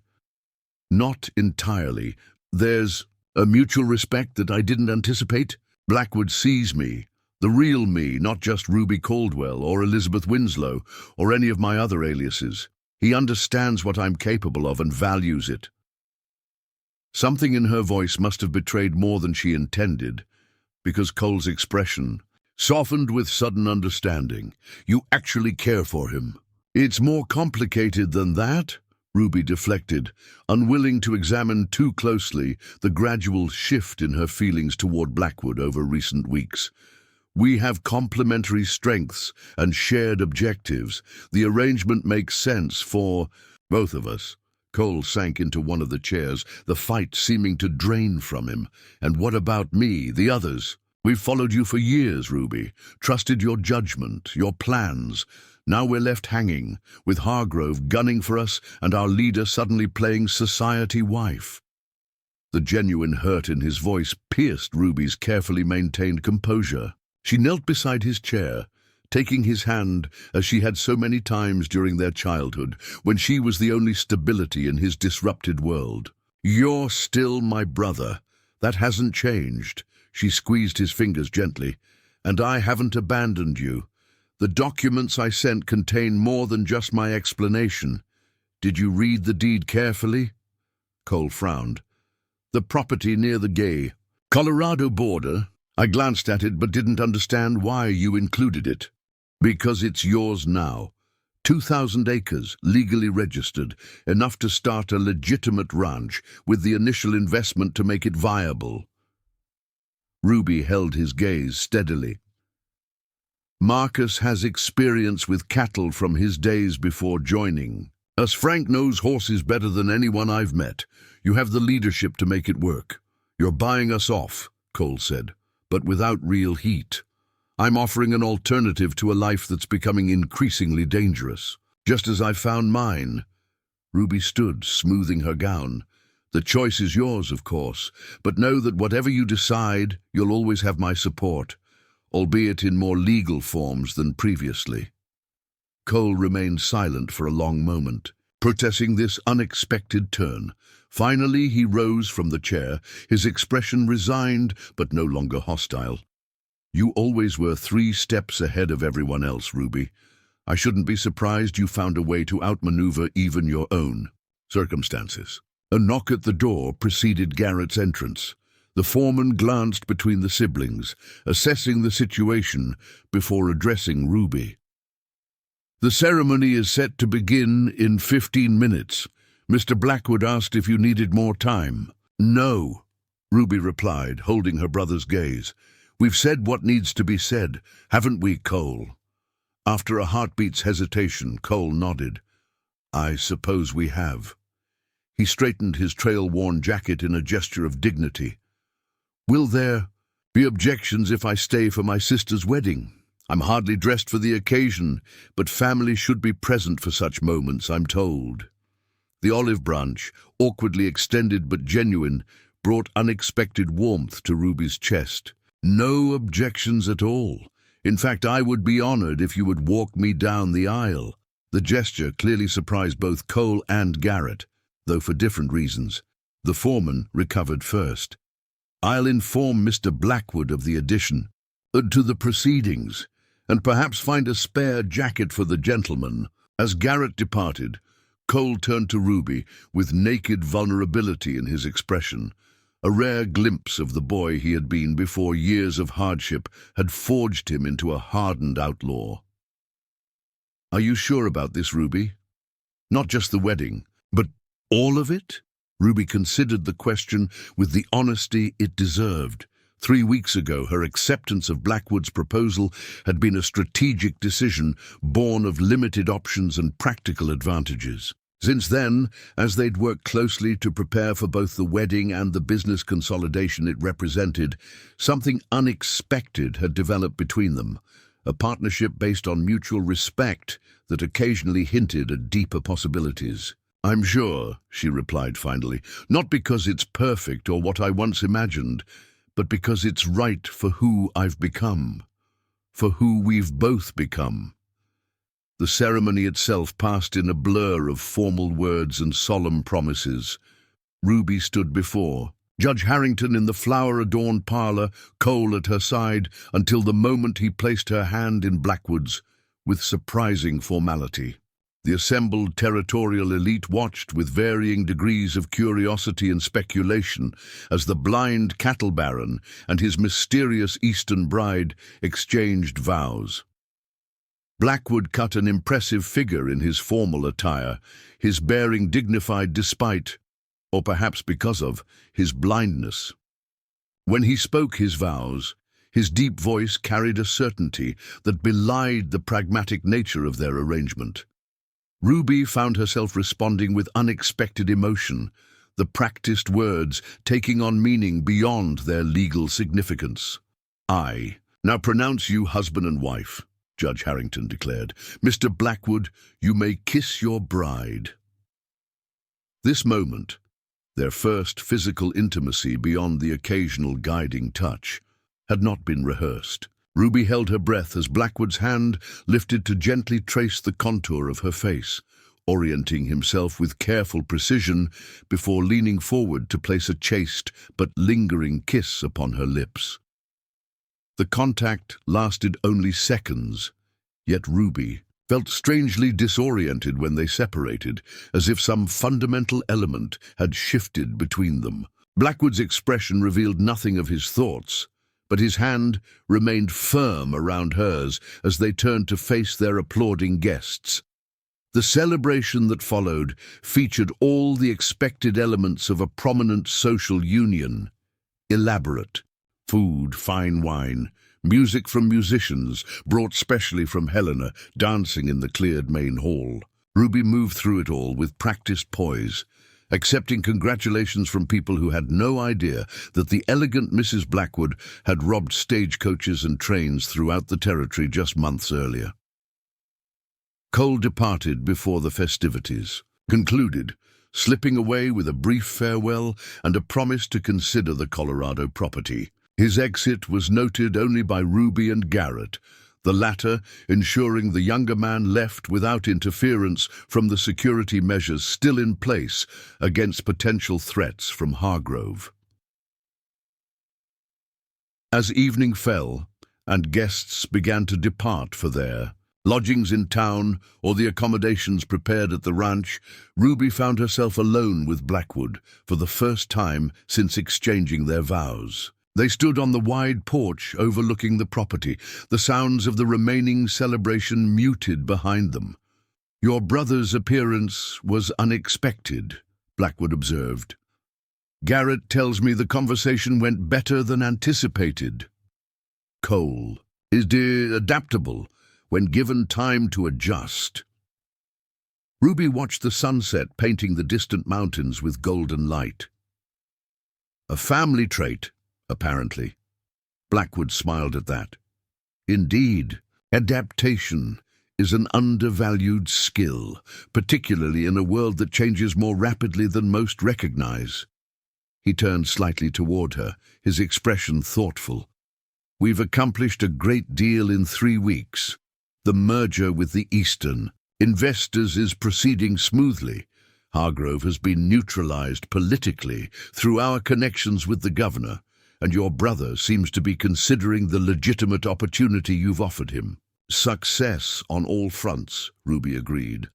Speaker 1: Not entirely. There's a mutual respect that I didn't anticipate. Blackwood sees me, the real me, not just Ruby Caldwell or Elizabeth Winslow or any of my other aliases. He understands what I'm capable of and values it. Something in her voice must have betrayed more than she intended, because Cole's expression softened with sudden understanding. You actually care for him. It's more complicated than that, Ruby deflected, unwilling to examine too closely the gradual shift in her feelings toward Blackwood over recent weeks. We have complementary strengths and shared objectives. The arrangement makes sense for both of us. Cole sank into one of the chairs, the fight seeming to drain from him. And what about me, the others? We've followed you for years, Ruby, trusted your judgment, your plans. Now we're left hanging, with Hargrove gunning for us and our leader suddenly playing society wife. The genuine hurt in his voice pierced Ruby's carefully maintained composure. She knelt beside his chair, taking his hand as she had so many times during their childhood, when she was the only stability in his disrupted world. You're still my brother. That hasn't changed. She squeezed his fingers gently. And I haven't abandoned you. The documents I sent contain more than just my explanation. Did you read the deed carefully? Cole frowned. The property near the Gay Colorado border. I glanced at it but didn't understand why you included it. Because it's yours now. 2,000 acres, legally registered, enough to start a legitimate ranch, with the initial investment to make it viable. Ruby held his gaze steadily. Marcus has experience with cattle from his days before joining. As Frank knows horses better than anyone I've met. You have the leadership to make it work. You're buying us off, Cole said, but without real heat. I'm offering an alternative to a life that's becoming increasingly dangerous, just as I found mine. Ruby stood, smoothing her gown. The choice is yours, of course, but know that whatever you decide, you'll always have my support, albeit in more legal forms than previously. Cole remained silent for a long moment, protesting this unexpected turn. Finally, he rose from the chair, his expression resigned but no longer hostile. You always were 3 steps ahead of everyone else, Ruby. I shouldn't be surprised you found a way to outmaneuver even your own circumstances. A knock at the door preceded Garrett's entrance. The foreman glanced between the siblings, assessing the situation before addressing Ruby. The ceremony is set to begin in 15 minutes. Mr. Blackwood asked if you needed more time. No, Ruby replied, holding her brother's gaze. We've said what needs to be said, haven't we, Cole? After a heartbeat's hesitation, Cole nodded. I suppose we have. He straightened his trail-worn jacket in a gesture of dignity. Will there be objections if I stay for my sister's wedding? I'm hardly dressed for the occasion, but family should be present for such moments, I'm told. The olive branch, awkwardly extended but genuine, brought unexpected warmth to Ruby's chest. No objections at all. In fact, I would be honored if you would walk me down the aisle. The gesture clearly surprised both Cole and Garrett, though for different reasons. The foreman recovered first. I'll inform Mr. Blackwood of the addition to the proceedings, and perhaps find a spare jacket for the gentleman. As Garrett departed, Cole turned to Ruby with naked vulnerability in his expression, a rare glimpse of the boy he had been before years of hardship had forged him into a hardened outlaw. Are you sure about this, Ruby? Not just the wedding, but all of it? Ruby considered the question with the honesty it deserved. 3 weeks ago, her acceptance of Blackwood's proposal had been a strategic decision born of limited options and practical advantages. Since then, as they'd worked closely to prepare for both the wedding and the business consolidation it represented, something unexpected had developed between them, a partnership based on mutual respect that occasionally hinted at deeper possibilities. I'm sure, she replied finally, not because it's perfect or what I once imagined, but because it's right for who I've become, for who we've both become. The ceremony itself passed in a blur of formal words and solemn promises. Ruby stood before Judge Harrington in the flower-adorned parlor, Cole at her side, until the moment he placed her hand in Blackwood's, with surprising formality. The assembled territorial elite watched with varying degrees of curiosity and speculation as the blind cattle baron and his mysterious Eastern bride exchanged vows. Blackwood cut an impressive figure in his formal attire, his bearing dignified despite, or perhaps because of, his blindness. When he spoke his vows, his deep voice carried a certainty that belied the pragmatic nature of their arrangement. Ruby found herself responding with unexpected emotion, the practiced words taking on meaning beyond their legal significance. I now pronounce you husband and wife, Judge Harrington declared. Mr. Blackwood, you may kiss your bride. This moment, their first physical intimacy beyond the occasional guiding touch, had not been rehearsed. Ruby held her breath as Blackwood's hand lifted to gently trace the contour of her face, orienting himself with careful precision before leaning forward to place a chaste but lingering kiss upon her lips. The contact lasted only seconds, yet Ruby felt strangely disoriented when they separated, as if some fundamental element had shifted between them. Blackwood's expression revealed nothing of his thoughts, but his hand remained firm around hers as they turned to face their applauding guests. The celebration that followed featured all the expected elements of a prominent social union. Elaborate food, fine wine, music from musicians, brought specially from Helena, dancing in the cleared main hall. Ruby moved through it all with practiced poise, accepting congratulations from people who had no idea that the elegant Mrs. Blackwood had robbed stagecoaches and trains throughout the territory just months earlier. Cole departed before the festivities concluded, slipping away with a brief farewell and a promise to consider the Colorado property. His exit was noted only by Ruby and Garrett, the latter ensuring the younger man left without interference from the security measures still in place against potential threats from Hargrove. As evening fell and guests began to depart for their lodgings in town or the accommodations prepared at the ranch, Ruby found herself alone with Blackwood for the first time since exchanging their vows. They stood on the wide porch overlooking the property, the sounds of the remaining celebration muted behind them. Your brother's appearance was unexpected, Blackwood observed. Garrett tells me the conversation went better than anticipated. Cole is adaptable when given time to adjust. Ruby watched the sunset painting the distant mountains with golden light. A family trait, apparently. Blackwood smiled at that. Indeed, Adaptation is an undervalued skill, particularly in a world that changes more rapidly than most recognize. He turned slightly toward her, his expression thoughtful. We've accomplished a great deal in 3 weeks. The merger with the Eastern investors is proceeding smoothly. Hargrove has been neutralized politically through our connections with the governor, and your brother seems to be considering the legitimate opportunity you've offered him. Success on all fronts, Ruby agreed.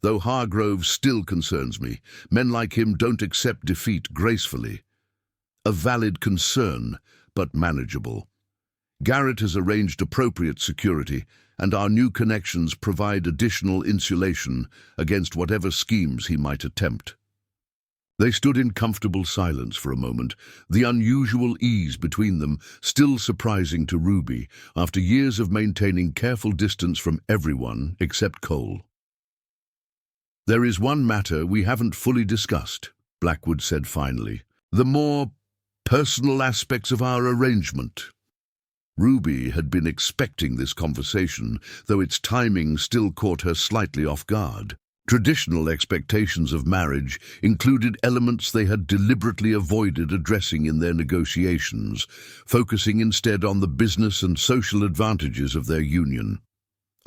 Speaker 1: Though Hargrove still concerns me, men like him don't accept defeat gracefully. A valid concern, but manageable. Garrett has arranged appropriate security, and our new connections provide additional insulation against whatever schemes he might attempt. They stood in comfortable silence for a moment, the unusual ease between them still surprising to Ruby after years of maintaining careful distance from everyone except Cole. "There is one matter we haven't fully discussed," Blackwood said finally. "The more personal aspects of our arrangement." Ruby had been expecting this conversation, though its timing still caught her slightly off guard. Traditional expectations of marriage included elements they had deliberately avoided addressing in their negotiations, focusing instead on the business and social advantages of their union.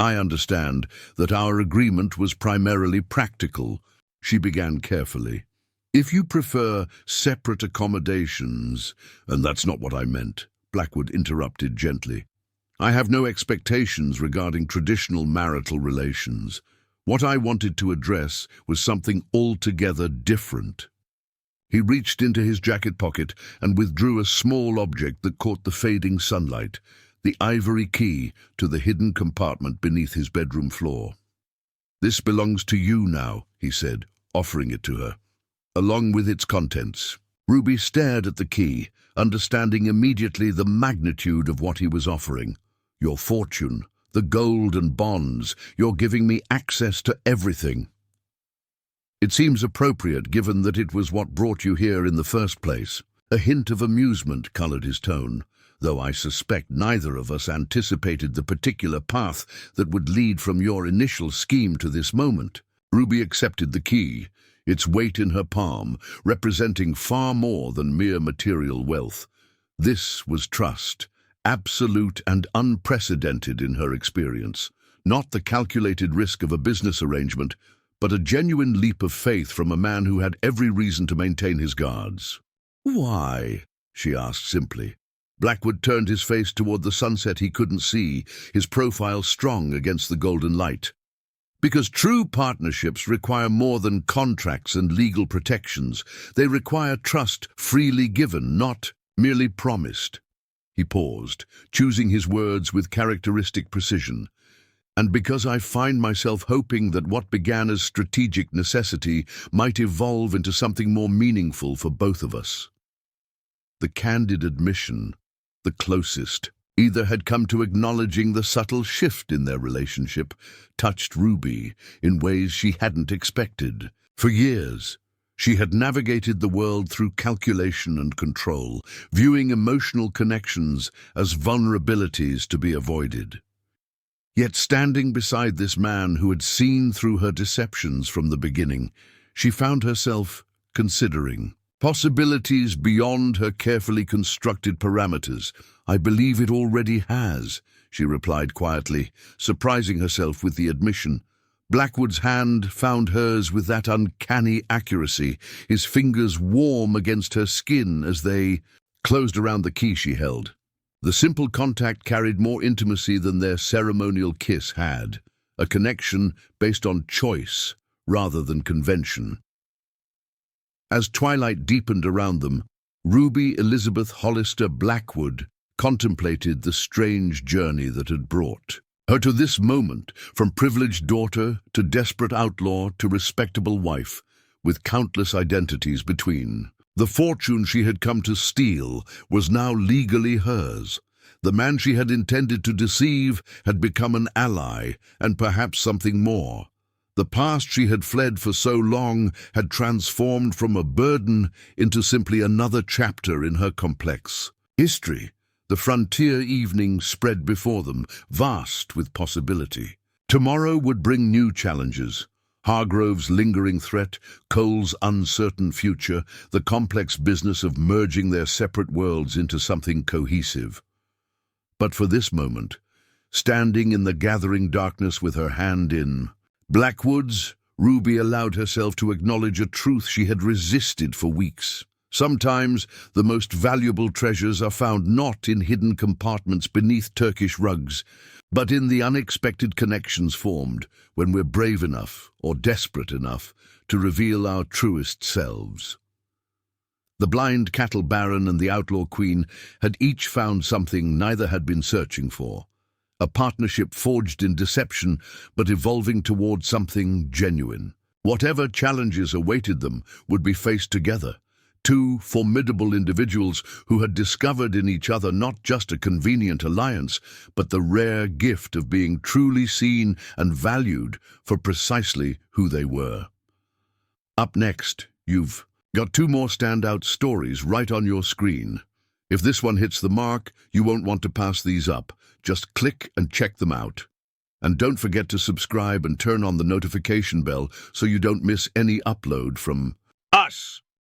Speaker 1: "I understand that our agreement was primarily practical," she began carefully. "If you prefer separate accommodations—" "And that's not what I meant," Blackwood interrupted gently. "I have no expectations regarding traditional marital relations. What I wanted to address was something altogether different." He reached into his jacket pocket and withdrew a small object that caught the fading sunlight, the ivory key to the hidden compartment beneath his bedroom floor. "This belongs to you now," he said, offering it to her, along with its contents. Ruby stared at the key, understanding immediately the magnitude of what he was offering. "Your fortune, the gold and bonds, you're giving me access to everything." "It seems appropriate given that it was what brought you here in the first place." A hint of amusement colored his tone, though I suspect neither of us anticipated the particular path that would lead from your initial scheme to this moment. Ruby accepted the key, its weight in her palm, representing far more than mere material wealth. This was trust, absolute and unprecedented in her experience. Not the calculated risk of a business arrangement, but a genuine leap of faith from a man who had every reason to maintain his guards. "Why?" she asked simply. Blackwood turned his face toward the sunset he couldn't see, his profile strong against the golden light. "Because true partnerships require more than contracts and legal protections. They require trust freely given, not merely promised." He paused, choosing his words with characteristic precision. "And because I find myself hoping that what began as strategic necessity might evolve into something more meaningful for both of us." The candid admission, the closest, either had come to acknowledging the subtle shift in their relationship, touched Ruby in ways she hadn't expected. For years, she had navigated the world through calculation and control, viewing emotional connections as vulnerabilities to be avoided. Yet standing beside this man who had seen through her deceptions from the beginning, she found herself considering possibilities beyond her carefully constructed parameters. "I believe it already has," she replied quietly, surprising herself with the admission. Blackwood's hand found hers with that uncanny accuracy, his fingers warm against her skin as they closed around the key she held. The simple contact carried more intimacy than their ceremonial kiss had, a connection based on choice rather than convention. As twilight deepened around them, Ruby Elizabeth Hollister Blackwood contemplated the strange journey that had brought her to this moment, from privileged daughter to desperate outlaw to respectable wife, with countless identities between. The fortune she had come to steal was now legally hers. The man she had intended to deceive had become an ally, and perhaps something more. The past she had fled for so long had transformed from a burden into simply another chapter in her complex history. The frontier evening spread before them, vast with possibility. Tomorrow would bring new challenges. Hargrove's lingering threat, Cole's uncertain future, the complex business of merging their separate worlds into something cohesive. But for this moment, standing in the gathering darkness with her hand in Blackwoods, Ruby allowed herself to acknowledge a truth she had resisted for weeks. Sometimes the most valuable treasures are found not in hidden compartments beneath Turkish rugs, but in the unexpected connections formed when we're brave enough or desperate enough to reveal our truest selves. The blind cattle baron and the outlaw queen had each found something neither had been searching for. A partnership forged in deception, but evolving toward something genuine. Whatever challenges awaited them would be faced together. Two formidable individuals who had discovered in each other not just a convenient alliance, but the rare gift of being truly seen and valued for precisely who they were. Up next, you've got two more standout stories right on your screen. If this one hits the mark, you won't want to pass these up. Just click and check them out. And don't forget to subscribe and turn on the notification bell so you don't miss any upload from us.